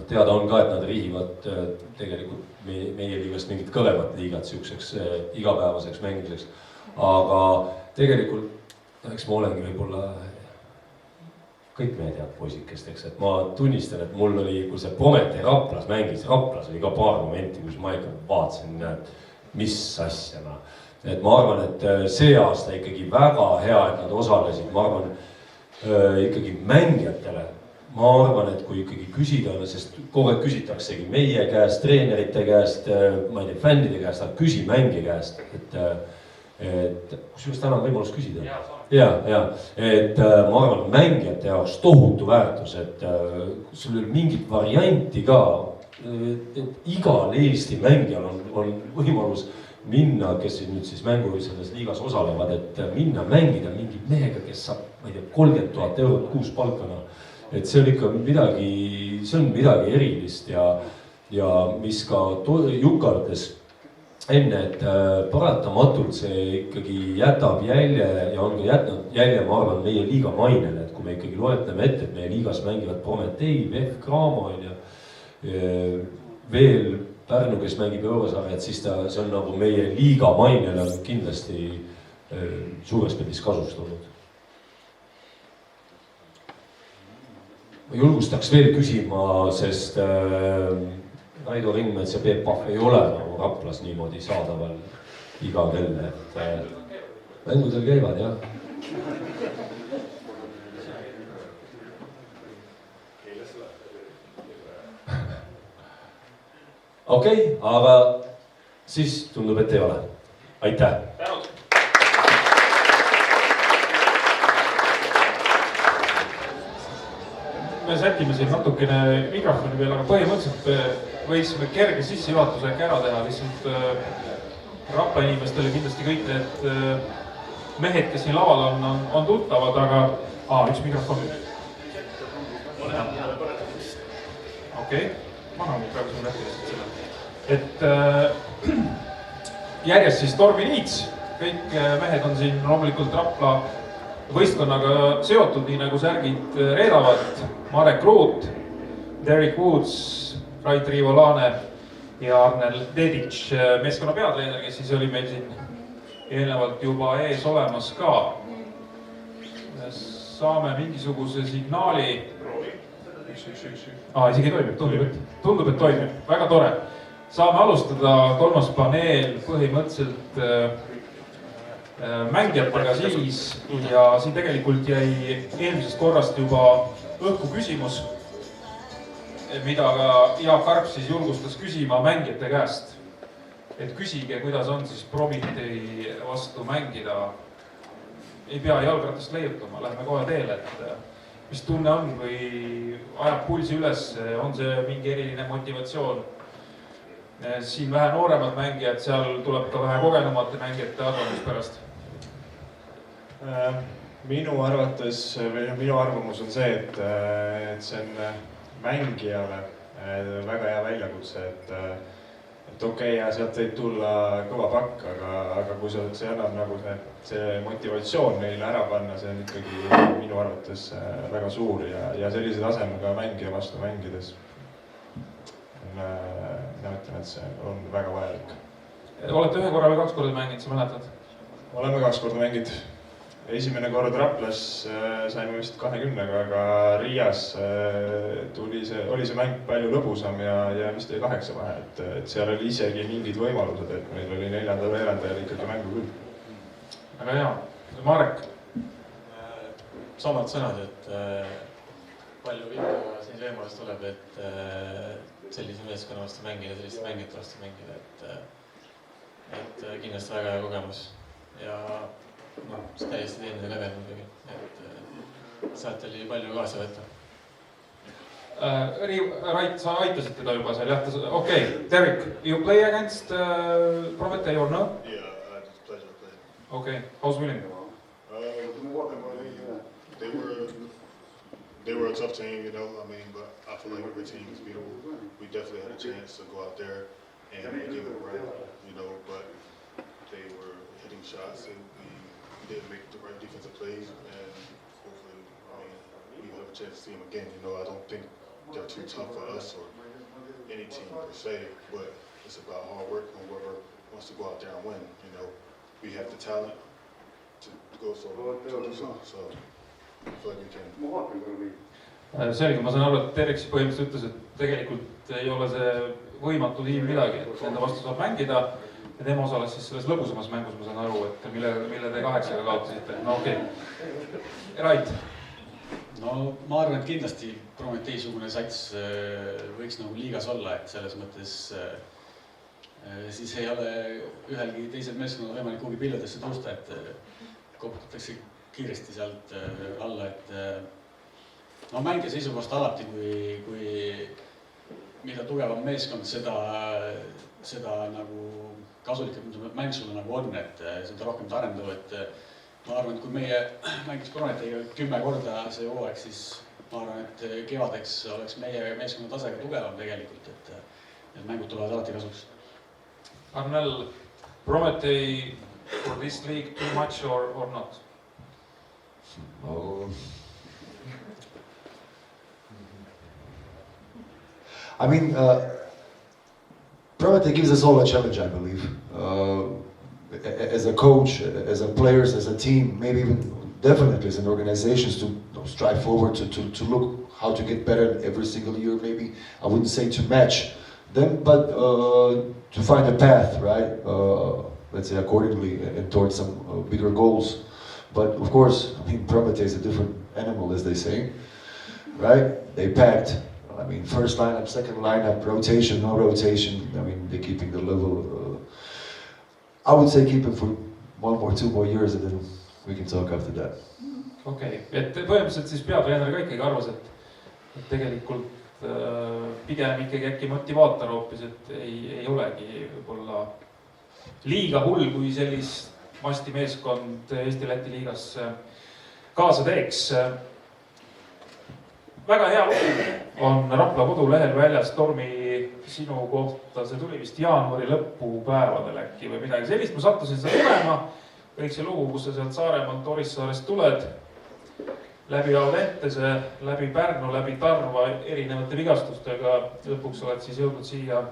teada on ka, et nad rihivad tegelikult meie liigast mingit kõvemat liigat siukseks igapäevaseks mängimiseks. Aga tegelikult, eks ma olengi võib-olla kõik meie tead poisikesteks, et ma tunnistan, et mul oli, kui see Prometee Raplas mängis, Raplas oli ka paar momenti, kus ma ikka vaatasin, mis asjana. Et ma arvan, et see aasta ikkagi väga hea, et nad osalesid, ma arvan ikkagi mängijatele. Ma arvan, et kui ikkagi küsida, sest kogu aeg küsitaksegi meie käest, treenerite käest, ma ei tea, fännide käest, aga küsi mängija käest, et kusjuures täna on võimalus küsida. Ja, et ma arvan, mängijate jaoks tohutu väärtus, et sul ei ole mingit varianti ka, et igal Eesti mängijal on võimalus minna, kes nüüd siis mängu selles liigas osalevad, et minna mängida mingi mehega, kes saab, ma ei tea, 30 000 eurot kuus palkana. Et see on ikka midagi erilist ja mis ka Juka ütles enne, et paratamatult see ikkagi jätab jälje ja on ka jätnud jälje, ma arvan, meie liiga mainele, et kui me ikkagi loetleme ette, et meie liigas mängivad Prometee, VEF, Kraamo ja veel Pärnu, kes mängib Eurosarjad, siis see on nagu meie liiga mainele on kindlasti suures pildis kasustanud. Ma julgustaks veel küsima, sest Raido Ringmets ja Peep Pahv ei ole nagu Raplas niimoodi saadaval iga kelle, et mängudel käivad, jah. Okei, aga siis tundub, et ei ole. Aitäh! Me sätime siin natukene mikrofoni veel, aga põhimõtteliselt võiksime kerge sissejuhatuse äkki ära teha, lihtsalt Rapla inimestele kindlasti kõik need mehed, kes siin laval on tuttavad, aga üks mikrofon. Okei, ma annan praegu siin rääkida seda. Et järjest siis Tormi Niits, kõik mehed on siin loomulikult Rapla võistkonnaga seotud, nii nagu särgid reedavad. Marek Ruut, Derek Woods, Rait Riivo-Laane ja Arnel Dedic, meeskonna peatreener, kes siis oli meil siin eelnevalt juba ees olemas ka. Saame mingisuguse signaali. Isegi tundub, et toimib. Väga tore. Saame alustada, kolmas paneel põhimõtteliselt mängijatega siis ja siin tegelikult jäi eelmisest korrast juba õhku küsimus, mida ka Jaak Arp siis julgustas küsima mängijate käest. Et küsige, kuidas on siis Prometee vastu mängida. Ei pea jalgratast leiutama, lähme kohe teele, et mis tunne on või ajab pulsi üles, on see mingi eriline motivatsioon. Siin vähe nooremad mängijad, seal tuleb ka vähe kogenumate mängijate arvamus pärast. Minu arvamus on see, et see on mängijale väga hea väljakutse, et okei, ja sealt võib tulla kõva pakk, aga kui see annab nagu see motivatsioon neile ära panna, see on ikkagi minu arvates väga suur ja sellise tasemega mängija vastu mängides mina ütlen, et see on väga vajalik. Olete ühe korra või 2 korda mänginud, sa mäletad? Oleme 2 korda mänginud. Esimene kord Raplas saime vist 20-ga, aga Riias oli see mäng palju lõbusam ja vist 8 vahe, et seal oli isegi mingid võimalused, et meil oli 4. veerandajal ikkagi mängu küll. Väga hea. Marek? Samad sõnad, et palju vingu siin võimalus tuleb, et sellise meeskonna vastu mängida, selliste mängijate vastu mängida, et kindlasti väga hea kogemus ja see täiesti teine level muidugi, et sealt oli palju kaasa võtta. Rait, sa aitasid teda juba seal, jah, okei, Derek, you play against Prometee or no? Yeah, I just played to play. Okay, how's winning? They were a tough team, you know, I mean, but I feel like every team is beatable. We definitely had a chance to go out there and give it a run, you know, but they were hitting shots and we didn't make the right defensive plays, and hopefully, we have a chance to see them again. You know, I don't think they're too tough for us or any team per se, but it's about hard work and whoever wants to go out there and win. You know, we have the talent to go so I feel like we can. Selge, ma saan aru, et Tereks põhimõtteliselt ütles, et tegelikult ei ole see võimatu tiim midagi, et nende vastu saab mängida. Ja tema osales siis selles lõbusamas mängus, ma saan aru, et mille te 8-ga kaotasite. No okei. Rait? No ma arvan, et kindlasti Prometee-sugune sats võiks nagu liigas olla, et selles mõttes siis ei ole ühelgi teisel meeskonnal võimalik kuhugi pilludesse tõusta, et koputatakse kiiresti sealt alla, et no mängija seisukohast alati, kui mida tugevam meeskond, seda nagu kasulikum mäng sulle nagu on, et seda rohkem ta arendab, et ma arvan, et kui meie mängiks Prometeega 10 korda see hooaeg, siis ma arvan, et kevadeks oleks meie meeskonna tasega tugevam tegelikult, et mängud tulevad alati kasuks. Arnel, Prometee for this league too much or not? I mean, Prometee gives us all a challenge, I believe. As a coach, as a players, as a team, maybe even definitely as an organization, to strive forward, to look how to get better every single year. Maybe I wouldn't say to match them, but to find a path, right? Let's say accordingly and towards some bigger goals. But of course, I mean, Prometee is a different animal, as they say, right? They packed. I mean, first lineup, second lineup, rotation, no rotation. I mean, they're keeping the level. I would say keep it for 1 or 2 more years, and then we can talk after that. Okei, et põhimõtteliselt siis peatreener ka ikkagi arvas, et tegelikult pigem ikkagi äkki motivaator hoopis, et ei olegi võib-olla liiga hull, kui sellist masti meeskond Eesti-Läti liigas kaasa teeks. Väga hea lugu on Rapla kodulehel väljas Tormi sinu kohta, see tuli vist jaanuari lõpupäevadel äkki või midagi sellist. Ma sattusin seda tulema, kõik see lugu, kus sa sealt Saaremaalt Orissaarest tuled, läbi Audentese, läbi Pärnu, läbi Tarva erinevate vigastustega. Lõpuks oled siis jõudnud siia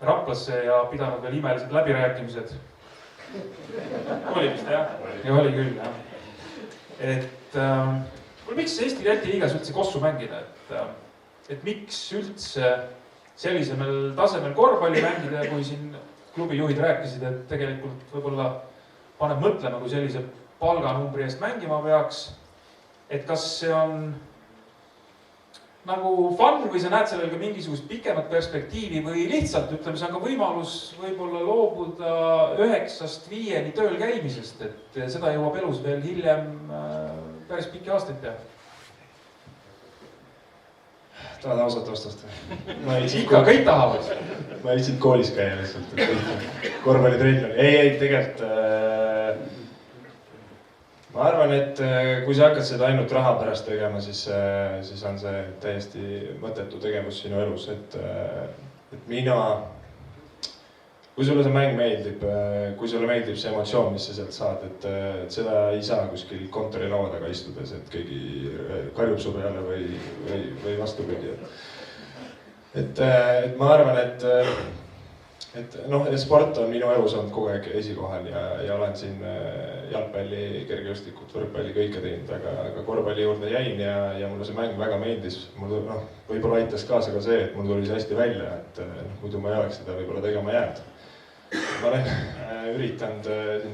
Raplasse ja pidanud veel imelised läbirääkimised. Oli vist, jah? Ja oli küll, jah. Et miks Eesti-Läti liigas üldse kossu mängida? Et miks üldse sellisel tasemel korvpalli mängida, kui siin klubi juhid rääkisid, et tegelikult võib-olla paneb mõtlema, kui sellise palganumbri eest mängima peaks. Et kas see on nagu fun või sa näed sellel ka mingisugust pikemat perspektiivi või lihtsalt, ütleme, see on ka võimalus võib-olla loobuda 9-5 tööl käimisest, et seda jõuab elus veel hiljem päris pikki aastaid teha. Tahad ausalt vastast? Ikka, kõik tahavad. Ma lihtsalt koolis käia lihtsalt. Korvpallitrenn oli. Ei, tegelikult ma arvan, et kui sa hakkad seda ainult raha pärast tegema, siis on see täiesti mõttetu tegevus sinu elus, et kui sulle see mäng meeldib, kui sulle meeldib see emotsioon, mis sa sealt saad, et seda ei saa kuskil kontorilaua taga istudes, et keegi karjub su peale või vastupidi. Et ma arvan, et sport on minu elus olnud kogu aeg esikohal ja olen siin jalgpalli, kergejõustikut, võrkpalli kõike teinud, aga korvpalli juurde jäin ja mulle see mäng väga meeldis. Mul võib-olla aitas kaasa ka see, et mul tuli see hästi välja, et muidu ma ei oleks seda võib-olla tegema jäänud. Ma olen üritanud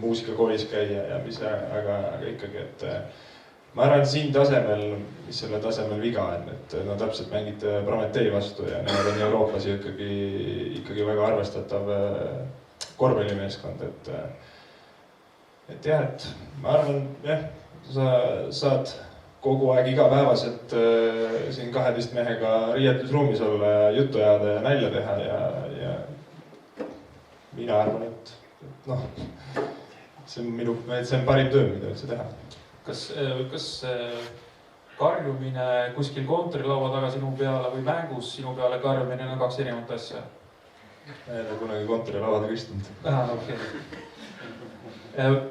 muusikakoolis käia aga ikkagi, et ma arvan, et siin tasemel, mis selle tasemel viga on, et no täpselt mängid Prometee vastu ja nemad on Euroopas ikkagi väga arvestatav korvpallimeeskond, et jah, et ma arvan, sa saad kogu aeg igapäevaselt siin 12 mehega riietusruumis olla ja juttu ajada ja nälja teha ja mina arvan, et see on parim töö, mida üldse teha. Kas karjumine kuskil kontorilaua taga sinu peale või mängus sinu peale karjumine on 2 erinevat asja? Ma ei ole kunagi kontorilaua taga istunud. Okay.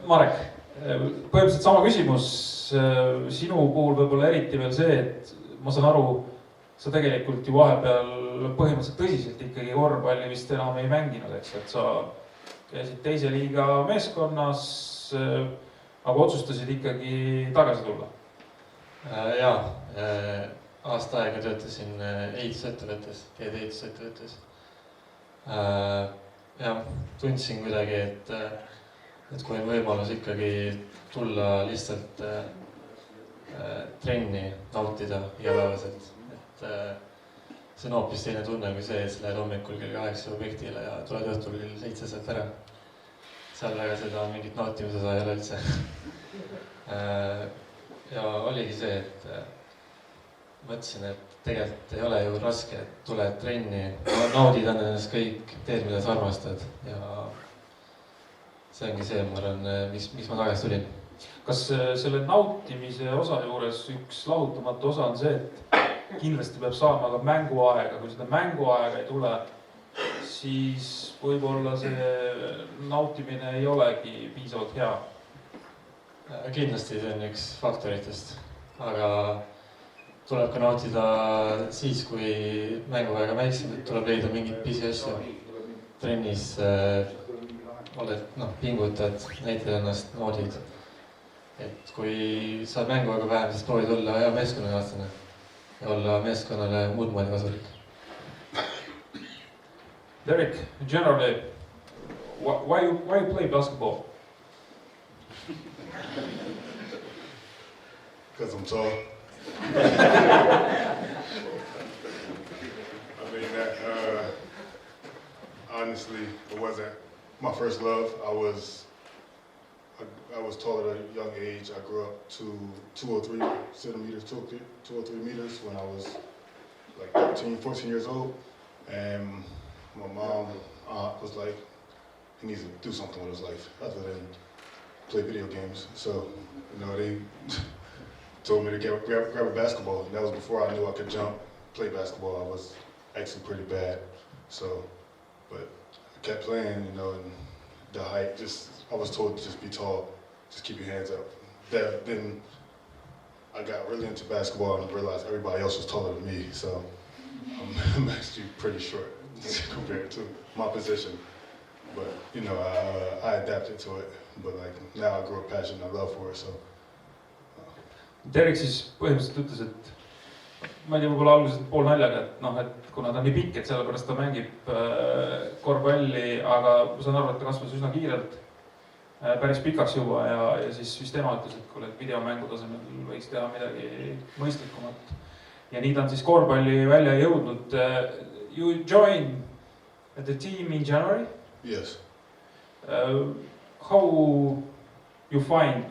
Marek, põhimõtteliselt sama küsimus. Sinu puhul võib-olla eriti veel see, et ma saan aru, sa tegelikult ju vahepeal põhimõtteliselt tõsiselt ikkagi korvpalli vist enam ei mänginud, eks, et sa käisid teise liiga meeskonnas, aga otsustasid ikkagi tagasi tulla. Jaa, aasta aega töötasin ehitusettevõttes, teedeehitusettevõttes. Jah, tundsin kuidagi, et kui on võimalus ikkagi tulla lihtsalt trenni nautida igapäevaselt, see on hoopis teine tunne kui see, et sa lähed hommikul kell 8 objektile ja tuled õhtul kell 7 sealt ära. Seal väga seda mingit nautimise sa ei ole üldse. Ja oligi see, et mõtlesin, et tegelikult ei ole ju raske, et tuled trenni, naudid ennast kõik, teed, mida sa armastad ja see ongi see, ma arvan, mis ma tagasi tulin. Kas selle nautimise osa juures üks lahutamatu osa on see, et kindlasti peab saama ka mänguaega, kui seda mänguaega ei tule, siis võib-olla see nautimine ei olegi piisavalt hea. Kindlasti see on üks faktoritest, aga tuleb ka nautida siis, kui mänguaega väiksem, et tuleb leida mingit pisiasju. Trennis oled, pingutad, näitad ennast, naudid. Et kui saad mänguaega vähem, siis proovid olla hea meeskonnakaaslane ja olla meeskonnale muud moodi kasulik. Derek, generally, why you play basketball? Because I'm tall. I mean, honestly, it wasn't my first love. I was tall at a young age. I grew up to 203 centimeters, 203 meters when I was like 13, 14 years old. And my mom was like, he needs to do something with his life other than play video games. So, they told me to grab a basketball. And that was before I knew I could jump, play basketball. I was actually pretty bad. So, but I kept playing, and the height, I was told to just be tall. Just keep your hands up. Then I got really into basketball and realized everybody else was taller than me. So I'm actually pretty short compared to my position. But I adapted to it. But now I grew a passion and a love for it. So. Derek siis põhimõtteliselt ütles, et ma ei tea, võib-olla alguses pool naljaga, et kuna ta on nii pikk, et sellepärast ta mängib korvpalli, aga ma saan aru, et ta kasvas üsna kiirelt. Päris pikaks juba ja siis vist tema ütles, et videomängu tasemel võiks teha midagi mõistlikumat. Ja nii ta on siis korvpalli välja jõudnud. You joined the team in January? Yes. How you find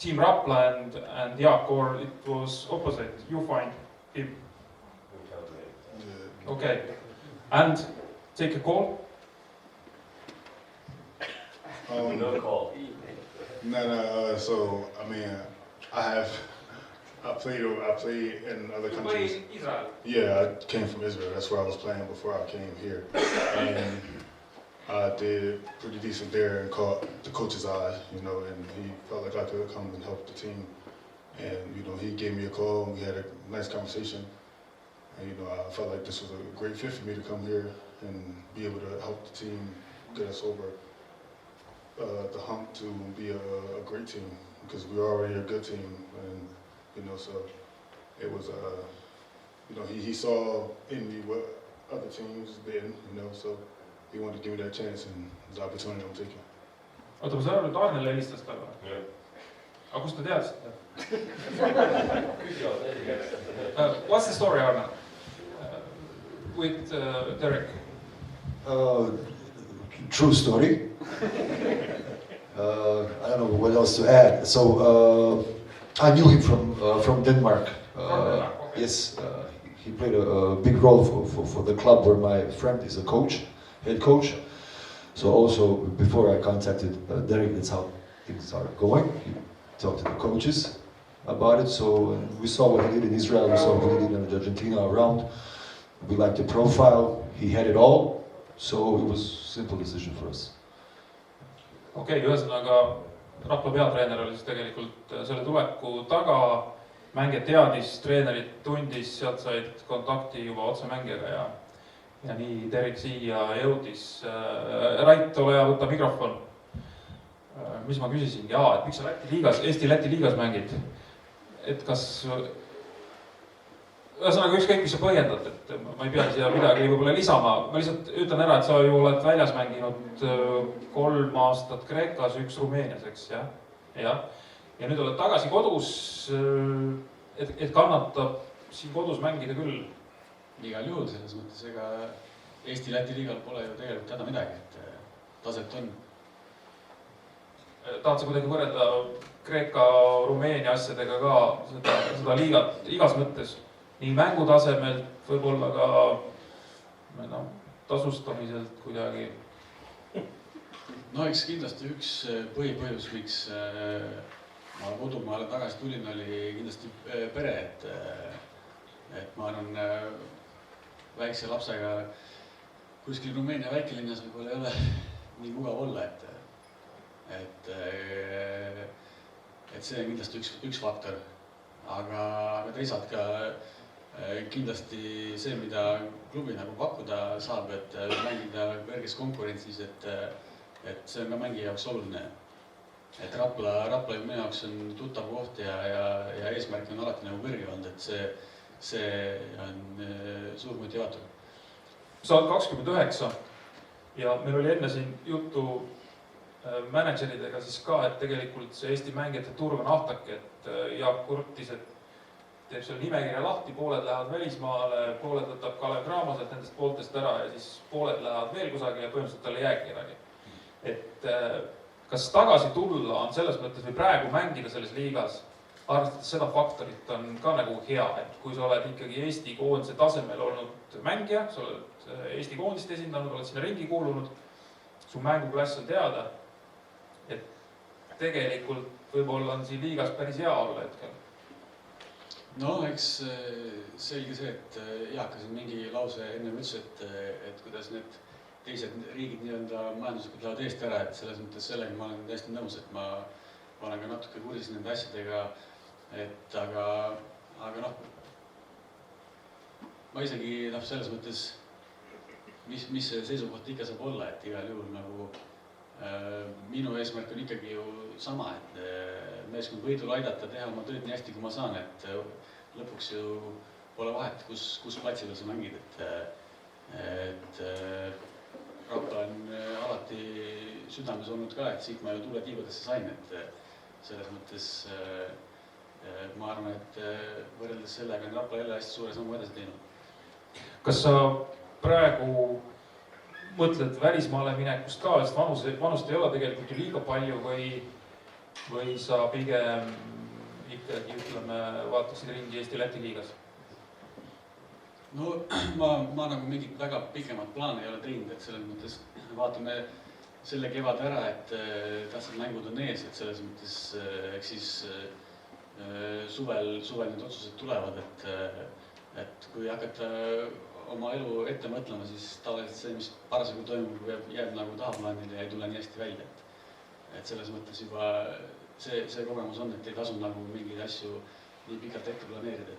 Team Rapla and Jaak, or it was opposite? You find him? Yeah. Okay. And take a call? No call. No. So I mean, I played in other countries. Israel. Yeah, I came from Israel. That's where I was playing before I came here, and I did pretty decent there and caught the coach's eye, and he felt like I could come and help the team. And he gave me a call and we had a nice conversation. And I felt like this was a great fit for me to come here and be able to help the team get us over the hump to be a great team, because we were already a good team. And so it was he saw in me what other teams did, so he wanted to give me that chance, and it was an opportunity I'm taking. Oota, ma saan aru, et Arnel helistas talle või? Aga kust te teadsite? What's the story, Arnel? With Derek? True story. I don't know what else to add. So I knew him from Denmark. Yes, he played a big role for the club where my friend is a coach, head coach. So also before I contacted Derek, that's how things are going. He talked to the coaches about it. So we saw what he did in Israel, we saw what he did in Argentina around. We liked the profile, he had it all. So it was a simple decision for us. Okei, ühesõnaga Rapla peatreener oli siis tegelikult selle tuleku taga. Mängija teadis, treenerit tundis, sealt said kontakti juba otsemängijaga ja nii Derek siia jõudis. Rait, ole hea, võta mikrofon. Mis ma küsisingi? Et miks sa Eesti-Läti liigas mängid? Et kas... Ühesõnaga ükskõik, mis sa põhjendad, et ma ei pea siia midagi võib-olla lisama. Ma lihtsalt ütlen ära, et sa ju oled väljas mänginud 3 aastat Kreekas, 1 Rumeenias, eks, jah? Ja nüüd oled tagasi kodus, et kannatab siin kodus mängida küll. Igal juhul selles mõttes, ega Eesti-Läti liigal pole ju tegelikult häda midagi, et taset on. Tahad sa kuidagi võrrelda Kreeka, Rumeenia asjadega ka seda liigat igas mõttes? Nii mängutasemelt, võib-olla ka tasustamiselt kuidagi. No eks kindlasti üks põhipõhjus, miks ma kodumaale tagasi tulin, oli kindlasti pere, et ma arvan väikse lapsega kuskil Rumeenia väikelinnas võib-olla ei ole nii mugav olla, et see on kindlasti üks faktor, aga teisalt ka kindlasti see, mida klubi nagu pakkuda saab, et mängida kõrges konkurentsis, et see on ka mängi jaoks oluline. Et Rapla ju minu jaoks on tuttav koht ja eesmärk on alati nagu kõrge olnud, et see on suur motivaator. Sa oled 29 ja meil oli enne siin juttu manageridega siis ka, et tegelikult see Eesti mängijate turg on ahtake, et Jaak kurtis, et teeb selle nimekirja lahti, pooled lähevad välismaale, pooled võtab Kalev Cramaselt nendest pooltest ära ja siis pooled lähevad veel kusagil ja põhimõtteliselt talle jäägi kedagi. Et kas tagasi tulla on selles mõttes või praegu mängida selles liigas, arvestades seda faktorit on ka nagu hea, et kui sa oled ikkagi Eesti koondise tasemel olnud mängija, sa oled Eesti koondist esindanud, oled sinna ringi kuulunud, su mänguklass on teada, et tegelikult võib-olla on siin liigas päris hea olla hetkel. No eks selge see, et Jaak siin mingi lause enne ütles, et kuidas need teised riigid majanduslikult lähevad eest ära, et selles mõttes sellega ma olen täiesti nõus, et ma olen ka natuke kursis nende asjadega, et aga ma isegi selles mõttes, mis see seisukoht ikka saab olla, et igal juhul nagu minu eesmärk on ikkagi ju sama, et meeskond võidul aidata, teha oma tööd nii hästi, kui ma saan, et lõpuks ju pole vahet, kus platsi peal sa mängid, et Rapla on alati südames olnud ka, et siit ma ju tule tiibadesse sain, et selles mõttes ma arvan, et võrreldes sellega on Rapla jälle hästi suure sammu edasi teinud. Kas sa praegu mõtled välismaale minekust ka, sest vanust ei ole tegelikult ju liiga palju või sa pigem ikkagi, vaataksid ringi Eesti-Läti liigas? No ma nagu mingit väga pikemat plaani ei ole teinud, et selles mõttes vaatame selle kevade ära, et tähtsad mängud on ees, et selles mõttes eks siis suvel need otsused tulevad, et kui hakata oma elu ette mõtlema, siis tavaliselt see, mis parasjagu toimub, jääb nagu tahaplaanile ja ei tule nii hästi välja. Et selles mõttes juba see kogemus on, et ei tasu nagu mingeid asju nii pikalt ette planeerida.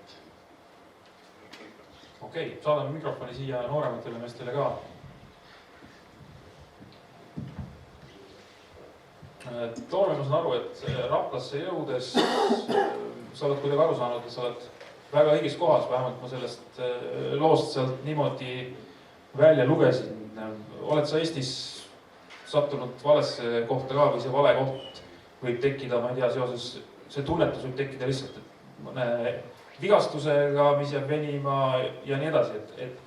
Okei, saadame mikrofoni siia noorematele meestele ka. Toome, ma saan aru, et Raplasse jõudes sa oled kuidagi aru saanud, et sa oled väga õiges kohas, vähemalt ma sellest loost sealt niimoodi välja lugesin. Oled sa Eestis sattunud valesse kohta ka või see vale koht võib tekkida, ma ei tea, seoses, see tunnetus võib tekkida lihtsalt, et mõne vigastusega, mis jääb venima ja nii edasi, et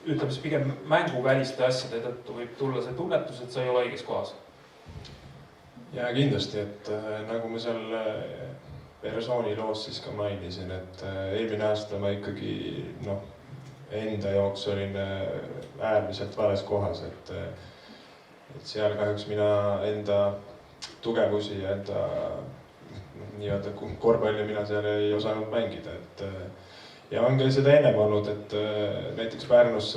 ütleme siis pigem mänguväliste asjade tõttu võib tulla see tunnetus, et sa ei ole õiges kohas. Ja kindlasti, et nagu ma seal persooni loos siis ka mainisin, et eelmine aasta ma ikkagi enda jaoks olin äärmiselt vales kohas, et seal kahjuks mina enda tugevusi ja enda nii-öelda korvpalli mina seal ei osanud mängida, ja on ka seda ennem olnud, et näiteks Pärnus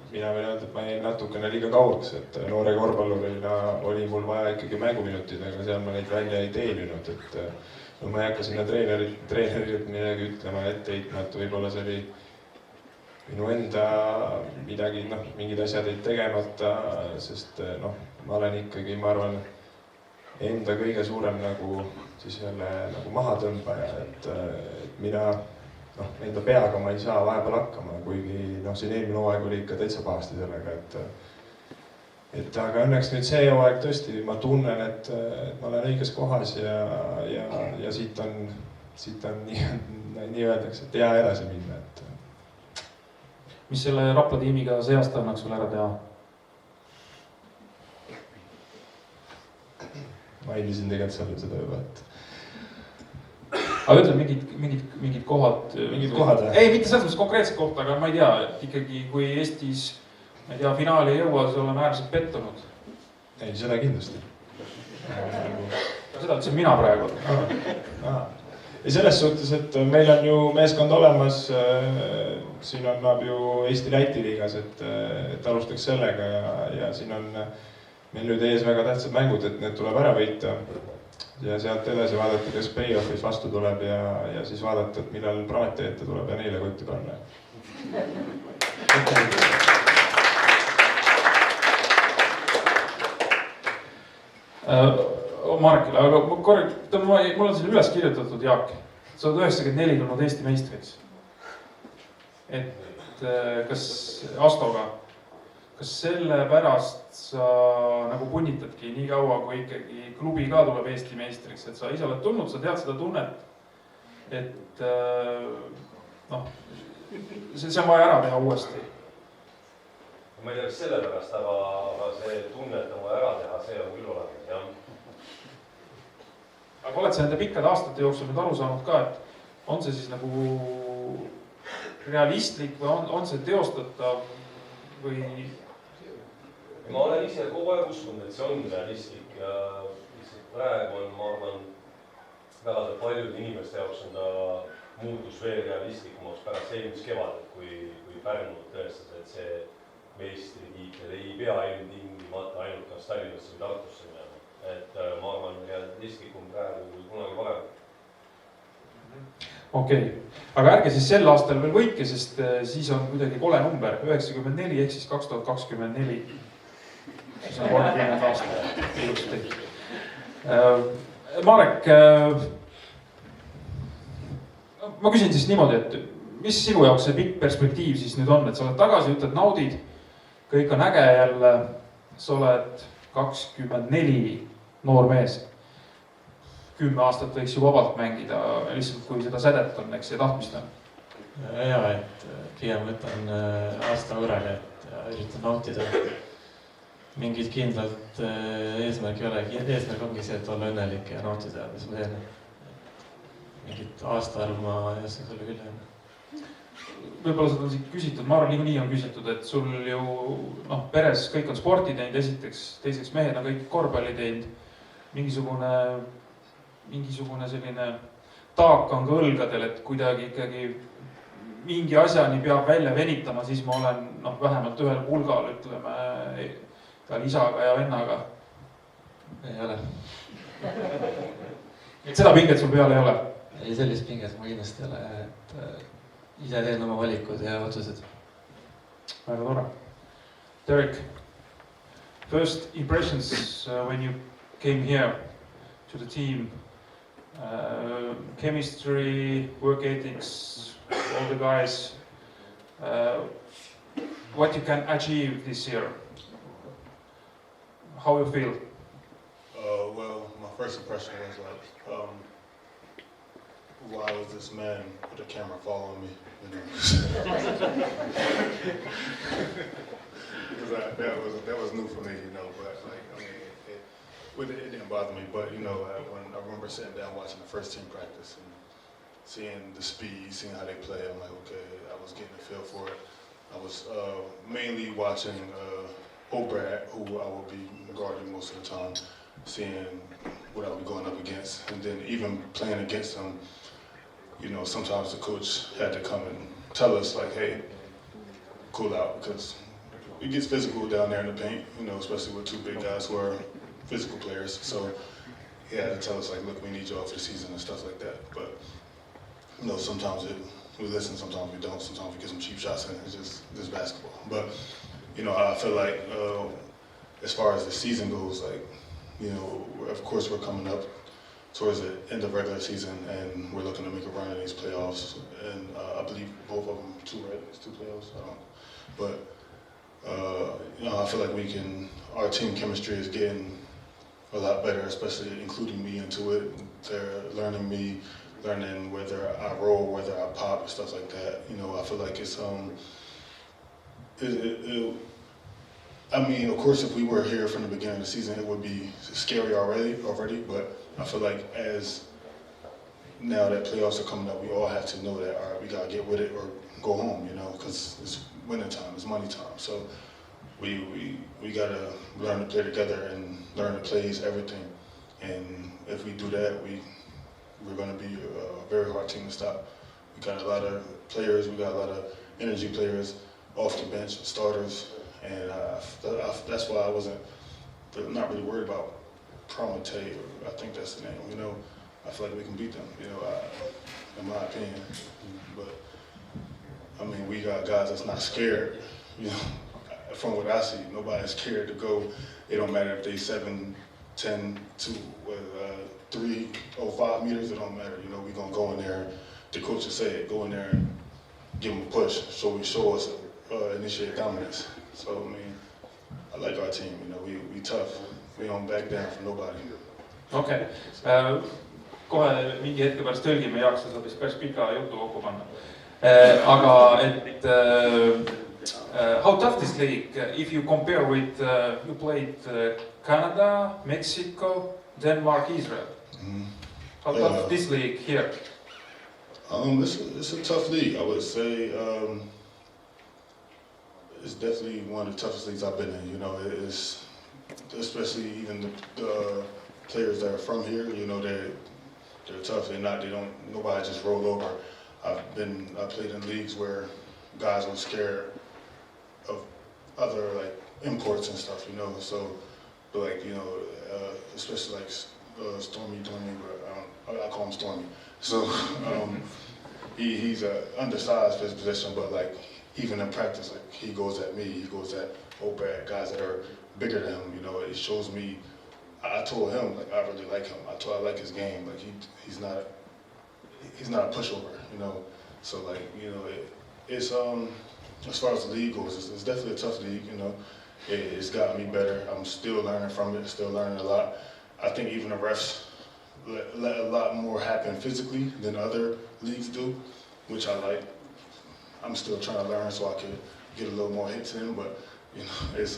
mina võin öelda, et ma jäin natukene liiga kauaks, et noore korvpallurina oli mul vaja ikkagi mänguminutid, aga seal ma neid välja ei teeninud, et ma ei hakka sinna treenerilt midagi ütlema, etteheitma, et võib-olla see oli minu enda midagi, mingid asjad ei tegemata, sest ma olen ikkagi, ma arvan, enda kõige suurem nagu siis jälle nagu mahatõmbaja, et mina enda peaga ma ei saa vahepeal hakkama, kuigi siin eelmine hooaeg oli ikka täitsa pahasti sellega, et aga õnneks nüüd see hooaeg tõesti, ma tunnen, et ma olen õiges kohas ja siit on nii öeldakse, et hea edasi minna, et mis selle Rapla tiimiga see aasta annaks sulle ära teha? Mainisin tegelikult seda juba, et aga ütleme mingid kohad... Mingid kohad? Ei, mitte selles mõttes konkreetset kohta, aga ma ei tea, et ikkagi kui Eestis, ma ei tea, finaali ei jõua, siis oleme äärmiselt pettunud. Ei, seda kindlasti. Seda ütlesin mina praegu. Ja selles suhtes, et meil on ju meeskond olemas, siin annab ju Eesti-Läti liigas, et alustaks sellega ja siin on meil nüüd ees väga tähtsad mängud, et need tuleb ära võita ja sealt edasi vaadata, kes play-offis vastu tuleb ja siis vaadata, et millal Promete ette tuleb ja neile kotti panna. Markile, aga mul on siin üles kirjutatud, Jaak, sa oled 94 tulnud Eesti meistriks. Et kas Astoga, kas selle pärast sa nagu punnitadki nii kaua, kui ikkagi Klubi ka tuleb Eesti meistriks, et sa ise oled tulnud, sa tead seda tunnet, et see on vaja ära teha uuesti? Ma ei tea, kas selle pärast, aga see tunnet on vaja ära teha, see on küll olemas, jah. Aga oled sa nende pikkade aastate jooksul nüüd aru saanud ka, et on see siis nagu realistlik või on see teostatav või... Ma olen ise kogu aeg uskunud, et see on realistlik ja praegu on, ma arvan, väga paljude inimeste jaoks on ta muutus veel realistlikumaks pärast eelmist kevadel, kui Pärnu tõestas, et see meistritiitel ei pea ilmtingimata ainult kas Tallinnasse või Tartusse minema. Et ma arvan, realistlikum praegu kui kunagi varem. Okei, aga ärge siis sel aastal veel võitke, sest siis on kuidagi kole number, 94 ehk siis 2024. Siis on 30 aasta. Marek, ma küsin siis niimoodi, et mis sinu jaoks see pikk perspektiiv siis nüüd on, et sa oled tagasi, ütled naudid, kõik on äge jälle, sa oled 24 noor mees. 10 aastat võiks ju vabalt mängida, lihtsalt kui seda sädet on, eks, ja tahtmist on. Ja, et pigem võtan aasta võrrali, et üritan nautida. Mingid kindlalt eesmärk ei ole, eesmärk ongi see, et olla õnnelik ja nautida, mis ma teen. Mingid aastaarv ma ei oska sulle küll. võib-olla seda on siin küsitud, ma arvan, niikuinii on küsitud, et sul ju peres kõik on sporti teinud esiteks, teiseks mehed on kõik korvpalli teinud. Mingisugune selline taak on ka õlgadel, et kuidagi ikkagi mingi asjani peab välja venitama, siis ma olen vähemalt ühel pulgal, ütleme, isaga ja vennaga. Ei ole. Et seda pinget sul peal ei ole? Ei, sellist pinget ma kindlasti ei ole, et ise teen oma valikud ja otsused. Väga tore. Derek, first impressions when you came here to the team, chemistry, work ethics, all the guys, what you can achieve this year? How you feel? Well, my first impression was like, why was this man with a camera following me? Because that was new for me, but like, I mean, it didn't bother me, but when I remember sitting down watching the first team practice and seeing the speed, seeing how they play, I'm like, okay, I was getting a feel for it. I was mainly watching O'Brad, who I will be guarding most of the time, seeing what I'll be going up against, and then even playing against him, sometimes the coach had to come and tell us like, hey, cool out, because it gets physical down there in the paint, especially with two big guys who are physical players. So he had to tell us like, look, we need you all for the season and stuff like that. But sometimes we listen, sometimes we don't, sometimes we get some cheap shots in. It's just basketball. But I feel like as far as the season goes, like, of course we're coming up towards the end of regular season and we're looking to make a run in these playoffs. And I believe both of them, it's two playoffs. But I feel like our team chemistry is getting a lot better, especially including me into it. They're learning me, learning whether I roll, whether I pop, stuff like that. I feel like it's I mean, of course, if we were here from the beginning of the season, it would be scary already. But I feel like as now that playoffs are coming up, we all have to know that, all right, we gotta get with it or go home, because it's winter time, it's money time. So we gotta learn to play together and learn the plays, everything. And if we do that, we're gonna be a very hard team to stop. We got a lot of players, we got a lot of energy players off the bench, starters. And that's why I wasn't not really worried about Promete, I think that's the name. I feel like we can beat them, in my opinion. But I mean, we got guys that's not scared. From what I see, nobody's scared to go. It don't matter if they 7, 10, 2, 3 or 5 meters. It don't matter. We gonna go in there. The coach will say it. Go in there and give them a push. So we show us initiate dominance. So I mean, I like our team. We tough. We don't back down from nobody. Okay. Kohe mingi hetke pärast tõlgime, Jaak, sa saad vist päris pika jutu kokku panna. Aga how tough this league, if you compare with, you played Canada, Mexico, Denmark, Israel. How tough this league here? It's a tough league, I would say. It's definitely one of the toughest leagues I've been in. It's especially even the players that are from here. They're tough. Nobody just roll over. I played in leagues where guys were scared of other like imports and stuff. So, but like especially like Stormy, but I call him Stormy. So he's undersized for his position, but like even in practice, like he goes at me, he goes at O'Brad, guys that are bigger than him. It shows me. I told him like I really like him. I like his game. Like he's not a pushover. So like it's as far as the league goes, it's definitely a tough league. It's gotten me better. I'm still learning from it. Still learning a lot. I think even the refs let a lot more happen physically than other leagues do, which I like. I'm still trying to learn so I can get a little more hits in, but it's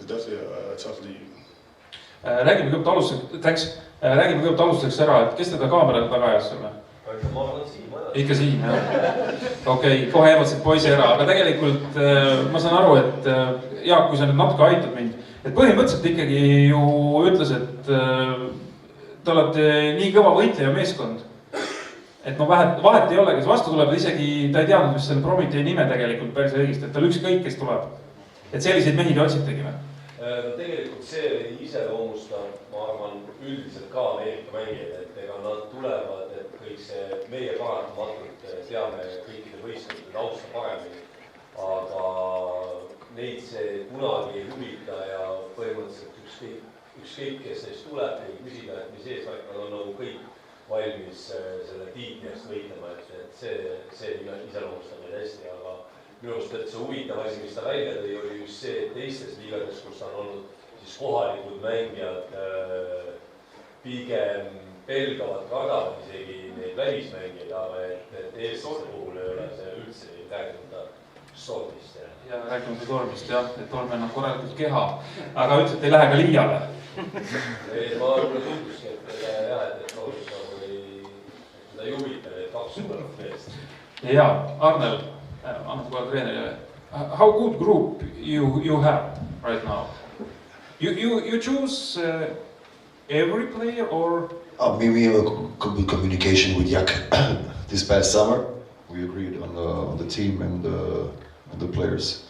definitely a tough league. Räägime kõigepealt alustuseks ära, et kes teda kaamerale taga ajas sulle? Ma olen siin majas. Ikka siin, jah. Okei, kohe eemaldasid poisi ära, aga tegelikult ma saan aru, et Jaak, kui sa nüüd natuke aitad mind, et põhimõtteliselt ikkagi ju ütles, et te olete nii kõva võitleja meeskond, et no vahet ei ole, kes vastu tuleb, isegi ta ei teadnud, mis selle promitee nime tegelikult päris õigesti, et tal ükskõik, kes tuleb. Et selliseid mehi te otsitegi või? Tegelikult see iseloomustab, ma arvan, üldiselt ka Ameerika mängijaid, et ega nad tulevad, et kõik see meie paratamatult teame kõikide võistkondade tausta paremini, aga neid see kunagi ei huvita ja põhimõtteliselt ükskõik, kes neist tuleb või küsida, et mis eesmärk, nad on nagu kõik valmis selle tiitli eest võitlema, et see iseloomustab neid hästi, aga minu arust, et see huvitav asi, mis ta välja tõi, oli just see, et teistes liigades, kus on olnud siis kohalikud mängijad pigem pelgavad, kardavad isegi neid välismängijaid, aga et eestlaste puhul ei ole see üldse rääkida Stormist. Ja rääkida Stormist, jah, et Storm ennab korralikult keha, aga ütles, et ei lähe ka liiale. Ei, ma mulle tunduski, et Stormist nagu ei huvita neid kaks suuremat meest. Ja, Arnel, annab kohe treenerile. How good group you have right now? You choose every player or? We have a good communication with Jack this past summer. We agreed on the team and the players.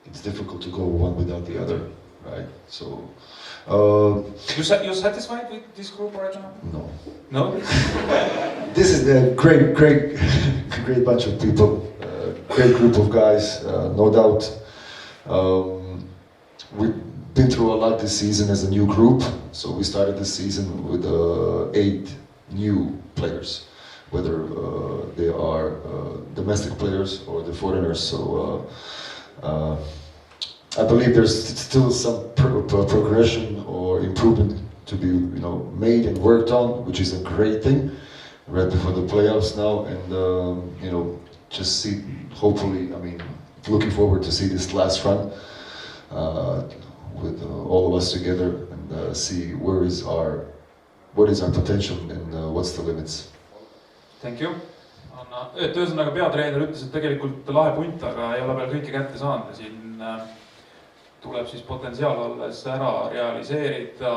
It's difficult to go one without the other, right? So. You're satisfied with this group right now? No. No? This is a great bunch of people. Great group of guys, no doubt. We've been through a lot this season as a new group. So we started this season with 8 new players, whether they are domestic players or the foreigners. So I believe there's still some progression or improvement to be, made and worked on, which is a great thing right before the playoffs now, and just see. Hopefully, looking forward to see this last run with all of us together and see what is our potential and what's the limits. Thank you. Anna, ühesõnaga peatreener ütles, et tegelikult lahe punt, aga ei ole veel kõike kätte saanud ja siin tuleb siis potentsiaal alles ära realiseerida.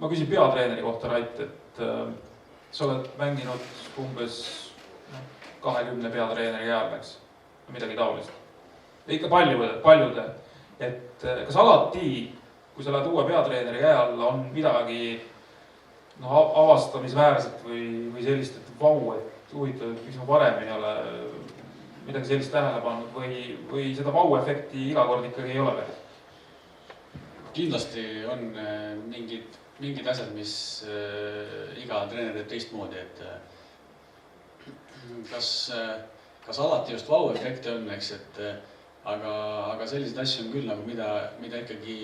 Ma küsin peatreeneri kohta, Rait, et sa oled mänginud umbes 20 peatreeneri käärmeks, midagi taolist. Ikka paljude. Et kas alati, kui sa lähed uue peatreeneri käe alla, on midagi avastamisväärset või sellist, et vau, et huvitav, miks ma varem ei ole midagi sellist tähele pannud või seda vau-efekti iga kord ikkagi ei ole veel? Kindlasti on mingid asjad, mis iga treener teeb teistmoodi, et kas alati just vau-efekti on, eks, et aga selliseid asju on küll, nagu mida ikkagi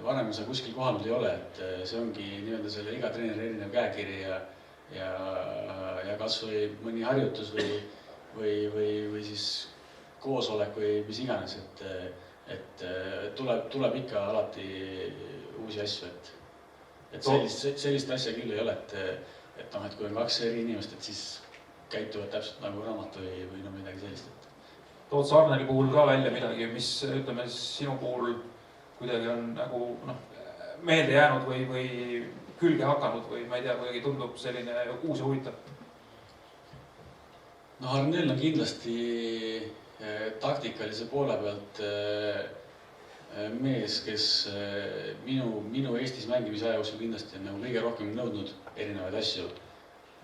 varem sa kuskil kohanud ei ole, et see ongi nii-öelda selle iga treeneri erinev käekiri ja kas või mõni harjutus või siis koosolek või mis iganes, et tuleb ikka alati uusi asju, et sellist asja küll ei ole, et kui on 2 eri inimest, et siis käituvad täpselt nagu raamat või midagi sellist. Tood sa Arneli puhul ka välja midagi, mis ütleme sinu puhul kuidagi on nagu meelde jäänud või külge hakanud või ma ei tea, kuidagi tundub selline uus ja huvitav? Arnel on kindlasti taktikalise poole pealt mees, kes minu Eestis mängimise aja jooksul kindlasti on nagu kõige rohkem nõudnud erinevaid asju.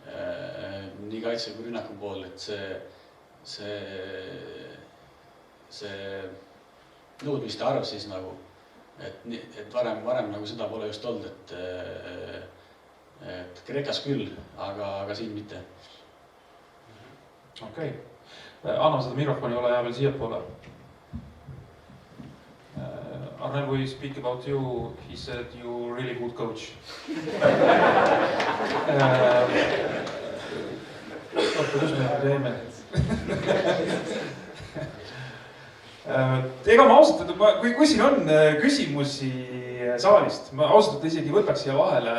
Nii kaitse kui rünnaku pool, et see nõudmiste arv siis nagu, et varem nagu seda pole just olnud, et Kreekas küll, aga siin mitte. Okei. Anname seda mikrofoni, ole hea veel siia poole. Arnel, we speak about you. He said you're a really good coach. Kuidas me teeme? Ega ma ausalt, kui siin on küsimusi saalist, ma ausalt isegi võtaks siia vahele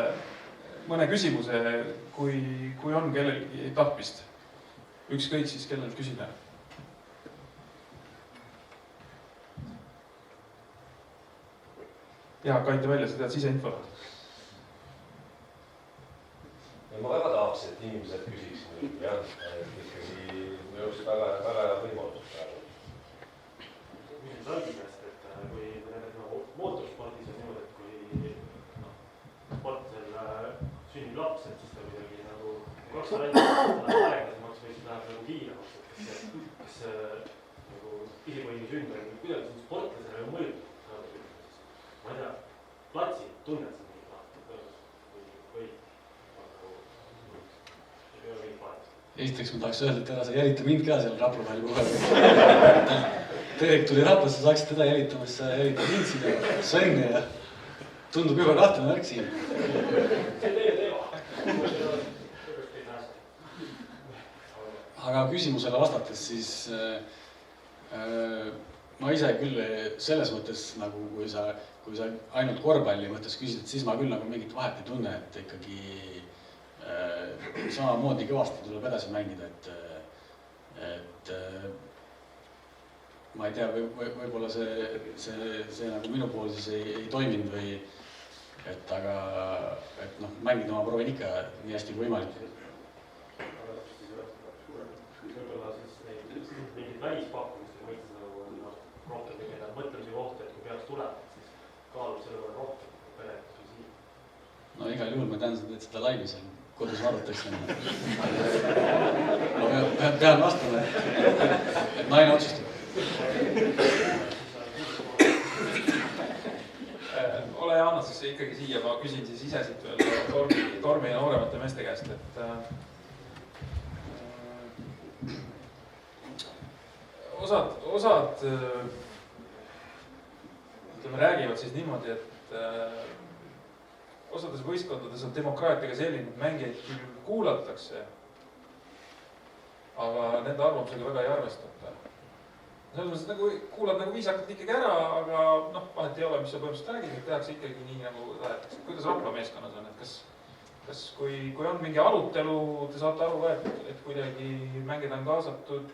mõne küsimuse, kui on kellelgi tahtmist. Ükskõik siis kellelt küsida. Jaak, aita välja, sa tead siseinfo. Ma väga tahaks, et inimesed küsiks nüüd, jah, et ikkagi minu jaoks väga hea võimalus praegu. Küsimus algimest, et kui nagu mootorspordis on niimoodi, et kui sportlasel sünnib laps, et siis ta kuidagi nagu 2 varianti aeglasemaks või siis läheb nagu kiiremaks, et kas nagu isipõhine sünd on kuidagi sportlasele mõjutab? Ma ei tea, platsi tunned sa või? Esiteks ma tahaks öelda, et ära sa jälita mind ka seal Rapla palli kohe. Terek tuli Raplasse, saaksid teda jälitamas, sa jälitad mind siin ja Svenne ja tundub juba kahtlane värk siin. See teie teema. Aga küsimusele vastates siis ma ise küll selles mõttes, nagu kui sa ainult korvpalli mõttes küsid, siis ma küll nagu mingit vahet ei tunne, et ikkagi samamoodi kõvasti tuleb edasi mängida, et ma ei tea, võib-olla see nagu minu pool siis ei toiminud või et aga mängida ma proovin ikka nii hästi kui võimalik. Võib-olla siis mingid välispakkumist või mõistes nagu rohkem tegeda mõtlemise kohta, et kui peaks tulema, siis kaalub selle võrra rohkem peretus või siin. No igal juhul ma tean, et seda laivi seal kodus vaadatakse. Ma pean vastama, et naine otsustab. Ole ja anna siis ikkagi siia, ma küsin siis ise siit veel Tormi ja nooremate meeste käest, et osad räägivad siis niimoodi, et osades võistkondades on demokraatiaga selline, et mängijaid küll kuulatakse, aga nende arvamusega väga ei arvestata. Selles mõttes, et kuulad nagu viisakalt ikkagi ära, aga vahet ei ole, mis sa põhimõtteliselt räägid, et tehakse ikkagi nii, nagu tahetakse. Kuidas Rapla meeskonnas on, et kas kui on mingi arutelu, te saate aru, et kuidagi mängida on kaasatud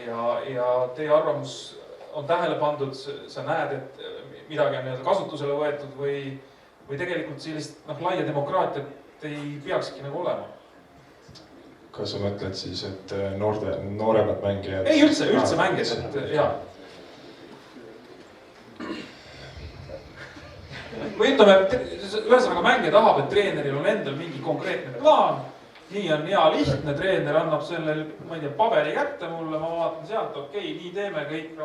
ja teie arvamus on tähele pandud, sa näed, et midagi on kasutusele võetud või tegelikult sellist laia demokraatiat ei peakski nagu olema? Kas sa mõtled siis, et nooremad mängijad? Ei, üldse mängijad, et jaa. Või ütleme, ühesõnaga mängija tahab, et treeneril on endal mingi konkreetne plaan. Nii on hea lihtne, treener annab selle, ma ei tea, paberi kätte mulle, ma vaatan sealt, okei, nii teeme kõik.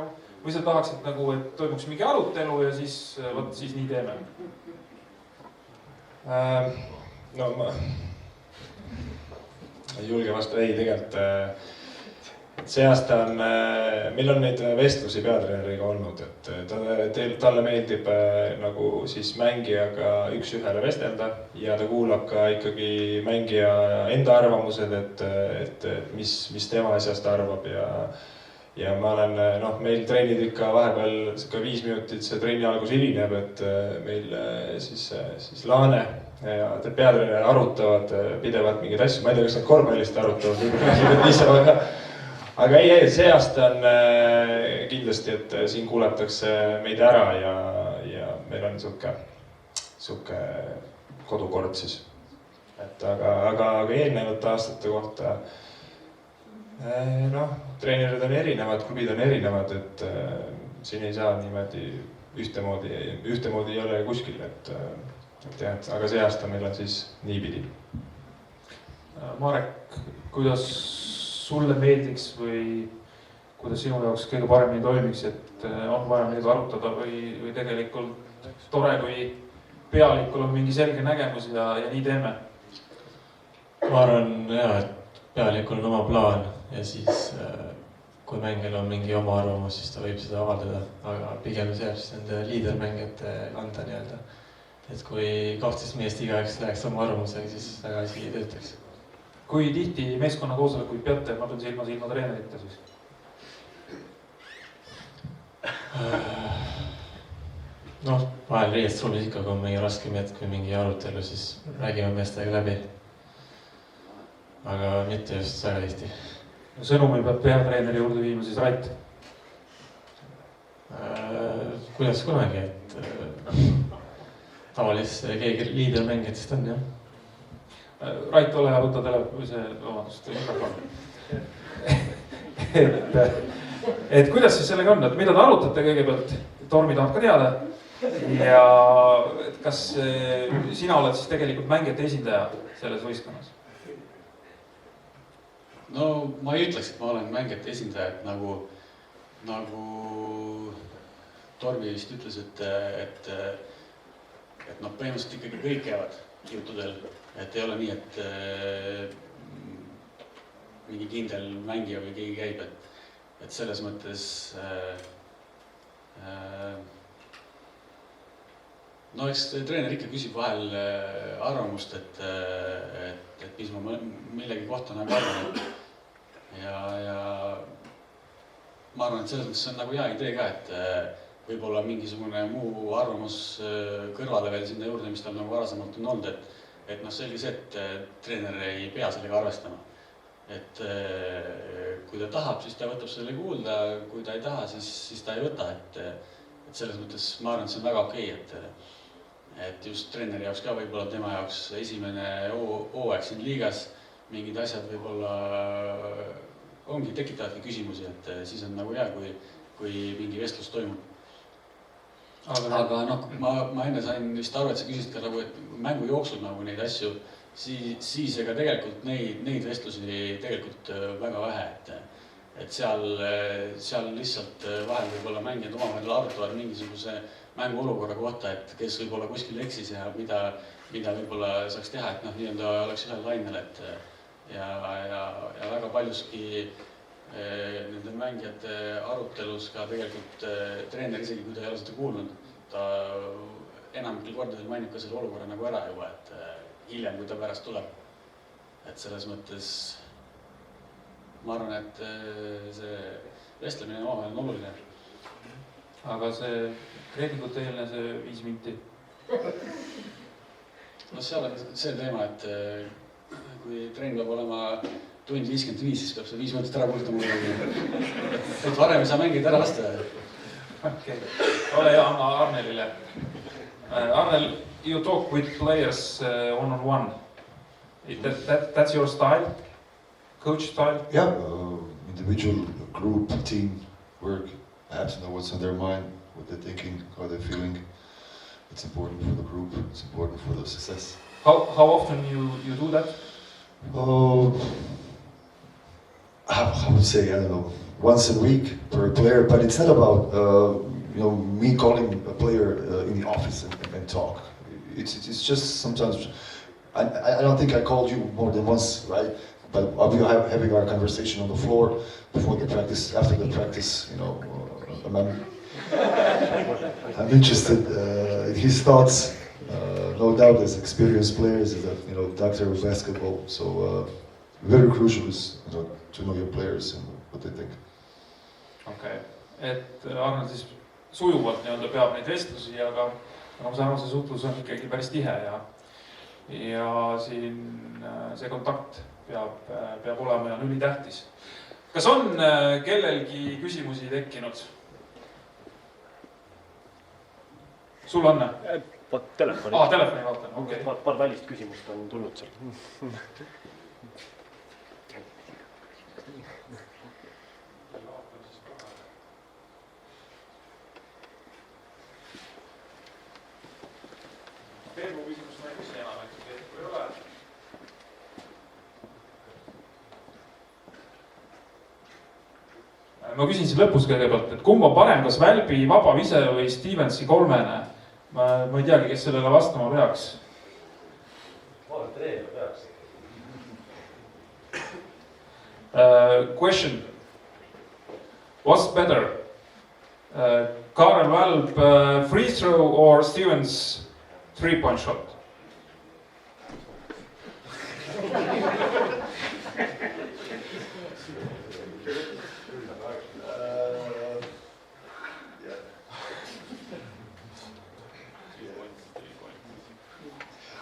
Või sa tahaksid nagu, et toimuks mingi arutelu ja siis nii teeme? No ma ei julge vastu, ei tegelikult see aasta on, meil on neid vestlusi peatreeneriga olnud, et talle meeldib nagu siis mängijaga üks-ühele vestelda ja ta kuulab ka ikkagi mängija enda arvamused, et mis tema asjast arvab ja ma olen, meil treenid ikka vahepeal 5 minutit see trenni algus hilineb, et meil siis Laane ja peatreener arutavad pidevalt mingeid asju, ma ei tea, kas nad korvpallist arutavad, aga ei, see aasta on kindlasti, et siin kuulatakse meid ära ja meil on sihuke kodukord siis. Aga eelnevate aastate kohta treenerid on erinevad, klubid on erinevad, et siin ei saa niimoodi ühtemoodi ei ole kuskil, et aga see aasta meil on siis niipidi. Marek, kuidas sulle meeldiks või kuidas sinu jaoks kõige paremini toimiks, et on vaja midagi arutada või tegelikult tore, kui pealikul on mingi selge nägemus ja nii teeme? Ma arvan, et pealikul on oma plaan ja siis kui mängijal on mingi oma arvamus, siis ta võib seda avaldada, aga pigem see jääb siis nende liidermängijate kanda nii-öelda. Et kui 12 meest igaüks läheks oma arvamusega, siis väga asi ei töötaks. Kui tihti meeskonna koosolekuid peate, ma pean silma treenerita siis? Noh, vahel riiest ruumis ikka, kui on mingi raskem hetk või mingi arutelu, siis räägime meestega läbi. Aga mitte just väga tihti. Sõnumi peab peatreeneri juurde viima siis Rait. Kuidas kunagi, et tavaliselt keegi liider mängijatest on, jah. Rait, ole ja võtta mikrofon. Et kuidas siis sellega on, et mida te arutate kõigepealt? Tormi tahab ka teada. Ja kas sina oled siis tegelikult mängijate esindaja selles võistkonnas? No ma ei ütleks, et ma olen mängijate esindaja, et nagu Tormi vist ütles, et noh, põhimõtteliselt ikkagi kõik jäävad juttudel, et ei ole nii, et mingi kindel mängija või keegi käib, et selles mõttes no eks treener ikka küsib vahel arvamust, et mis ma millegi kohta nagu arvan. Ja ma arvan, et selles mõttes see on nagu hea idee ka, et võib-olla mingisugune muu arvamus kõrvale veel sinna juurde, mis tal nagu varasemalt on olnud, et noh, selge see, et treener ei pea sellega arvestama. Et kui ta tahab, siis ta võtab selle kuulda, kui ta ei taha, siis ta ei võta, et selles mõttes ma arvan, et see on väga okei, et just treeneri jaoks ka võib-olla tema jaoks esimene hooaeg siin liigas, mingid asjad võib-olla ongi tekitavadki küsimusi, et siis on nagu hea, kui mingi vestlus toimub. Aga noh, ma enne sain vist aru, et sa küsisid ka nagu, et mängu jooksul nagu neid asju, siis ega tegelikult neid vestlusi tegelikult väga vähe, et seal lihtsalt vahel võib-olla mängijad omavahel arutavad mingisuguse mänguolukorra kohta, et kes võib-olla kuskil eksis ja mida võib-olla saaks teha, et noh, nii-öelda oleks ühel lainel, ja väga paljuski nende mängijate arutelus ka tegelikult treener, isegi kui ta ei ole seda kuulnud, ta enamikul kordadel mainib ka selle olukorra nagu ära juba, et hiljem, kui ta pärast tuleb. Et selles mõttes ma arvan, et see vestlemine omavahel on oluline. Aga see treeningute eelne see 5 minti? No seal on see teema, et kui treen peab olema tund 55, siis peab see 5 minutit ära kulutama. Et varem ei saa mängida ära lasta. Okay. Ole hea, anna Arnelile. Arnel, you talk with players one-on-one. That's your style? Coach style? Yeah, individual, group, team work. I have to know what's on their mind, what they're thinking, how they're feeling. It's important for the group, it's important for the success. How often you do that? I would say, I don't know, once a week per player, but it's not about me calling a player in the office and talk. It's just sometimes, I don't think I called you more than once, right? But we are having our conversation on the floor before the practice, after the practice, I'm interested in his thoughts. No doubt, as experienced players, as a doctor of basketball, so very crucial is to know your players and what they think. Okay, et Arnold siis sujuvalt peab neid vestlusi, aga ma saan aru, see suhtlus on ikkagi päris tihe ja siin see kontakt peab olema ja on ülitähtis. Kas on kellelgi küsimusi tekkinud? Sul on? Telefoni. Telefoni vaatan, okei. Paar välist küsimust on tulnud seal. Veebru küsimus ma ei küsi enam, et kui ei ole. Ma küsin siin lõpus kõigepealt, et kumb on parem, kas Välbi vabavise või Stevensi kolmene? Ma ei teagi, kes sellele vastama peaks. Ma olen treener peaks. Question. What's better? Karel Välb free throw or Stevens 3-point shot?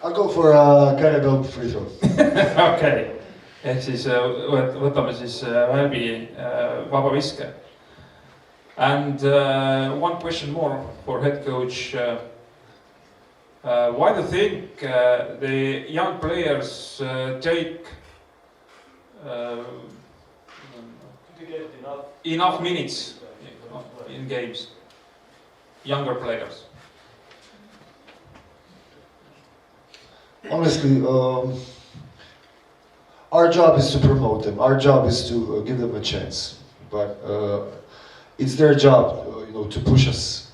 I'll go for cannibal free throw. Okei. Ehk siis võtame siis välbi vaba viske. And one question more for head coach. Why do you think the young players take enough minutes in games? Younger players. Honestly, our job is to promote them. Our job is to give them a chance. But it's their job, to push us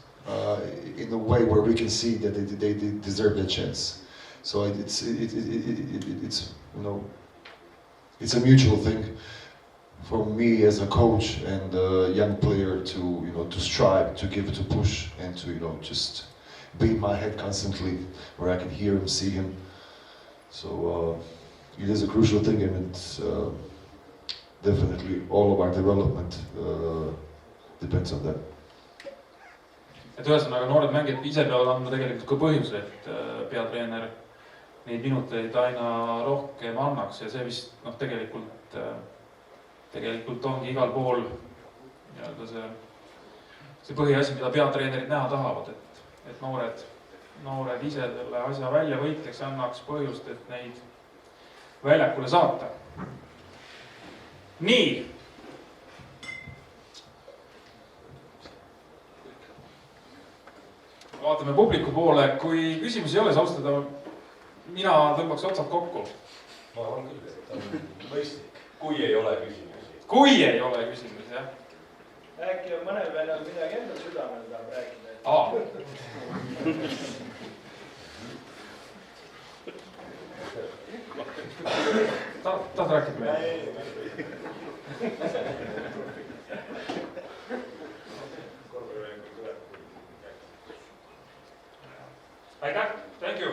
in a way where we can see that they deserve that chance. So it's a mutual thing for me as a coach and a young player to strive, to push, and to just be in my head constantly, where I can hear him, see him. So it is a crucial thing, and it's definitely all of our development depends on that. Et ühesõnaga noored mängijad ise peavad andma tegelikult ka põhjuse, et peatreener neid minuteid aina rohkem annaks ja see vist tegelikult ongi igal pool see põhiasi, mida peatreenerid näha tahavad, et noored ise selle asja välja võitleks ja annaks põhjust, et neid väljakule saata. Nii. Vaatame publiku poole, kui küsimusi ei ole, siis austada mina tõmbaks otsad kokku. Ma arvan küll, et on mõistlik, kui ei ole küsimusi. Kui ei ole küsimusi, jah. Äkki on mõnel veel midagi enda südamel tahab rääkida. Tahad rääkida meil? Aitäh, thank you.